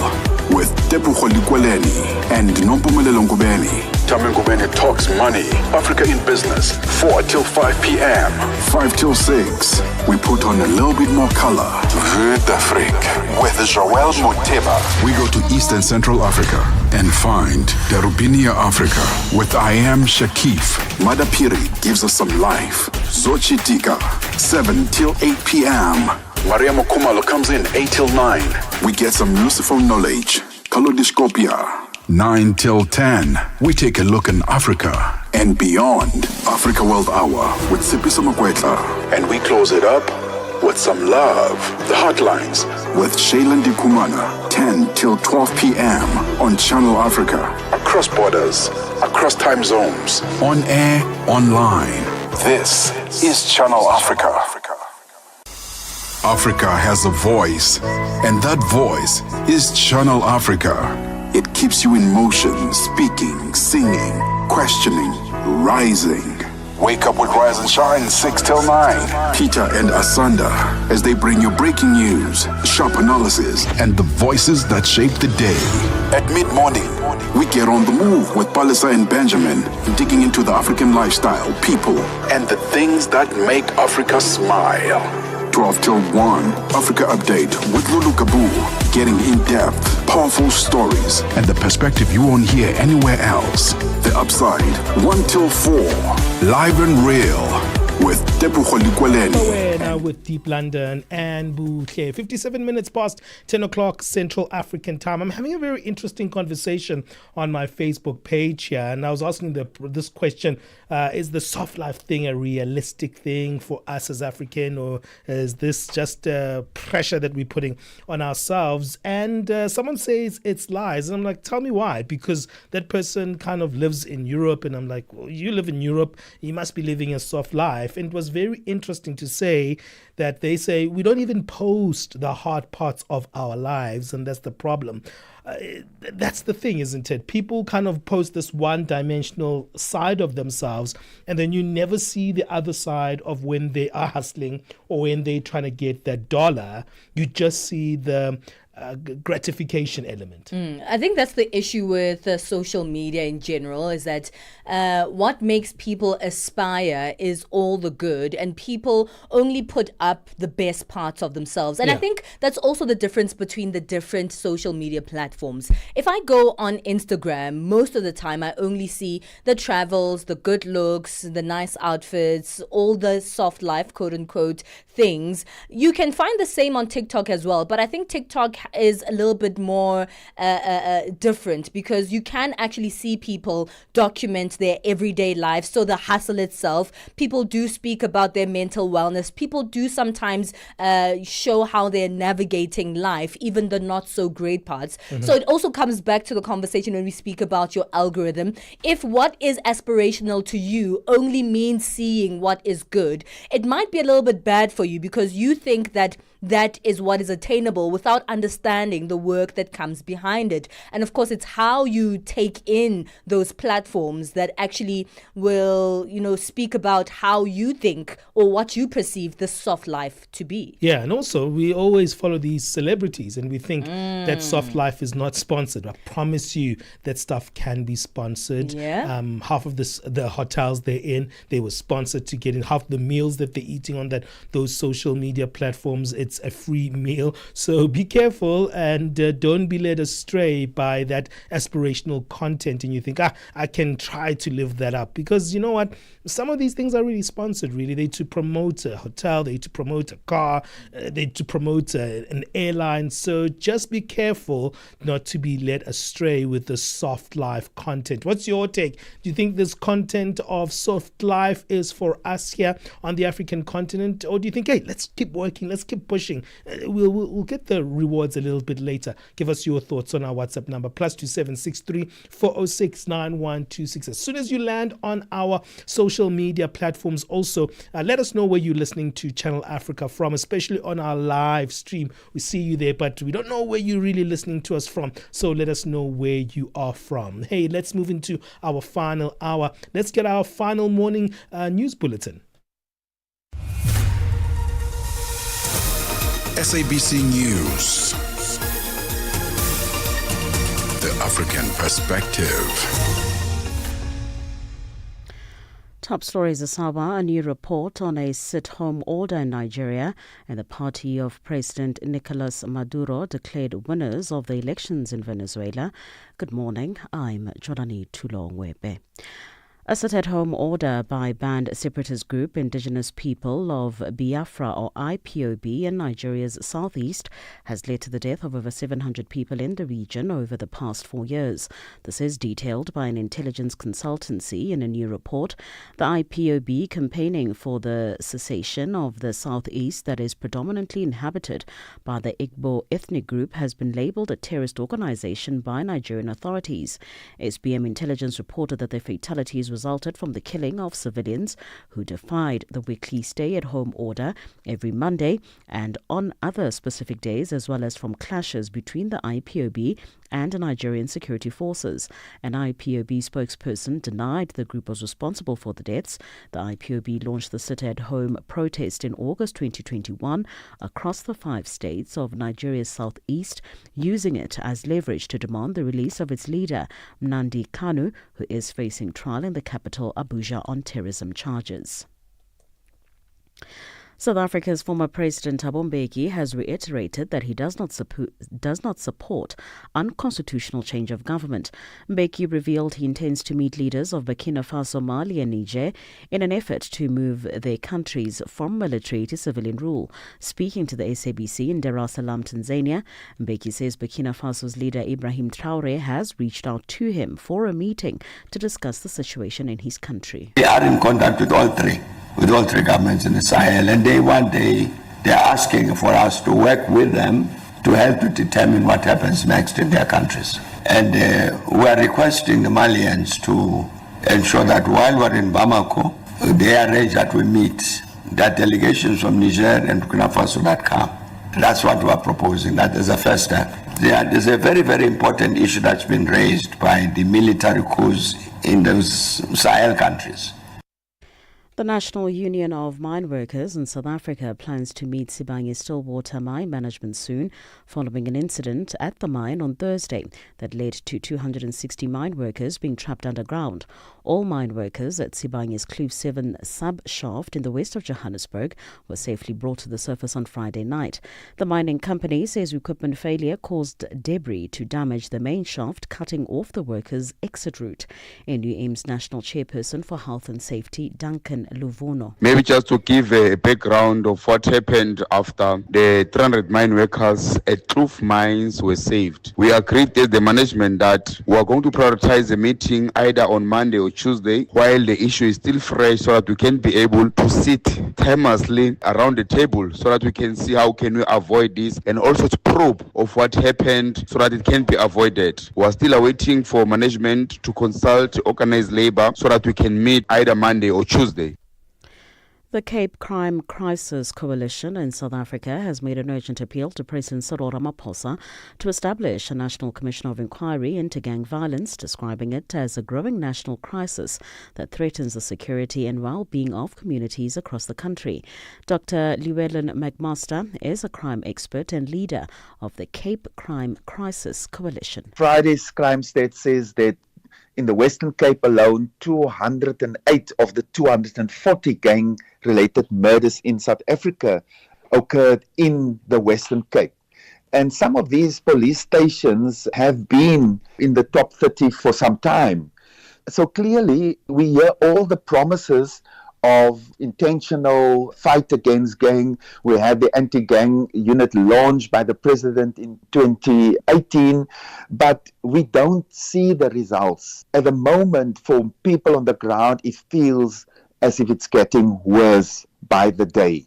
with Tebogo Likweleni and Nompumelelo Ngubeni. Tame Ngubeni talks money, Africa in business, 4 till 5 p.m. 5 till 6, we put on a little bit more color. Vue d'Afrique with Joel Moteba. We go to Eastern Central Africa and find Darubinia Africa with I Am Shakif. Madapiri gives us some life. Zochi Tika, 7 till 8 p.m. Maria Mokumalo comes in 8 till 9. We get some useful knowledge. Kalodiscopia, 9 till 10. We take a look in Africa and beyond. Africa World Hour with Sipiso Makwetla. And we close it up with some love. The Hotlines with Shailen Dikumana, 10 till 12 p.m. on Channel Africa. Across borders, across time zones, on air, online. This is Channel Africa. Africa has a voice, and that voice is Channel Africa. It keeps you in motion, speaking, singing, questioning, rising. Wake up with Rise and Shine, 6 till 9. Peter and Asanda, as they bring you breaking news, sharp analysis, and the voices that shape the day. At mid-morning, we get on the move with Palesa and Benjamin, digging into the African lifestyle, people, and the things that make Africa smile. 12 till 1, Africa Update with Lulu Kabu, getting in-depth, powerful stories, and the perspective you won't hear anywhere else. The Upside, 1 till 4, live and real, with Tebogo Likweleni. Now with Deep London and Buhle. 57 minutes past 10 o'clock Central African time. I'm having a very interesting conversation on my Facebook page here, and I was asking this question, is the soft life thing a realistic thing for us as African, or is this just pressure that we're putting on ourselves? And someone says it's lies, and I'm like, tell me why? Because that person kind of lives in Europe, and I'm like, well, you live in Europe, you must be living a soft life. And it was very interesting to say that they say we don't even post the hard parts of our lives, and that's the problem. That's the thing, isn't it? People kind of post this one-dimensional side of themselves, and then you never see the other side of when they are hustling or when they're trying to get that dollar. You just see the gratification element. I think that's the issue with social media in general, is that what makes people aspire is all the good, and people only put up the best parts of themselves. And I think that's also the difference between the different social media platforms. If I go on Instagram, most of the time I only see the travels, the good looks, the nice outfits, all the soft life, quote unquote, things. You can find the same on TikTok as well, but I think TikTok is a little bit more different, because you can actually see people document their everyday life. So the hustle itself, people do speak about their mental wellness. People do sometimes show how they're navigating life, even the not so great parts. So it also comes back to the conversation when we speak about your algorithm. If what is aspirational to you only means seeing what is good, it might be a little bit bad for you because you think that that is what is attainable without understanding the work that comes behind it. And of course, it's how you take in those platforms that actually will, speak about how you think or what you perceive the soft life to be. Yeah, and also we always follow these celebrities and we think that soft life is not sponsored. I promise you that stuff can be sponsored. Yeah. Half of the hotels they're in, they were sponsored to get in. Half the meals that they're eating on those social media platforms, it's a free meal. So be careful and don't be led astray by that aspirational content and you think, I can try to live that up. Because you know what? Some of these things are really sponsored, really. They're to promote a hotel, they're to promote a car, they're to promote an airline. So just be careful not to be led astray with the soft life content. What's your take? Do you think this content of soft life is for us here on the African continent? Or do you think, hey, let's keep working, let's keep pushing. We'll get the rewards a little bit later. Give us your thoughts on our WhatsApp number, +2763 406 9126. As soon as you land on our social media platforms, also let us know where you're listening to Channel Africa from, especially on our live stream. We see you there, but we don't know where you're really listening to us from. So let us know where you are from. Hey, let's move into our final hour. Let's get our final morning news bulletin. SABC News. The African Perspective. Top stories, Asaba, a new report on a sit-home order in Nigeria, and the party of President Nicolas Maduro declared winners of the elections in Venezuela. Good morning, I'm Jodani Tulongwebe. A sit-at-home order by banned separatist group Indigenous People of Biafra, or IPOB, in Nigeria's southeast has led to the death of over 700 people in the region over the past 4 years. This is detailed by an intelligence consultancy in a new report. The IPOB, campaigning for the cessation of the southeast that is predominantly inhabited by the Igbo ethnic group, has been labelled a terrorist organisation by Nigerian authorities. SBM intelligence reported that the fatalities resulted from the killing of civilians who defied the weekly stay-at-home order every Monday and on other specific days, as well as from clashes between the IPOB and Nigerian security forces. An IPOB spokesperson denied the group was responsible for the deaths. The IPOB launched the sit-at-home protest in August 2021 across the 5 states of Nigeria's southeast, using it as leverage to demand the release of its leader, Nnamdi Kanu, who is facing trial in the capital, Abuja, on terrorism charges. South Africa's former President Thabo Mbeki has reiterated that he does not support unconstitutional change of government. Mbeki revealed he intends to meet leaders of Burkina Faso, Mali and Niger in an effort to move their countries from military to civilian rule. Speaking to the SABC in Dar es Salaam, Tanzania, Mbeki says Burkina Faso's leader Ibrahim Traore has reached out to him for a meeting to discuss the situation in his country. We are in contact with all three governments in the Sahel, and they're asking for us to work with them to help to determine what happens next in their countries. And we are requesting the Malians to ensure that while we're in Bamako, they arrange that we meet, that delegations from Niger and Burkina Faso that come. That's what we're proposing. That is the first step. There's a very, very important issue that's been raised by the military coups in those Sahel countries. The National Union of Mine Workers in South Africa plans to meet Sibanye Stillwater Mine Management soon, following an incident at the mine on Thursday that led to 260 mine workers being trapped underground. All mine workers at Sibanye's Kloof 7 sub-shaft in the west of Johannesburg were safely brought to the surface on Friday night. The mining company says equipment failure caused debris to damage the main shaft, cutting off the workers' exit route. NUM's National Chairperson for Health and Safety, Duncan Luvuno. Maybe just to give a background of what happened after the 300 mine workers at Truth Mines were saved. We agreed as the management that we are going to prioritize a meeting either on Monday or Tuesday while the issue is still fresh, so that we can be able to sit timelessly around the table so that we can see how can we avoid this, and also to probe of what happened so that it can be avoided. We are still awaiting for management to consult organized labor so that we can meet either Monday or Tuesday. The Cape Crime Crisis Coalition in South Africa has made an urgent appeal to President Cyril Ramaphosa to establish a National Commission of Inquiry into gang violence, describing it as a growing national crisis that threatens the security and well-being of communities across the country. Dr. Llewellyn McMaster is a crime expert and leader of the Cape Crime Crisis Coalition. Friday's crime stat says that in the Western Cape alone, 208 of the 240 gang-related murders in South Africa occurred in the Western Cape. And some of these police stations have been in the top 30 for some time. So clearly, we hear all the promises of intentional fight against gang. We had the anti-gang unit launched by the president in 2018, but we don't see the results. At the moment, for people on the ground, it feels as if it's getting worse by the day.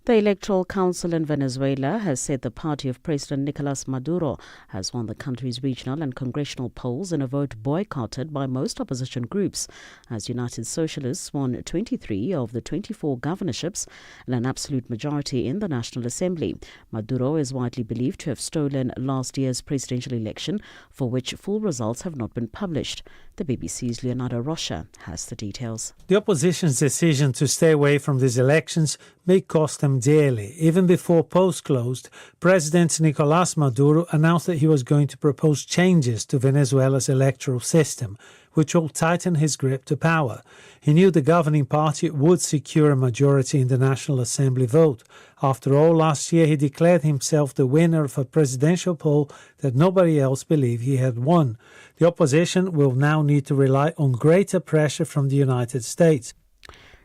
The Electoral Council in Venezuela has said the party of President Nicolas Maduro has won the country's regional and congressional polls in a vote boycotted by most opposition groups, as United Socialists won 23 of the 24 governorships and an absolute majority in the National Assembly. Maduro is widely believed to have stolen last year's presidential election, for which full results have not been published. The BBC's Leonardo Rocha has the details. The opposition's decision to stay away from these elections may cost them dearly. Even before polls closed, President Nicolás Maduro announced that he was going to propose changes to Venezuela's electoral system, which will tighten his grip to power. He knew the governing party would secure a majority in the National Assembly vote. After all, last year he declared himself the winner of a presidential poll that nobody else believed he had won. The opposition will now need to rely on greater pressure from the United States.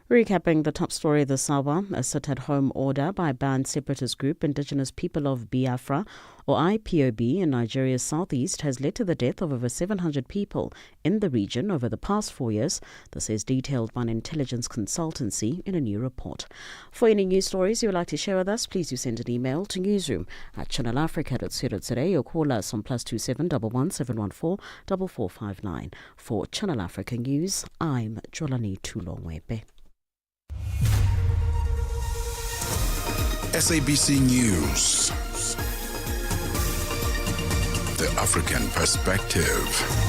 Recapping the top story this hour, a sit-at-home order by banned separatist group Indigenous People of Biafra, or IPOB, in Nigeria's southeast has led to the death of over 700 people in the region over the past 4 years. This is detailed by an intelligence consultancy in a new report. For any news stories you would like to share with us, please do send an email to newsroom@channelafrica.co.za or call us on +27 11 714 4459. For Channel Africa News, I'm Jolani Tulongwebe. SABC News. The African Perspective.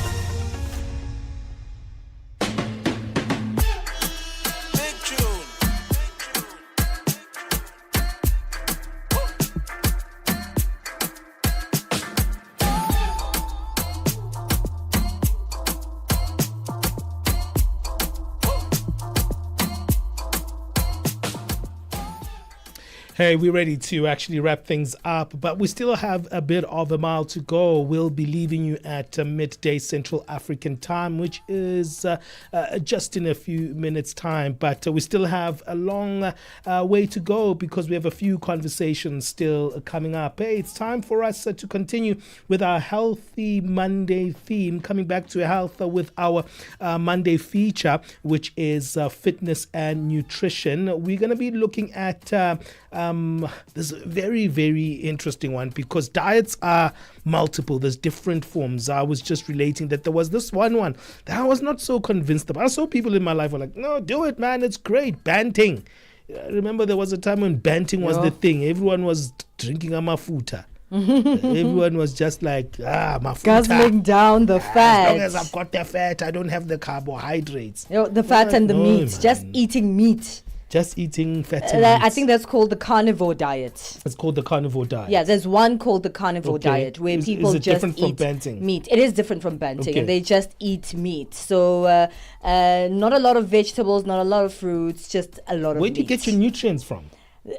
Hey, we're ready to actually wrap things up, but we still have a bit of a mile to go. We'll be leaving you at midday Central African time, which is just in a few minutes' time. But we still have a long way to go because we have a few conversations still coming up. Hey, it's time for us to continue with our Healthy Monday theme, coming back to health with our Monday feature, which is fitness and nutrition. We're going to be looking at this very, very interesting one because diets are multiple. There's different forms. I was just relating that there was this one that I was not so convinced about. I saw people in my life were like, no, do it, man. It's great. Banting. I remember there was a time when banting was the thing. Everyone was drinking amafuta. Everyone was just like, mafuta. Guzzling down the fat. As long as I've got the fat, I don't have the carbohydrates. The fat and the meat. Man. Just eating meat. Just eating fatty meats. I think that's called the carnivore diet. It's called the carnivore diet. Yeah, there's one called the carnivore diet where people just different eat from banting? meat. It is different from banting, and they just eat meat. So not a lot of vegetables, not a lot of fruits, just a lot of meat. Where do you get your nutrients from?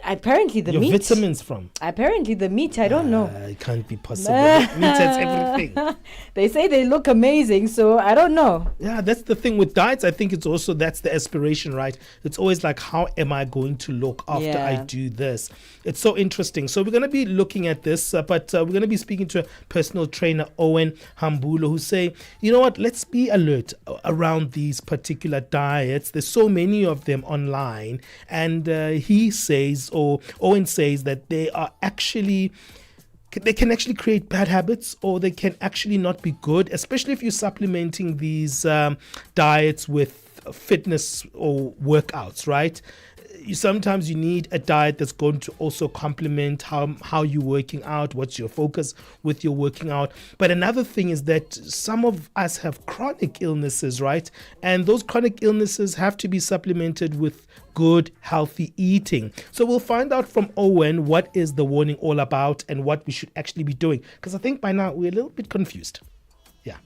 Apparently the your meat. vitamins from? Apparently the meat, I don't know. It can't be possible. Meat has everything. They say they look amazing, so I don't know. Yeah, that's the thing with diets. I think it's also, that's the aspiration, right? It's always like, how am I going to look after I do this? It's so interesting. So we're going to be looking at this, but we're going to be speaking to a personal trainer, Owen Hambulo, who say, you know what, let's be alert around these particular diets. There's so many of them online. And he says, or Owen says, that they can actually create bad habits, or they can actually not be good, especially if you're supplementing these diets with fitness or workouts, right? Sometimes you need a diet that's going to also complement how you're working out, what's your focus with your working out. But another thing is that some of us have chronic illnesses, right? And those chronic illnesses have to be supplemented with good, healthy eating. So we'll find out from Owen what is the warning all about and what we should actually be doing. Because I think by now we're a little bit confused. Yeah.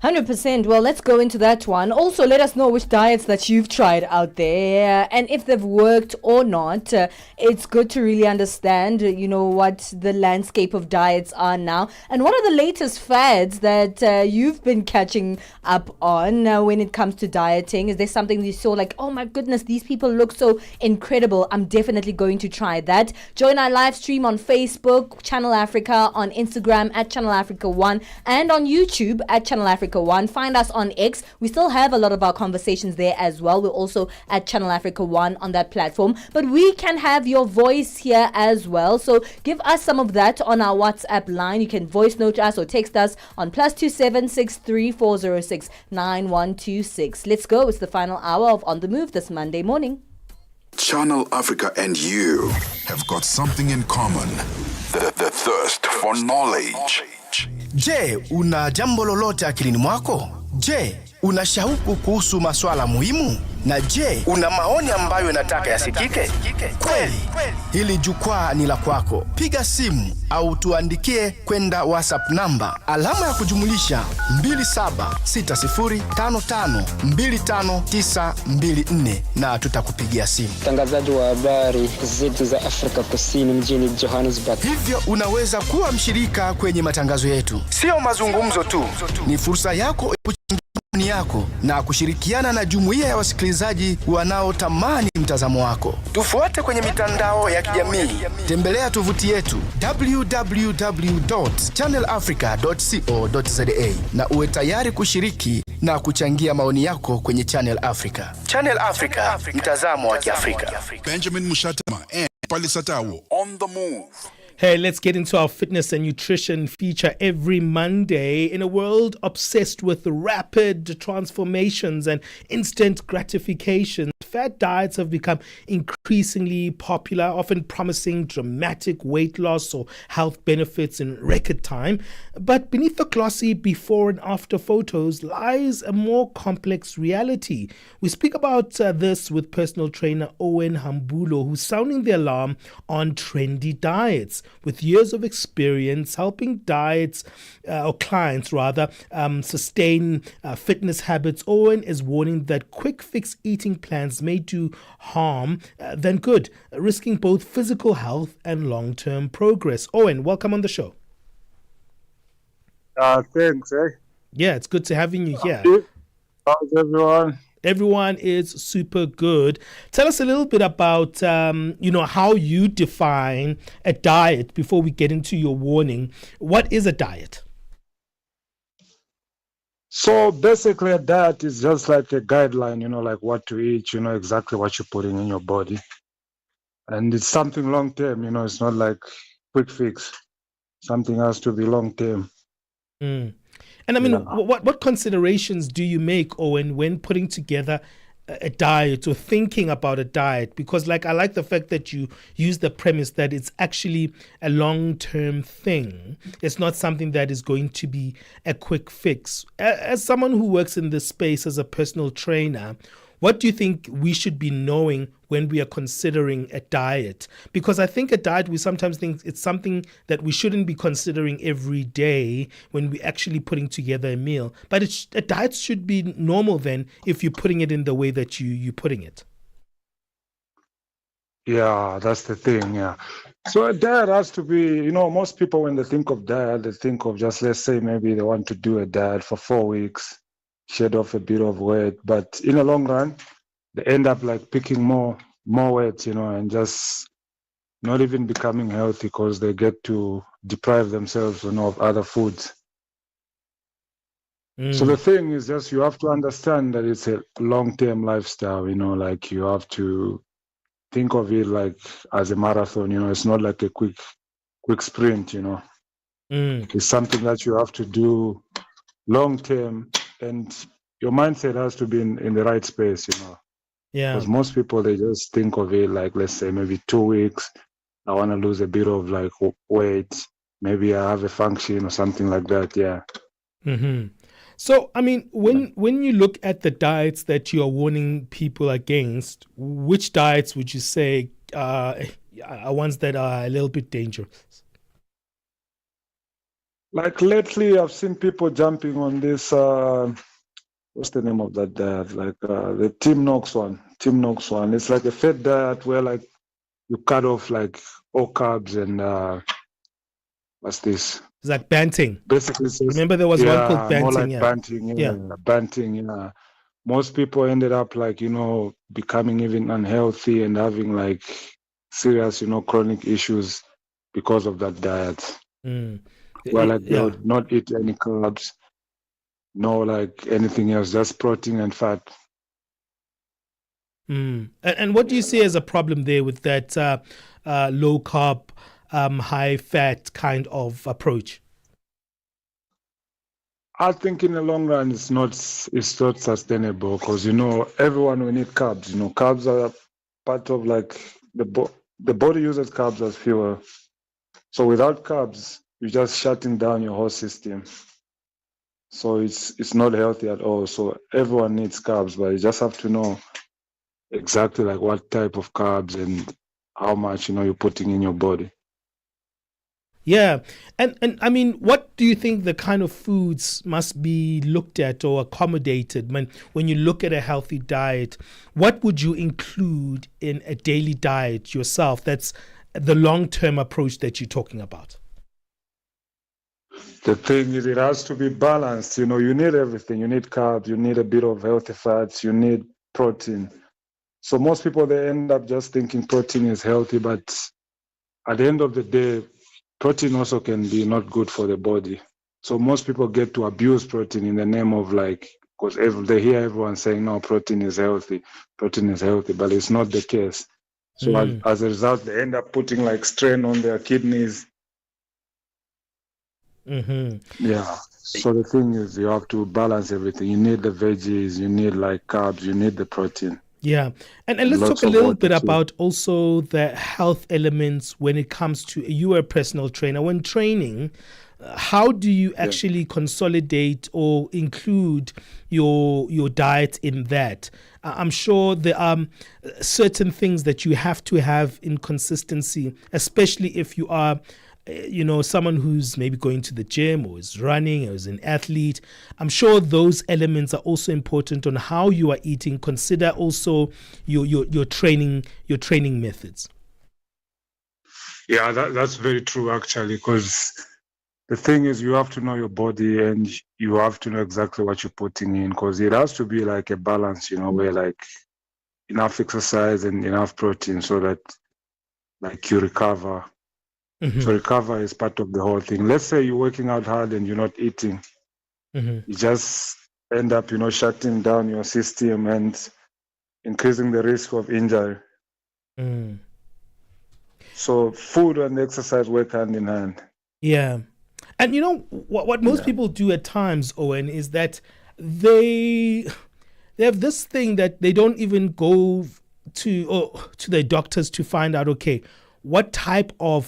100%. Well, let's go into that one. Also, let us know which diets that you've tried out there and if they've worked or not. It's good to really understand, what the landscape of diets are now. And what are the latest fads that you've been catching up on when it comes to dieting? Is there something you saw like, oh my goodness, these people look so incredible. I'm definitely going to try that. Join our live stream on Facebook, Channel Africa, on Instagram at Channel Africa 1, and on YouTube at Channel Africa 1. Find us on X. We still have a lot of our conversations there as well. We're also at Channel Africa 1 on that platform. But we can have your voice here as well. So give us some of that on our WhatsApp line. You can voice note us or text us on +27 63 406 9126. Let's go. It's the final hour of On the Move this Monday morning. Channel Africa and you have got something in common. The thirst for knowledge. Je, una jambo lolote akilini mwako? Je, una shauku kuhusu masuala muhimu? Na je, una maoni ambayo unataka yasikike? Kweli, hili jukwaa ni la kwako. Piga simu au tuandikie kwenda WhatsApp namba alama ya kujumulisha 2760552594 na tutakupigia simu. Mtangazaji wa habari zetu za Afrika Kusini mjini Johannesburg. Hivyo unaweza kuwa mshirika kwenye matangazo yetu. Sio mazungumzo tu, ni fursa yako yako na kushirikiana na jumuiya ya wasikilizaji wanaotamani mtazamo wako. Tufuate kwenye mitandao ya kijamii. Tembelea tovuti yetu www.channelafrica.co.za na uwe tayari kushiriki na kuchangia maoni yako kwenye Channel Africa. Channel Africa, mtazamo wa Kiafrika. Benjamin Moshatama and Palesa on the move. Hey, let's get into our fitness and nutrition feature every Monday. In a world obsessed with rapid transformations and instant gratification, fad diets have become increasingly popular, often promising dramatic weight loss or health benefits in record time. But beneath the glossy before and after photos lies a more complex reality. We speak about this with personal trainer Owen Hambulo, who's sounding the alarm on trendy diets. With years of experience helping clients sustain fitness habits, Owen is warning that quick fix eating plans may do harm than good, risking both physical health and long-term progress. Owen, welcome on the show. Thanks. Yeah, it's good to having you here. How's everyone? Everyone is super good. Tell us a little bit about, how you define a diet before we get into your warning. What is a diet? So basically a diet is just like a guideline, like what to eat, exactly what you're putting in your body. And it's something long term, it's not like quick fix. Something has to be long term. Mm. And I mean, what considerations do you make, Owen, when putting together a diet or thinking about a diet? Because I like the fact that you use the premise that it's actually a long-term thing. It's not something that is going to be a quick fix. As someone who works in this space as a personal trainer, what do you think we should be knowing when we are considering a diet? Because I think a diet, we sometimes think it's something that we shouldn't be considering every day when we're actually putting together a meal. But a diet should be normal then if you're putting it in the way that you're putting it. Yeah, that's the thing. Yeah. So a diet has to be, most people when they think of diet, they think of just, let's say maybe they want to do a diet for 4 weeks, shed off a bit of weight. But in the long run, they end up like picking more weight, and just not even becoming healthy because they get to deprive themselves, of other foods. So the thing is just you have to understand that it's a long-term lifestyle, like you have to think of it like as a marathon, it's not like a quick sprint, It's something that you have to do long-term, and your mindset has to be in the right space, Yeah. Because most people, they just think of it like, let's say maybe 2 weeks, I want to lose a bit of like weight, maybe I have a function or something like that, yeah. Mm-hmm. So, I mean, when you look at the diets that you are warning people against, which diets would you say are ones that are a little bit dangerous? Like lately, I've seen people jumping on this, what's the name of that diet? Like the Team Nox one. It's like a fat diet where like you cut off like all carbs and what's this? It's like banting. Basically, remember there was one called banting. More like yeah. banting. Yeah, banting. Yeah. Most people ended up like becoming even unhealthy and having like serious chronic issues because of that diet. Where like they would not eat any carbs, no like anything else, just protein and fat. And what do you see as a problem there with that low carb, high fat kind of approach? I think in the long run it's not sustainable because everyone will need carbs. Carbs are part of like the body uses carbs as fuel. So without carbs, you're just shutting down your whole system. So it's not healthy at all. So everyone needs carbs, but you just have to know exactly like what type of carbs and how much you're putting in your body. Yeah. And I mean, what do you think the kind of foods must be looked at or accommodated when you look at a healthy diet? What would you include in a daily diet yourself? That's the long-term approach that you're talking about. The thing is, it has to be balanced. You need everything. You need carbs, you need a bit of healthy fats, you need protein. So most people, they end up just thinking protein is healthy, but at the end of the day, protein also can be not good for the body. So most people get to abuse protein in the name of like, because they hear everyone saying, no, protein is healthy, but it's not the case. So as a result, they end up putting like strain on their kidneys. Yeah. So the thing is, you have to balance everything. You need the veggies, you need like carbs, you need the protein. Yeah. And let's talk a little bit about also the health elements when it comes to, you are a personal trainer. When training, how do you actually consolidate or include your diet in that? I'm sure there are certain things that you have to have in consistency, especially if you are someone who's maybe going to the gym or is running or is an athlete. I'm sure those elements are also important on how you are eating. Consider also your training methods. Yeah, that's very true actually, because the thing is you have to know your body and you have to know exactly what you're putting in, because it has to be like a balance, where like enough exercise and enough protein so that like you recover. So recover is part of the whole thing. Let's say you're working out hard and you're not eating. You just end up, shutting down your system and increasing the risk of injury. So food and exercise work hand in hand. Yeah. And what most people do at times, Owen, is that they have this thing that they don't even go to their doctors to find out, okay, what type of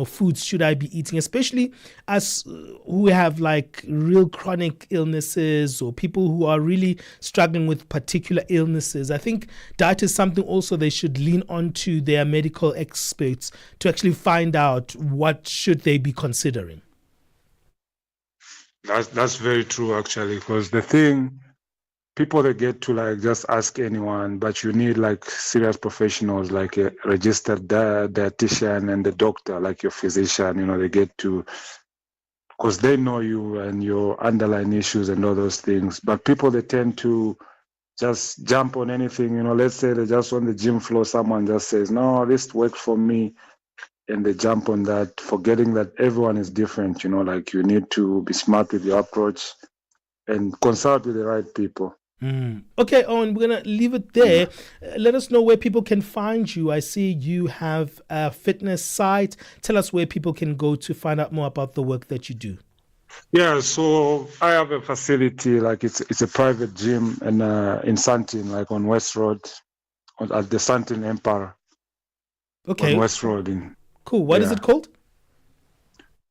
foods should I be eating, especially as who have like real chronic illnesses or people who are really struggling with particular illnesses. I think diet is something also they should lean on to their medical experts to actually find out what should they be considering. That's very true actually, because the thing people that get to like just ask anyone, but you need like serious professionals like a registered dietitian and the doctor, like your physician, they get to, because they know you and your underlying issues and all those things. But people, they tend to just jump on anything, let's say they're just on the gym floor, someone just says, no, this worked for me. And they jump on that, forgetting that everyone is different, like you need to be smart with your approach and consult with the right people. Okay, Owen, we're going to leave it there. Let us know where people can find you. I see you have a fitness site. Tell us where people can go to find out more about the work that you do. Yeah, so I have a facility, like it's a private gym in Sandton, like on West Road, at the Sandton Empire. Okay. On West Road. Cool. What is it called?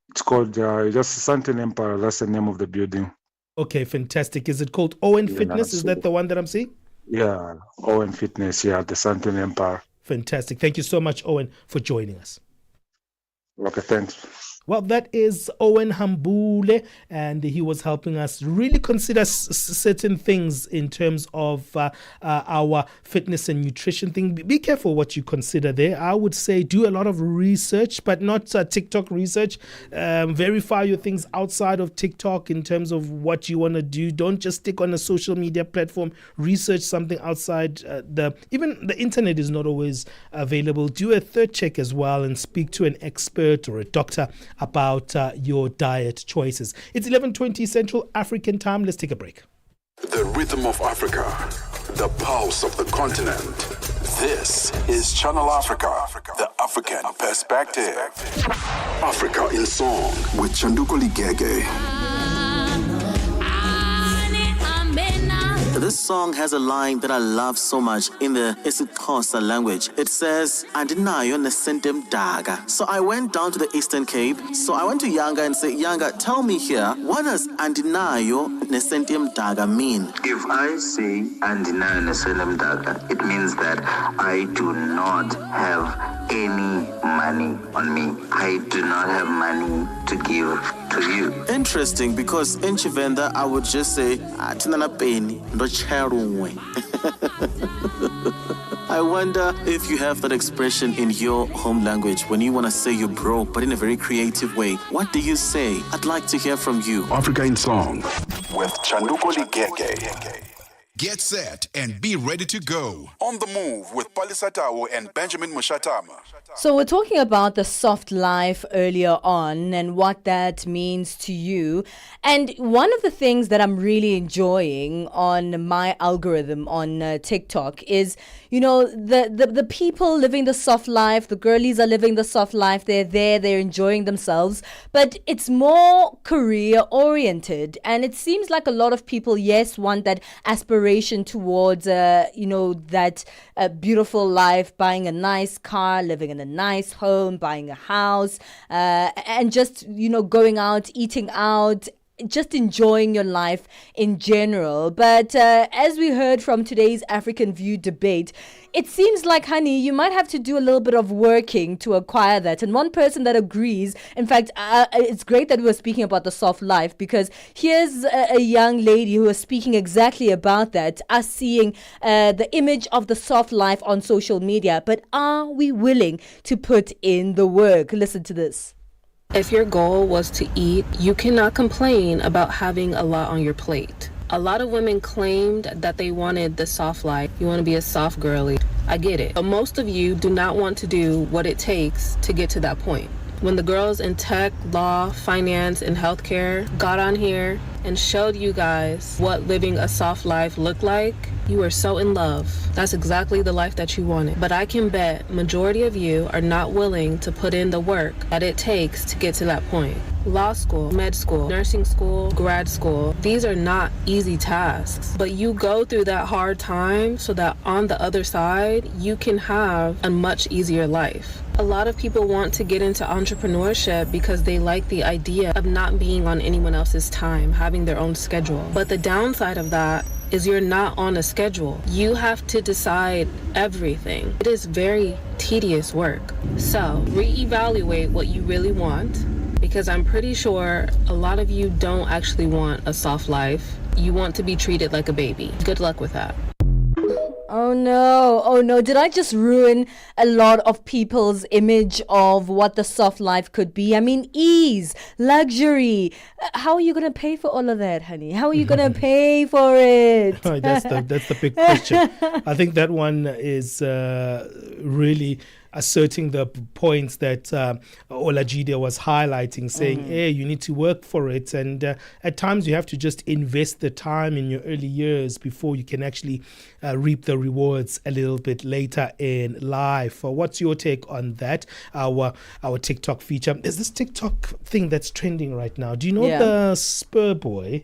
It's called just Sandton Empire. That's the name of the building. Okay, fantastic. Is it called Owen Fitness? Is that the one that I'm seeing? Yeah, Owen Fitness, the Sandton Empire. Fantastic. Thank you so much, Owen, for joining us. Okay, thanks. Well, that is Owen Hambule, and he was helping us really consider certain things in terms of our fitness and nutrition thing. Be careful what you consider there. I would say do a lot of research, but not TikTok research. Verify your things outside of TikTok in terms of what you want to do. Don't just stick on a social media platform. Research something outside even the internet is not always available. Do a third check as well and speak to an expert or a doctor about your diet choices. It's 11:20 Central African Time. Let's take a break. The rhythm of Africa, the pulse of the continent. This is Channel Africa, the African perspective. Africa in Song with Chanduko Ligege. This song has a line that I love so much in the isiXhosa language. It says, Andinayo nesentem daga. So I went down to the Eastern Cape. So I went to Yanga and said, Yanga, tell me here, what does Andinayo nesentem daga mean? If I say Andinayo nesentem daga, it means that I do not have any money on me. I do not have money to give to you. Interesting, because in Chivenda, I would just say, Tinana peni, ndo charungwe. I wonder if you have that expression in your home language when you want to say you're broke, but in a very creative way. What do you say? I'd like to hear from you. Africa in Song with Chanduko Ligege. Get set and be ready to go. On the Move with Palesa and Benjamin Moshatama. So we're talking about the soft life earlier on and what that means to you. And one of the things that I'm really enjoying on my algorithm on TikTok is, the people living the soft life, the girlies are living the soft life. They're there, they're enjoying themselves. But it's more career oriented. And it seems like a lot of people, yes, want that aspiration towards, that beautiful life, buying a nice car, living in a nice home, buying a house, and just, going out, eating out, just enjoying your life in general. But as we heard from today's African View debate, it seems like, honey, you might have to do a little bit of working to acquire that. And one person that agrees, in fact, it's great that we're speaking about the soft life, because here's a young lady who is speaking exactly about that, us seeing the image of the soft life on social media. But are we willing to put in the work? Listen to this. If your goal was to eat, you cannot complain about having a lot on your plate. A lot of women claimed that they wanted the soft life. You want to be a soft girly. I get it. But most of you do not want to do what it takes to get to that point. When the girls in tech, law, finance, and healthcare got on here and showed you guys what living a soft life looked like, you were so in love. That's exactly the life that you wanted. But I can bet majority of you are not willing to put in the work that it takes to get to that point. Law school, med school, nursing school, grad school, these are not easy tasks. But you go through that hard time so that on the other side, you can have a much easier life. A lot of people want to get into entrepreneurship because they like the idea of not being on anyone else's time, having their own schedule. But the downside of that is you're not on a schedule. You have to decide everything. It is very tedious work. So reevaluate what you really want, because I'm pretty sure a lot of you don't actually want a soft life. you want to be treated like a baby. Good luck with that. Oh no, did I just ruin a lot of people's image of what the soft life could be? I mean, ease, luxury. How are you going to pay for all of that, honey? How are you going to pay for it? That's the big question. I think that one is really asserting the points that Olajide was highlighting, saying, hey, you need to work for it. And at times you have to just invest the time in your early years before you can actually reap the rewards a little bit later in life. What's your take on that? Our TikTok feature. There's this TikTok thing that's trending right now. Do you know the Spur boy?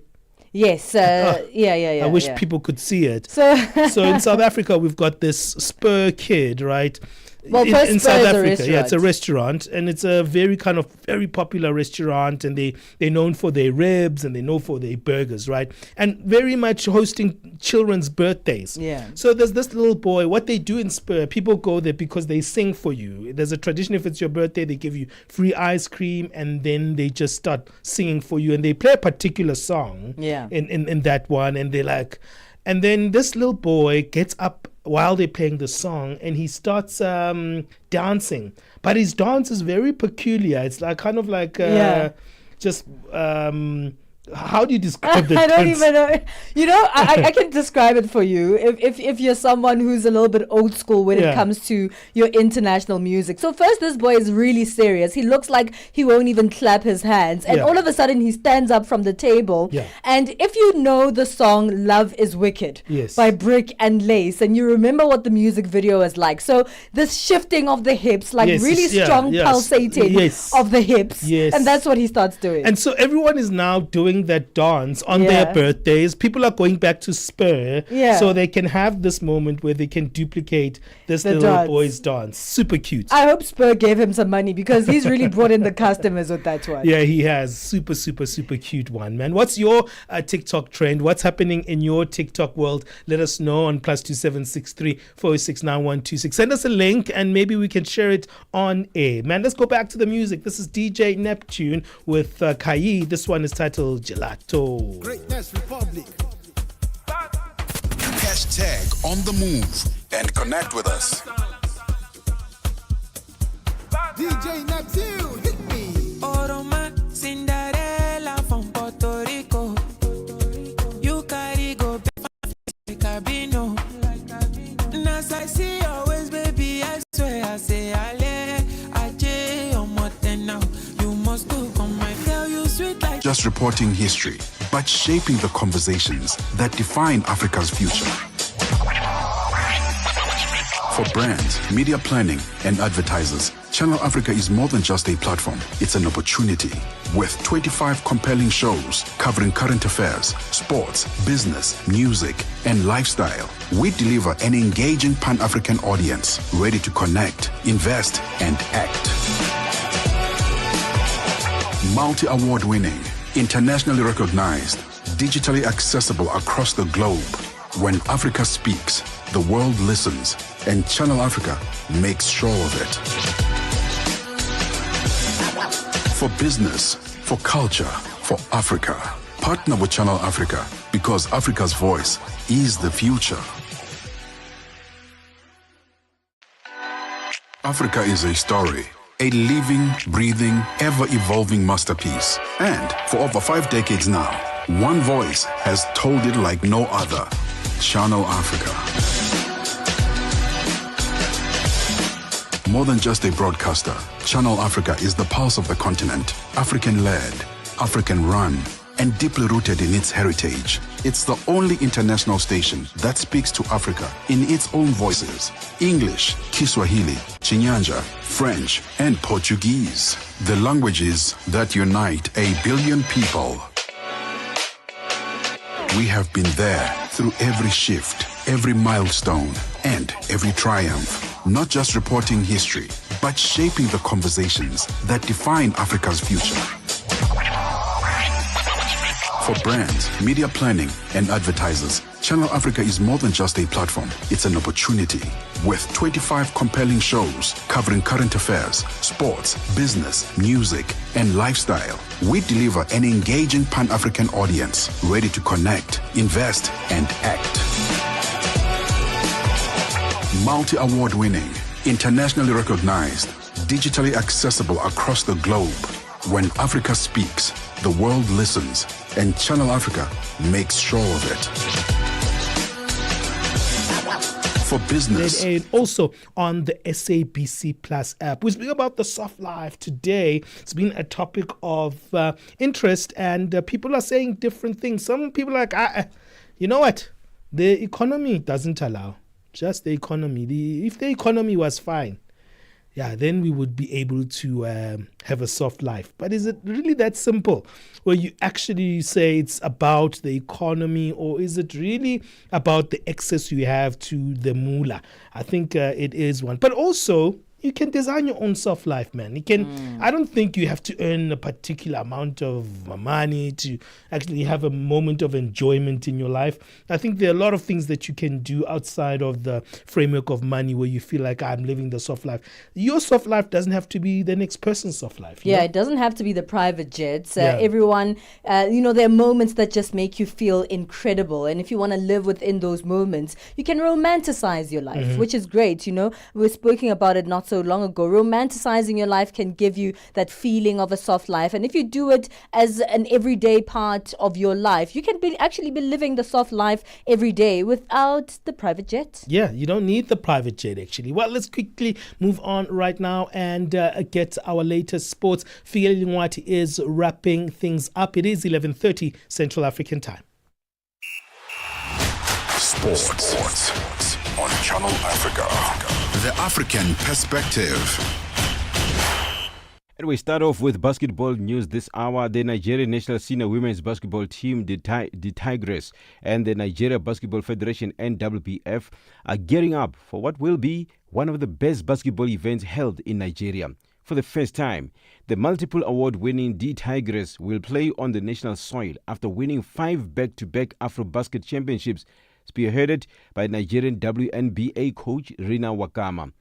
Yes, yeah. I wish people could see it. So in South Africa, we've got this Spur kid, right? Well, in South Africa, it's a restaurant, and it's a very popular restaurant, and they're known for their ribs and they're known for their burgers, right? And very much hosting children's birthdays. Yeah. So there's this little boy. What they do in Spur, people go there because they sing for you. There's a tradition, if it's your birthday, they give you free ice cream, and then they just start singing for you, and they play a particular song. Yeah. In that one, and they're like, and then this little boy gets up while they're playing the song, and he starts dancing. But his dance is very peculiar. It's like kind of like just how do you describe the dance? I don't even know. You know, I can describe it for you if you're someone who's a little bit old school when it comes to your international music. So first, this boy is really serious. He looks like he won't even clap his hands. And all of a sudden, he stands up from the table. Yeah. And if you know the song Love is Wicked by Brick and Lace, and you remember what the music video is like. So this shifting of the hips, like really strong pulsating of the hips. Yes. And that's what he starts doing. And so everyone is now doing that dance on their birthdays. People are going back to Spur so they can have this moment where they can duplicate this little boy's dance. Super cute. I hope Spur gave him some money because he's really brought in the customers with that one. Yeah, he has. Super cute one, man. What's your TikTok trend? What's happening in your TikTok world? Let us know on +2763 406 9126. Send us a link and maybe we can share it on air. Man, let's go back to the music. This is DJ Neptune with Kai. This one is titled Gelato. Greatness Republic. Hashtag on the move and connect with us. DJ Neptune, hit me. Oroma, Cinderella from Puerto Rico. You carry go like Cabino. As I see always, baby, I swear I say Ale, Aje, Omote now. You must do come my tell you sweet like. Just reporting history, but shaping the conversations that define Africa's future. For brands, media planning, and advertisers, Channel Africa is more than just a platform. It's an opportunity. With 25 compelling shows covering current affairs, sports, business, music, and lifestyle, we deliver an engaging Pan-African audience ready to connect, invest, and act. Multi-award winning, internationally recognized, digitally accessible across the globe. When Africa speaks, the world listens, and Channel Africa makes sure of it. For business, for culture, for Africa, partner with Channel Africa because Africa's voice is the future. Africa is a story. A living, breathing, ever-evolving masterpiece. And for over 5 decades now, one voice has told it like no other. Channel Africa. More than just a broadcaster, Channel Africa is the pulse of the continent. African-led, African-run, and deeply rooted in its heritage. It's the only international station that speaks to Africa in its own voices. English, Kiswahili, Chinyanja, French, and Portuguese. The languages that unite 1 billion people. We have been there through every shift, every milestone, and every triumph. Not just reporting history, but shaping the conversations that define Africa's future. For For brands, media planning, and advertisers, Channel Africa is more than just a platform. It's an opportunity. With 25 compelling shows covering current affairs, sports, business, music, and lifestyle, we deliver an engaging Pan-African audience ready to connect, invest, and act. Multi-award winning, internationally recognized, digitally accessible across the globe. When Africa speaks, the world listens, and Channel Africa makes sure of it. For business. And also on the SABC Plus app. We speak about the soft life today. It's been a topic of interest, and people are saying different things. Some people are like, you know what? The economy doesn't allow. Just the economy. If the economy was fine, then we would be able to have a soft life. But is it really that simple? Where you actually say it's about the economy, or is it really about the access you have to the moolah? I think it is one. But also, you can design your own soft life, man. You can. I don't think you have to earn a particular amount of money to actually have a moment of enjoyment in your life. I think there are a lot of things that you can do outside of the framework of money where you feel like I'm living the soft life. Your soft life doesn't have to be the next person's soft life. Yeah, it doesn't have to be the private jets. Everyone, there are moments that just make you feel incredible. And if you want to live within those moments, you can romanticize your life, which is great. We were speaking about it not so long ago. Romanticizing your life can give you that feeling of a soft life, and if you do it as an everyday part of your life, you can actually be living the soft life every day without the private jet. Yeah, you don't need the private jet actually. Well, let's quickly move on right now and get our latest sports. Feeling what is wrapping things up. It is 11:30 Central African time. Sports on Channel Africa. The African perspective. And we start off with basketball news this hour. The Nigerian national senior women's basketball team, the Tigress, and the Nigeria Basketball Federation, NWBF, are gearing up for what will be one of the best basketball events held in Nigeria. For the first time, the multiple award-winning D Tigress will play on the national soil after winning 5 back-to-back Afro-Basket Championships, spearheaded by Nigerian WNBA coach Rina Wakama.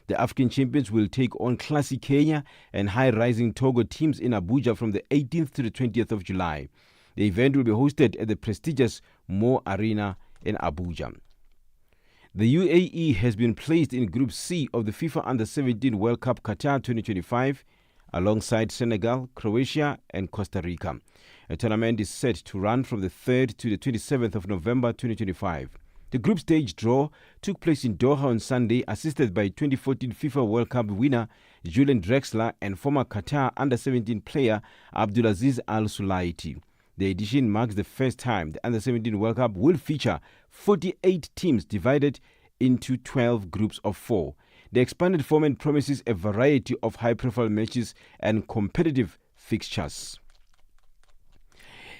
The African champions will take on classic Kenya and high-rising Togo teams in Abuja from the 18th to the 20th of July. The event will be hosted at the prestigious Mo Arena in Abuja. The UAE has been placed in Group C of the FIFA Under-17 World Cup Qatar 2025 alongside Senegal, Croatia and Costa Rica. A tournament is set to run from the 3rd to the 27th of November 2025. The group stage draw took place in Doha on Sunday, assisted by 2014 FIFA World Cup winner Julian Drexler and former Qatar Under-17 player Abdulaziz Al Sulaiti. The edition marks the first time the Under-17 World Cup will feature 48 teams divided into 12 groups of 4. The expanded format promises a variety of high-profile matches and competitive fixtures.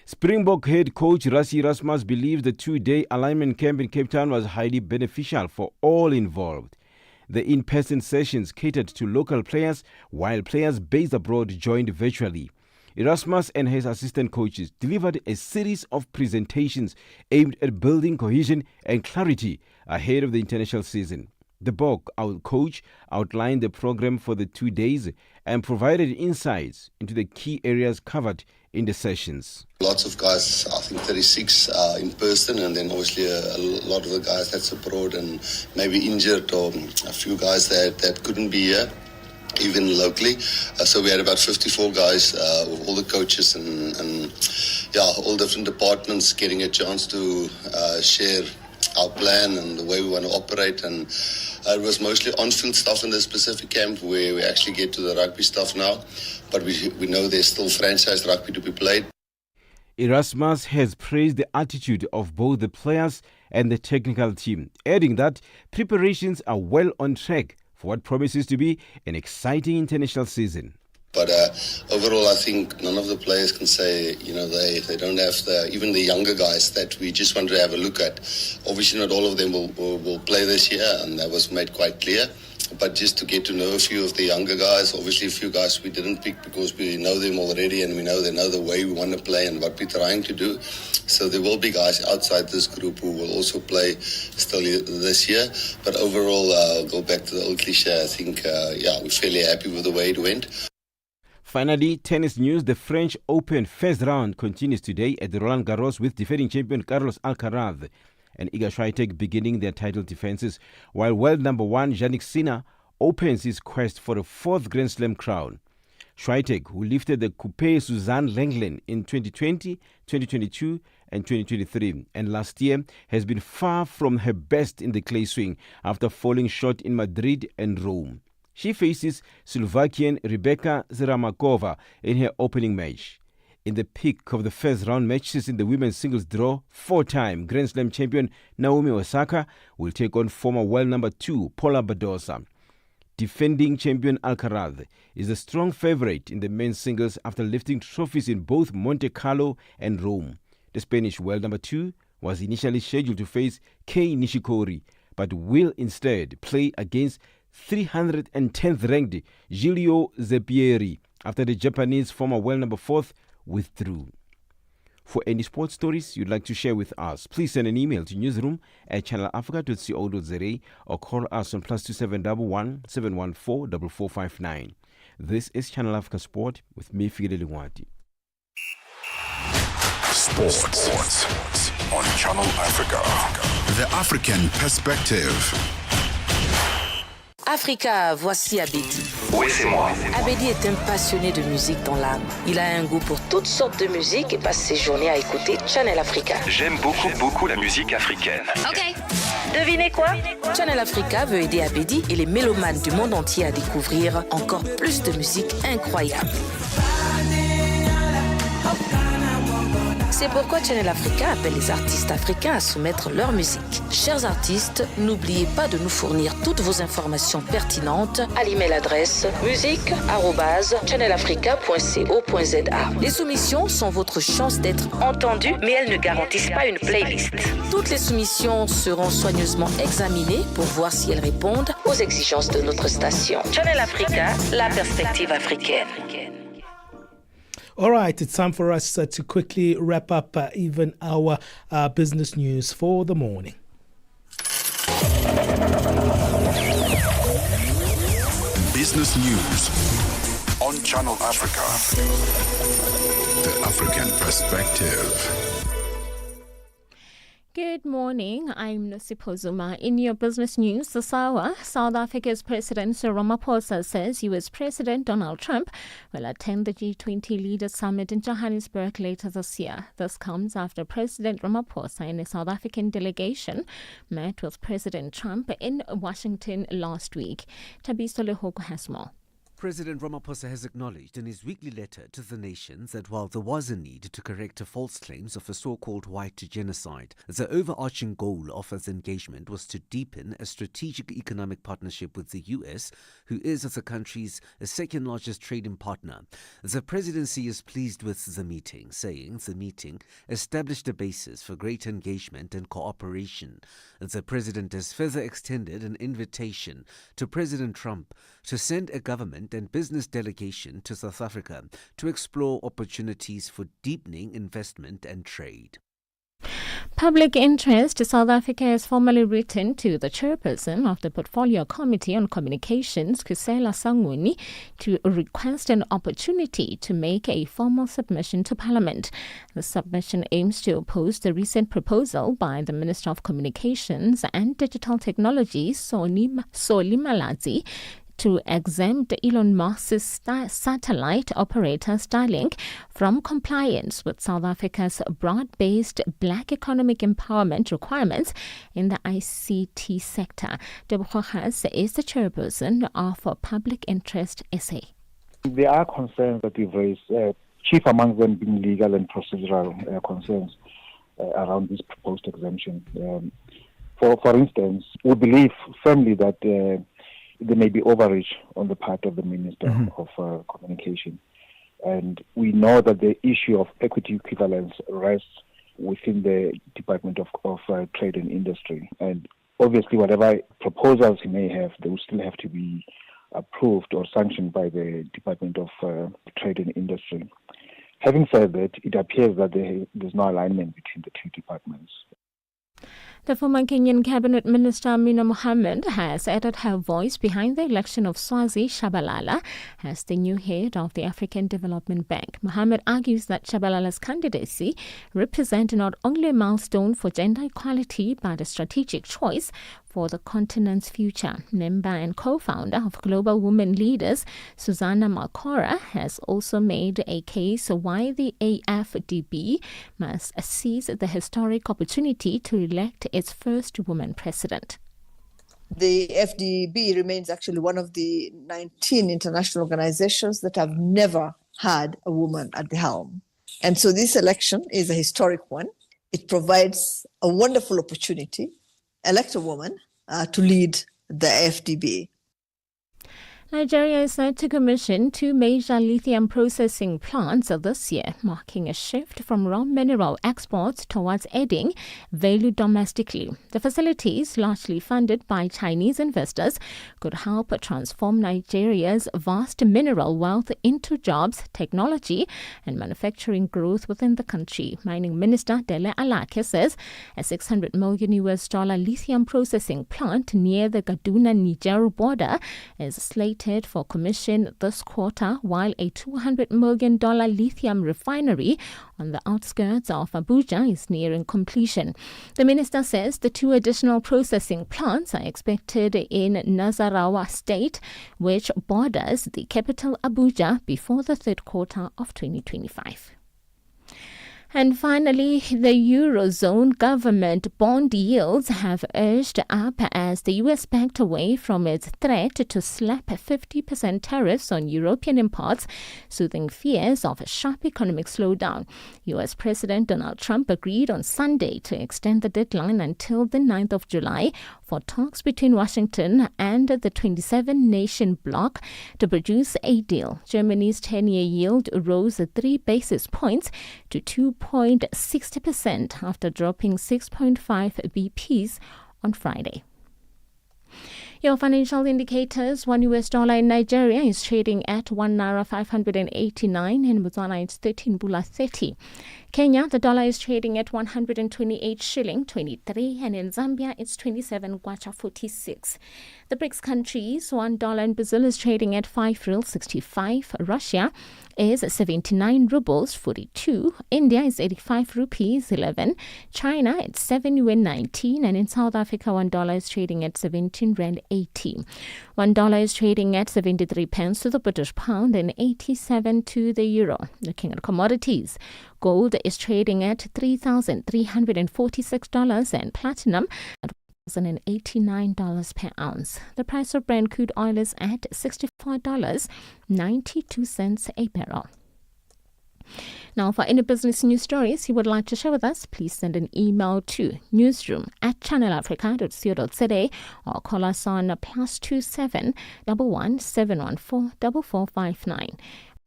Springbok head coach Rassie Erasmus believes the 2-day alignment camp in Cape Town was highly beneficial for all involved. The in-person sessions catered to local players, while players based abroad joined virtually. Erasmus and his assistant coaches delivered a series of presentations aimed at building cohesion and clarity ahead of the international season. The Bok, our coach, outlined the program for the 2 days and provided insights into the key areas covered in the sessions. Lots of guys, I think 36 in person, and then obviously a lot of the guys that's abroad and maybe injured, or a few guys that couldn't be here, even locally. So we had about 54 guys with all the coaches and all different departments getting a chance to share our plan and the way we want to operate, and it was mostly on-field stuff in this specific camp where we actually get to the rugby stuff now, but we know there's still franchise rugby to be played. Erasmus has praised the attitude of both the players and the technical team, adding that preparations are well on track for what promises to be an exciting international season. But overall, I think none of the players can say, they don't have even the younger guys that we just want to have a look at. Obviously, not all of them will play this year, and that was made quite clear. but just to get to know a few of the younger guys. Obviously, a few guys we didn't pick because we know them already and we know they know the way we want to play and what we're trying to do. So there will be guys outside this group who will also play still this year. But overall, I'll go back to the old cliche. I think, we're fairly happy with the way it went. Finally, tennis news. The French Open first round continues today at the Roland Garros with defending champion Carlos Alcaraz and Iga Swiatek beginning their title defenses, while world number one Jannik Sinner opens his quest for a fourth Grand Slam crown. Swiatek, who lifted the Coupe Suzanne Lenglen in 2020, 2022 and 2023, and last year has been far from her best in the clay swing after falling short in Madrid and Rome. She faces Slovakian Rebeka Zeramakova in her opening match. In the peak of the first round matches in the women's singles draw, four-time Grand Slam champion Naomi Osaka will take on former world number 2 Paula Badosa. Defending champion Alcaraz is a strong favorite in the men's singles after lifting trophies in both Monte Carlo and Rome. The Spanish world number 2 was initially scheduled to face Kei Nishikori, but will instead play against 310th ranked Giulio Zeppieri after the Japanese former world number 4th withdrew. For any sports stories you'd like to share with us, please send an email to newsroom@channelafrica.co.za or call us on +2711 714 4459. This is Channel Africa Sport with me, Figile Liwati. Sports on Channel Africa. The African perspective. Africa, voici Abedi. Oui, c'est moi. Abedi est un passionné de musique dans l'âme. Il a un goût pour toutes sortes de musique et passe ses journées à écouter Channel Africa. J'aime beaucoup la musique africaine. Ok. Devinez quoi? Channel Africa veut aider Abedi et les mélomanes du monde entier à découvrir encore plus de musique incroyable. C'est pourquoi Channel Africa appelle les artistes africains à soumettre leur musique. Chers artistes, n'oubliez pas de nous fournir toutes vos informations pertinentes à l'email adresse musique@channelafrica.co.za. Les soumissions sont votre chance d'être entendues, mais elles ne garantissent pas une playlist. Toutes les soumissions seront soigneusement examinées pour voir si elles répondent aux exigences de notre station. Channel Africa, la perspective africaine. All right, it's time for us to quickly wrap up even our business news for the morning. Business news on Channel Africa. The African perspective. Good morning, I'm Nosipo Zuma. In your business news, South Africa's President Cyril Ramaphosa says US President Donald Trump will attend the G20 Leaders Summit in Johannesburg later this year. This comes after President Ramaphosa and a South African delegation met with President Trump in Washington last week. Tabiso Lehoko has more. President Ramaphosa has acknowledged in his weekly letter to the nations that while there was a need to correct false claims of a so-called white genocide, the overarching goal of his engagement was to deepen a strategic economic partnership with the US, who is the country's second largest trading partner. The presidency is pleased with the meeting, saying the meeting established a basis for great engagement and cooperation. The president has further extended an invitation to President Trump to send a government and business delegation to South Africa to explore opportunities for deepening investment and trade. Public Interest South Africa has formally written to the chairperson of the Portfolio Committee on Communications, Kusela Sangweni, to request an opportunity to make a formal submission to Parliament. The submission aims to oppose the recent proposal by the Minister of Communications and Digital Technologies, Soli Malatsi, to exempt Elon Musk's satellite operator Starlink from compliance with South Africa's broad-based black economic empowerment requirements in the ICT sector. Debra Khas is the chairperson of Public Interest SA. There are concerns that we've raised, chief among them being legal and procedural concerns around this proposed exemption. For instance, we believe firmly that there may be overreach on the part of the Minister of Communication. And we know that the issue of equity equivalence rests within the Department of Trade and Industry. And Obviously, whatever proposals he may have, they will still have to be approved or sanctioned by the Department of Trade and Industry. Having said that, it appears that there's no alignment between the two departments. The former Kenyan Cabinet Minister Amina Mohammed has added her voice behind the election of Swazi Shabalala as the new head of the African Development Bank. Mohammed argues that Shabalala's candidacy represents not only a milestone for gender equality but a strategic choice for the continent's future. Member and co-founder of Global Women Leaders, Susanna Malcora, has also made a case why the AFDB must seize the historic opportunity to elect its first woman president. The FDB remains actually one of the 19 international organizations that have never had a woman at the helm. And so this election is a historic one. It provides a wonderful opportunity, elect a woman to lead the FDB. Nigeria is set to commission 2 major lithium processing plants this year, marking a shift from raw mineral exports towards adding value domestically. The facilities, largely funded by Chinese investors, could help transform Nigeria's vast mineral wealth into jobs, technology, and manufacturing growth within the country. Mining Minister Dele Alake says a $600 million lithium processing plant near the Kaduna-Niger border is slated for commission this quarter, while a $200 million lithium refinery on the outskirts of Abuja is nearing completion. The minister says the 2 additional processing plants are expected in Nasarawa State, which borders the capital Abuja, before the third quarter of 2025. And finally, the Eurozone government bond yields have edged up as the US backed away from its threat to slap 50% tariffs on European imports, soothing fears of a sharp economic slowdown. US President Donald Trump agreed on Sunday to extend the deadline until the 9th of July for talks between Washington and the 27-nation bloc to produce a deal. Germany's 10-year yield rose 3 basis points to 2.60% after dropping 6.5 BPs on Friday. Your financial indicators: $1 in Nigeria is trading at 1 naira 589, in Botswana it's 13 bula 30. Kenya, the dollar is trading at 128 shilling 23, and in Zambia it's 27 kwacha 46. The BRICS countries: $1 in Brazil is trading at 5 real 65. Russia is 79 rubles 42. India is 85 rupees 11. China at 7 yuan 19, and in South Africa $1 is trading at 17 rand 80. $1 is trading at 73 pence to the British pound and 87 to the euro. Looking at commodities: gold is trading at $3,346 and platinum at $1,089 per ounce. The price of Brent crude oil is at $64.92 a barrel. Now, for any business news stories you would like to share with us, please send an email to newsroom@channelafrica.co.za or call us on +27 11 714 4459.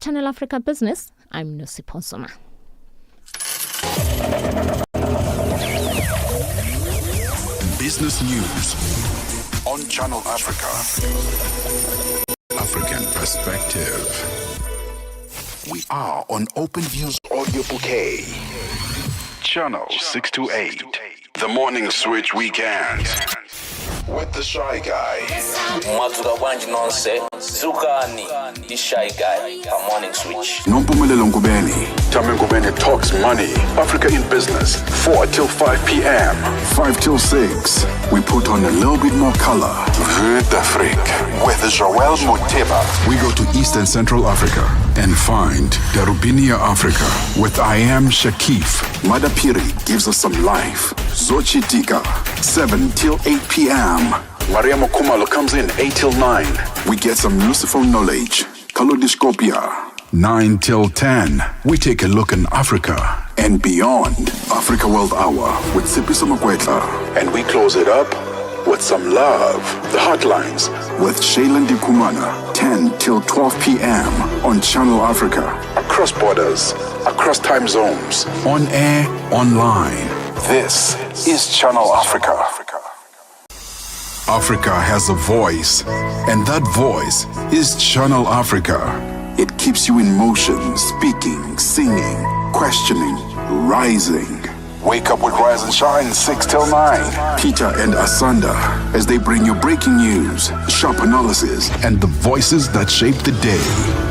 Channel Africa Business, I'm Nosipho Zuma. Business news on Channel Africa. African perspective. We are on OpenView's audio bouquet. Channel 628. The Morning Switch Weekend. With the Shy Guy. Matuka Wanji Nonse, Zukani, the Shy Guy, a Morning Switch. Nompumelelo Ngubeni. Tame Ngubeni talks money. Africa in business. 4 till 5 p.m. 5 till 6. We put on a little bit more color. Vue d'Afrique. With Joël Moteba. We go to East and Central Africa and find Darubinia Africa. With I Am Shakif. Madapiri gives us some life. Zochi Tika. 7 till 8 p.m. Maria Mokumalo comes in 8 till 9. We get some useful knowledge. Kalodiscopia. 9 till 10. We take a look in Africa and beyond. Africa World Hour with Sipiso Makwetla. And we close it up with some love. The Hotlines with Shailen Dikumana. 10 till 12 p.m. on Channel Africa. Across borders, across time zones. On air, online. This is Channel Africa. Africa has a voice, and that voice is Channel Africa. It keeps you in motion, speaking, singing, questioning, rising. Wake up with Rise and Shine 6 till 9. Peter and Asanda as they bring you breaking news, sharp analysis, and the voices that shape the day.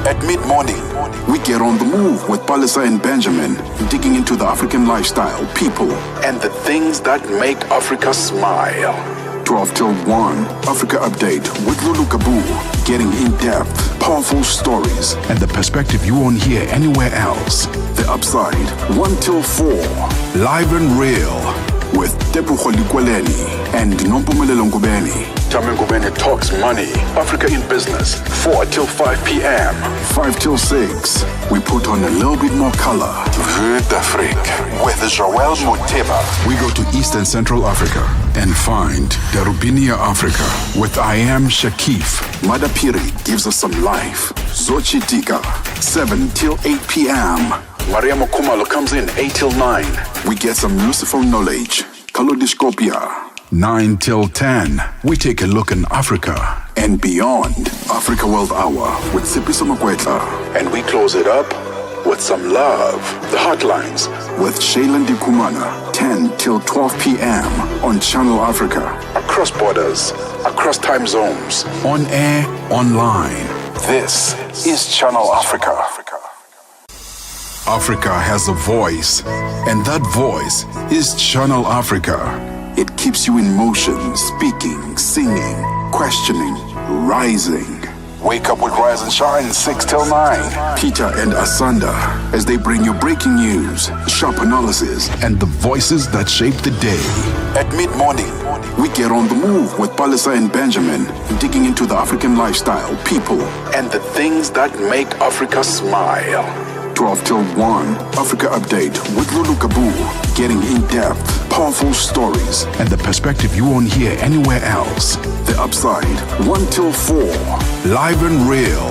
At mid-morning, we get on the move with Palesa and Benjamin, digging into the African lifestyle, people, and the things that make Africa smile. 12 till 1, Africa Update with Lulu Kabu, getting in-depth, powerful stories, and the perspective you won't hear anywhere else. The Upside, 1 till 4, live and real, with Tepuho Likweleni and Nompumelelo Ngubeni. Tame Ngubeni talks money, Africa in business, 4 till 5 p.m. 5 till 6, we put on a little bit more color. Vue d'Afrique, with Joël Moteba. We go to Eastern Central Africa and find Darubinia Africa with I Am Shakif. Madapiri gives us some life. Zochi Tika, 7 till 8 p.m. Maria Mokumalo comes in 8 till 9. We get some useful knowledge. Kalodiscopia. 9 till 10. We take a look in Africa and beyond. Africa World Hour with Sipiso Makwetla. And we close it up with some love. The Hotlines with Shailen Dikumana. 10 till 12 p.m. on Channel Africa. Across borders, across time zones. On air, online. This is Channel Africa. Africa has a voice, and that voice is Channel Africa. It keeps you in motion, speaking, singing, questioning, rising. Wake up with Rise and Shine 6 till 9. Peter and Asanda as they bring you breaking news, sharp analysis, and the voices that shape the day. At mid-morning, we get on the move with Palesa and Benjamin, digging into the African lifestyle, people, and the things that make Africa smile. 12 till 1, Africa Update with Lulu Kabu, getting in-depth, powerful stories, and the perspective you won't hear anywhere else. The Upside, 1 till 4, live and real,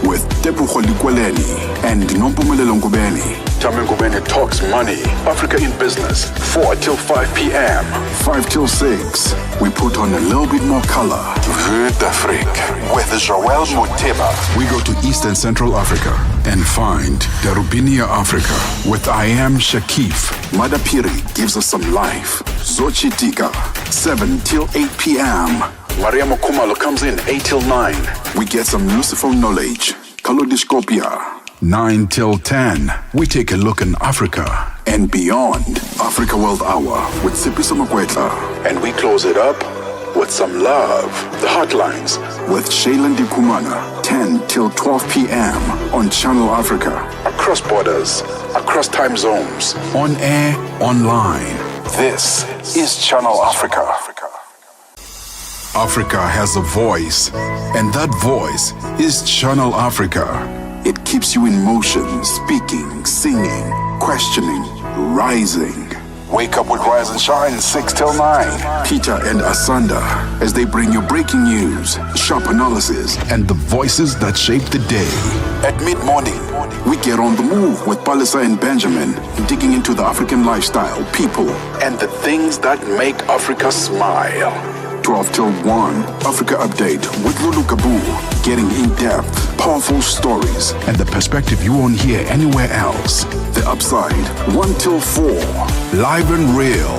with Tepuho Likweleni and Nompumelelo Ngubeni. Tame Ngubeni talks money, Africa in business, 4 till 5 p.m. 5 till 6, we put on a little bit more color. Vue d'Afrique with Joël Moteba. We go to Eastern Central Africa and find Darubinia Africa with I Am Shakif. Madapiri gives us some life. Zochi Tika, 7 till 8 p.m. Maria Mokumalo comes in 8 till 9. We get some useful knowledge. Kalodiscopia. 9 till 10, we take a look in Africa and beyond. Africa World Hour with Sipiso Makwetla. And we close it up with some love. The Hotlines with Shailen Dikumana. 10 till 12 p.m. on Channel Africa. Across borders, across time zones. On air, online. This is Channel Africa. Africa has a voice, and that voice is Channel Africa. It keeps you in motion, speaking, singing, questioning, rising. Wake up with Rise and Shine 6 till 9. Peter and Asanda as they bring you breaking news, sharp analysis, and the voices that shape the day. At mid-morning, we get on the move with Palesa and Benjamin, digging into the African lifestyle, people, and the things that make Africa smile. 12 till 1, Africa Update with Lulu Kabu, getting in-depth, powerful stories, and the perspective you won't hear anywhere else. The Upside, 1 till 4, live and real,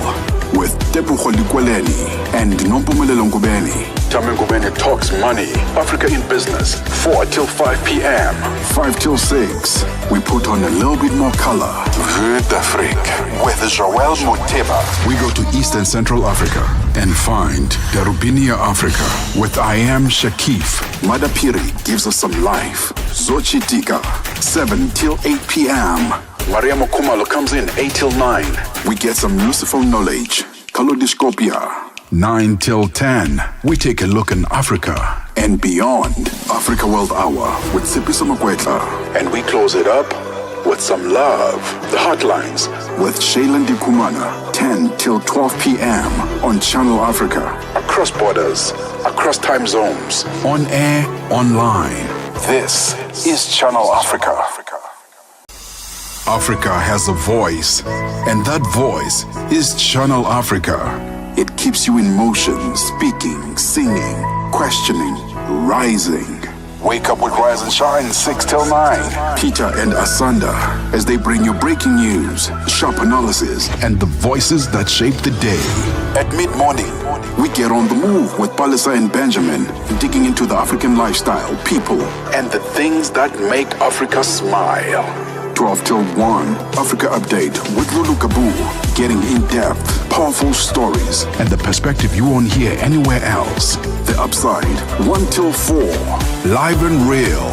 with Tepuho Likweleni and Nompumelelo Ngubeni. Tame Ngubeni talks money, Africa in business, 4 till 5 p.m. 5 till 6, we put on a little bit more color. Vue d'Afrique with Joël Moteba. We go to Eastern Central Africa and find Darubinia Africa with I Am Shakif. Madapiri gives us some life. Zochi Tika, 7 till 8 p.m. Maria Mokumalo comes in 8 till 9. We get some useful knowledge. Kalodiscopia. 9 till 10, we take a look in Africa and beyond. Africa World Hour with Sipiso Makwetla. And we close it up with some love. The Hotlines with Shailen Dikumana. 10 till 12 p.m. on Channel Africa. Across borders, across time zones. On air, online. This is Channel Africa. Africa has a voice, and that voice is Channel Africa. It keeps you in motion, speaking, singing, questioning, rising. Wake up with Rise and Shine 6 till 9. Peter and Asanda as they bring you breaking news, sharp analysis, and the voices that shape the day. At mid-morning, we get on the move with Palesa and Benjamin, digging into the African lifestyle, people, and the things that make Africa smile. 12 till 1, Africa Update with Lulu Kabu, getting in-depth, powerful stories, and the perspective you won't hear anywhere else. The Upside, 1 till 4, live and real,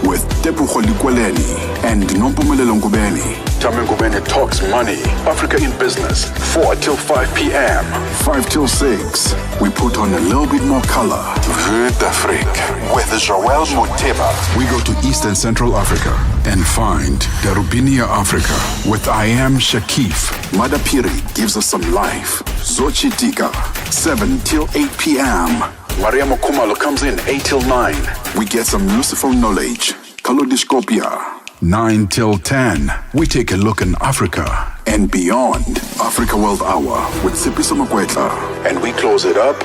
with Tepu Kholikweleni and Nompumelelo Ngubeni. Tame Ngubeni talks money, Africa in business, 4 till 5 p.m. 5 till 6, we put on a little bit more color. Vue d'Afrique with Joel Moteba. We go to East and Central Africa and find Darubinia Africa with I Am Shakif. Madapiri gives us some life. Zochitika, 7 till 8 p.m. Maria Mokumalo comes in 8 till 9. We get some Lucifer knowledge. Kalodiscopia. 9 till 10. We take a look in Africa and beyond. Africa World Hour with Sipiso Makwetla. And we close it up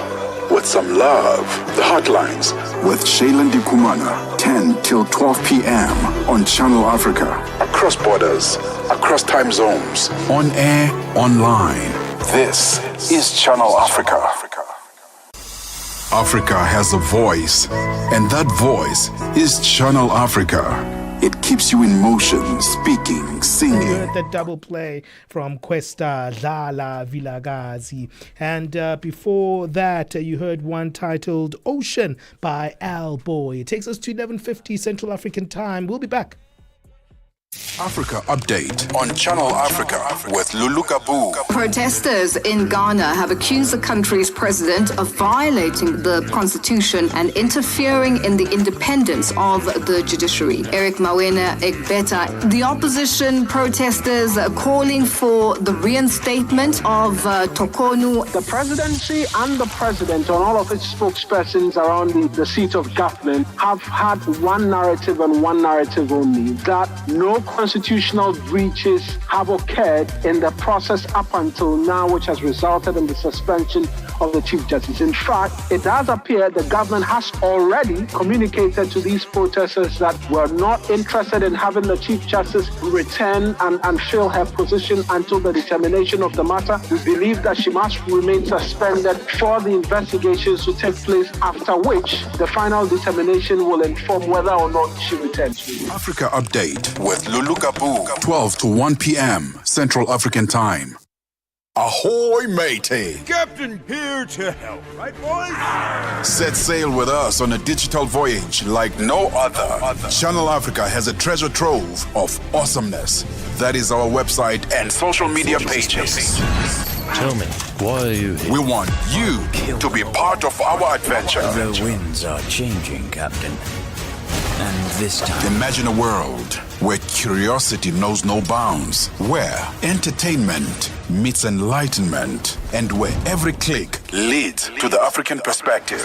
with some love. The Hotlines with Shailen Dikumana. 10 till 12 p.m. on Channel Africa. Across borders, across time zones. On air, online. This is Channel Africa. Africa has a voice, and that voice is Channel Africa. It keeps you in motion, speaking, singing. You heard the double play from Questa, Lala, Vilagazi. And before that, you heard one titled Ocean by Al Boy. It takes us to 11:50 Central African time. We'll be back. Africa Update on Channel Africa with Lulu Kabu. Protesters in Ghana have accused the country's president of violating the constitution and interfering in the independence of the judiciary. Eric Mawena Egbeta, the opposition protesters calling for the reinstatement of Tokonu. The presidency and the president and all of its spokespersons around the seat of government have had one narrative and one narrative only, that no constitutional breaches have occurred in the process up until now, which has resulted in the suspension of the Chief Justice. In fact, it does appear the government has already communicated to these protesters that we're not interested in having the Chief Justice return and fill her position until the determination of the matter. We believe that she must remain suspended for the investigations to take place, after which the final determination will inform whether or not she returns. Africa Update with Lulu Kabu, 12 to 1 p.m. Central African Time. Ahoy, matey! Captain here to help, right, boys? Set sail with us on a digital voyage like no other. Channel Africa has a treasure trove of awesomeness. That is our website and social media pages. Tell me, why are you here? We want you to be part of our adventure. The winds are changing, Captain. And this time... Imagine a world where curiosity knows no bounds, where entertainment meets enlightenment, and where every click leads to the African perspective.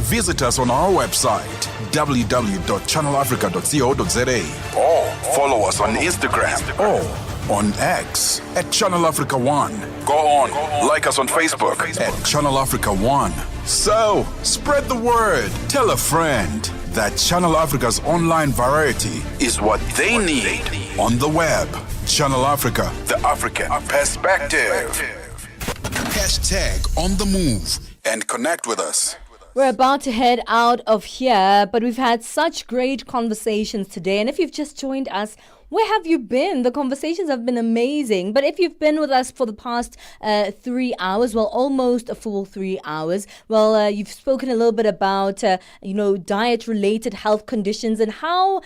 Visit us on our website, www.channelafrica.co.za, or follow us on Instagram or on X at Channel Africa 1. Go on, like us on Facebook at Channel Africa 1. So, spread the word. Tell a friend that Channel Africa's online variety is what they need on the web. Channel Africa, the African perspective. Hashtag on the move and connect with us. We're about to head out of here, but we've had such great conversations today. And if you've just joined us, where have you been? The conversations have been amazing. But if you've been with us for the past 3 hours, well, almost a full 3 hours, well, you've spoken a little bit about, diet-related health conditions and how,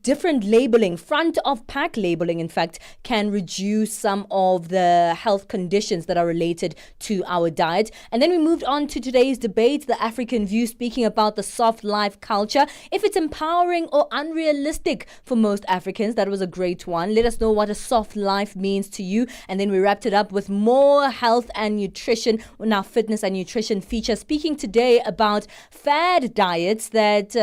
different labeling, front of pack labeling, in fact, can reduce some of the health conditions that are related to our diet. And then we moved on to today's debate, the African View, speaking about the soft life culture, if it's empowering or unrealistic for most Africans. Africans. That was a great one. Let us know what a soft life means to you. And then we wrapped it up with more health and nutrition on our fitness and nutrition feature, speaking today about fad diets that,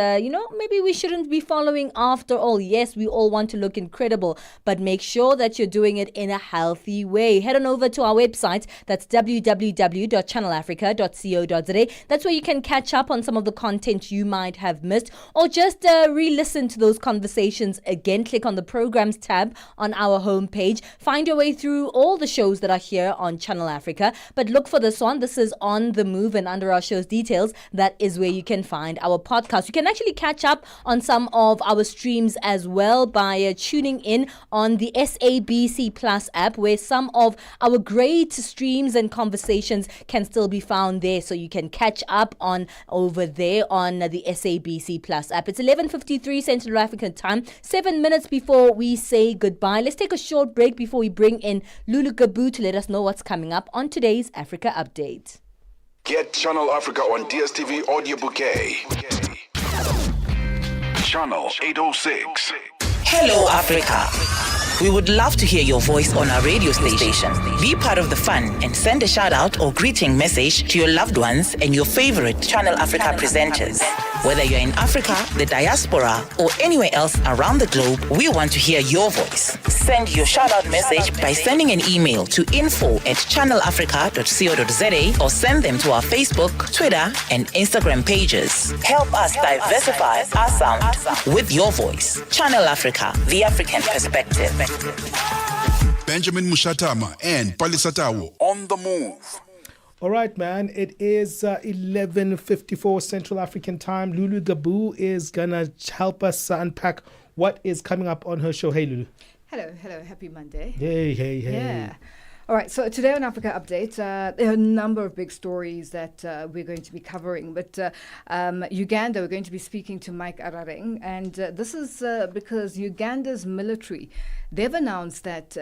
maybe we shouldn't be following after all. Yes, we all want to look incredible, but make sure that you're doing it in a healthy way. Head on over to our website. That's www.channelafrica.co.za. That's where you can catch up on some of the content you might have missed, or just re-listen to those conversations again. Click on the programs tab on our homepage. Find your way through all the shows that are here on Channel Africa. But look for this one. This is On the Move, and under our show's details, that is where you can find our podcast. You can actually catch up on some of our streams as well by tuning in on the SABC Plus app, where some of our great streams and conversations can still be found there. So you can catch up on over there on the SABC Plus app. It's 11:53 Central African time, 7 minutes before we say goodbye. Let's take a short break before we bring in Lulu Gabu to let us know what's coming up on today's Africa Update. Get Channel Africa on DSTV Audio Bouquet. Channel 806. Hello, Africa. We would love to hear your voice on our radio station. Be part of the fun and send a shout out or greeting message to your loved ones and your favorite Channel Africa presenters. Whether you're in Africa, the diaspora, or anywhere else around the globe, we want to hear your voice. Send your shout out message by sending an email to info@channelafrica.co.za or send them to our Facebook, Twitter, and Instagram pages. Help us diversify our sound with your voice. Channel Africa, the African perspective. Benjamin Moshatama and Palesa on the move. All right, man. It is 11:54 Central African time. Lulu Gabu is going to help us unpack what is coming up on her show. Hey, Lulu. Hello. Happy Monday. Hey. Yeah. All right, so today on Africa Update, there are a number of big stories that we're going to be covering. But Uganda, we're going to be speaking to Mike Arareng, and this is because Uganda's military, they've announced that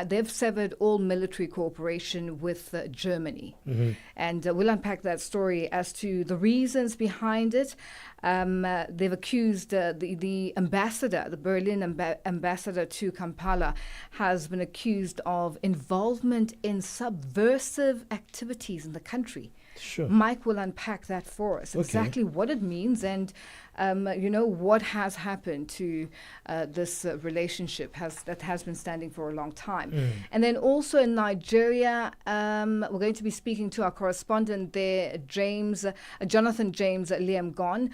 they've severed all military cooperation with Germany. Mm-hmm. And we'll unpack that story as to the reasons behind it. They've accused the ambassador, the Berlin ambassador to Kampala, has been accused of involvement in subversive activities in the country. Sure. Mike will unpack that for us, exactly what it means and what has happened to this relationship that has been standing for a long time. And then also in Nigeria, we're going to be speaking to our correspondent there, Jonathan James Liam Gon.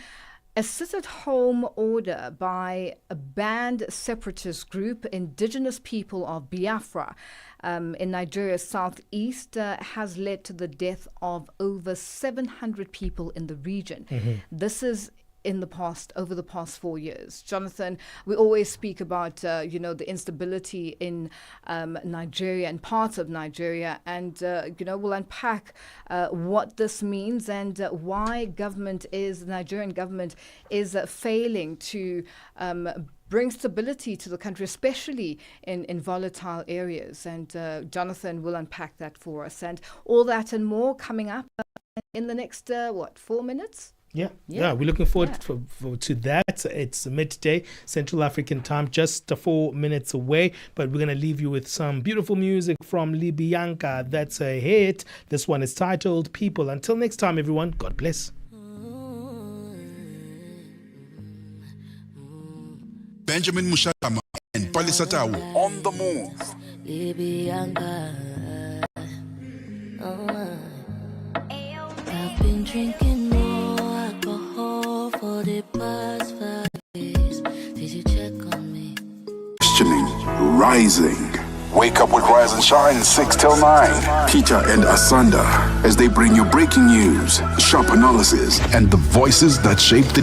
A sit-at-home order by a banned separatist group, Indigenous People of Biafra, in Nigeria's southeast, has led to the death of over 700 people in the region. Mm-hmm. This is over the past 4 years. Jonathan, we always speak about, the instability in Nigeria and parts of Nigeria, and, we'll unpack what this means and why the Nigerian government is failing to bring stability to the country, especially in volatile areas. And Jonathan will unpack that for us. And all that and more coming up in the next, 4 minutes? Yeah, we're looking forward to that. It's midday Central African time, just 4 minutes away. But we're going to leave you with some beautiful music from Libianca. That's a hit. This one is titled People. Until next time, everyone, God bless. Benjamin Moshatama and Palesa on the move. Libianca. I've been drinking more alcohol for the past 5 days. Did you check on me? Questioning, rising. Wake up with Rise and Shine 6 till 9. Peter and Asanda as they bring you breaking news, sharp analysis, and the voices that shape the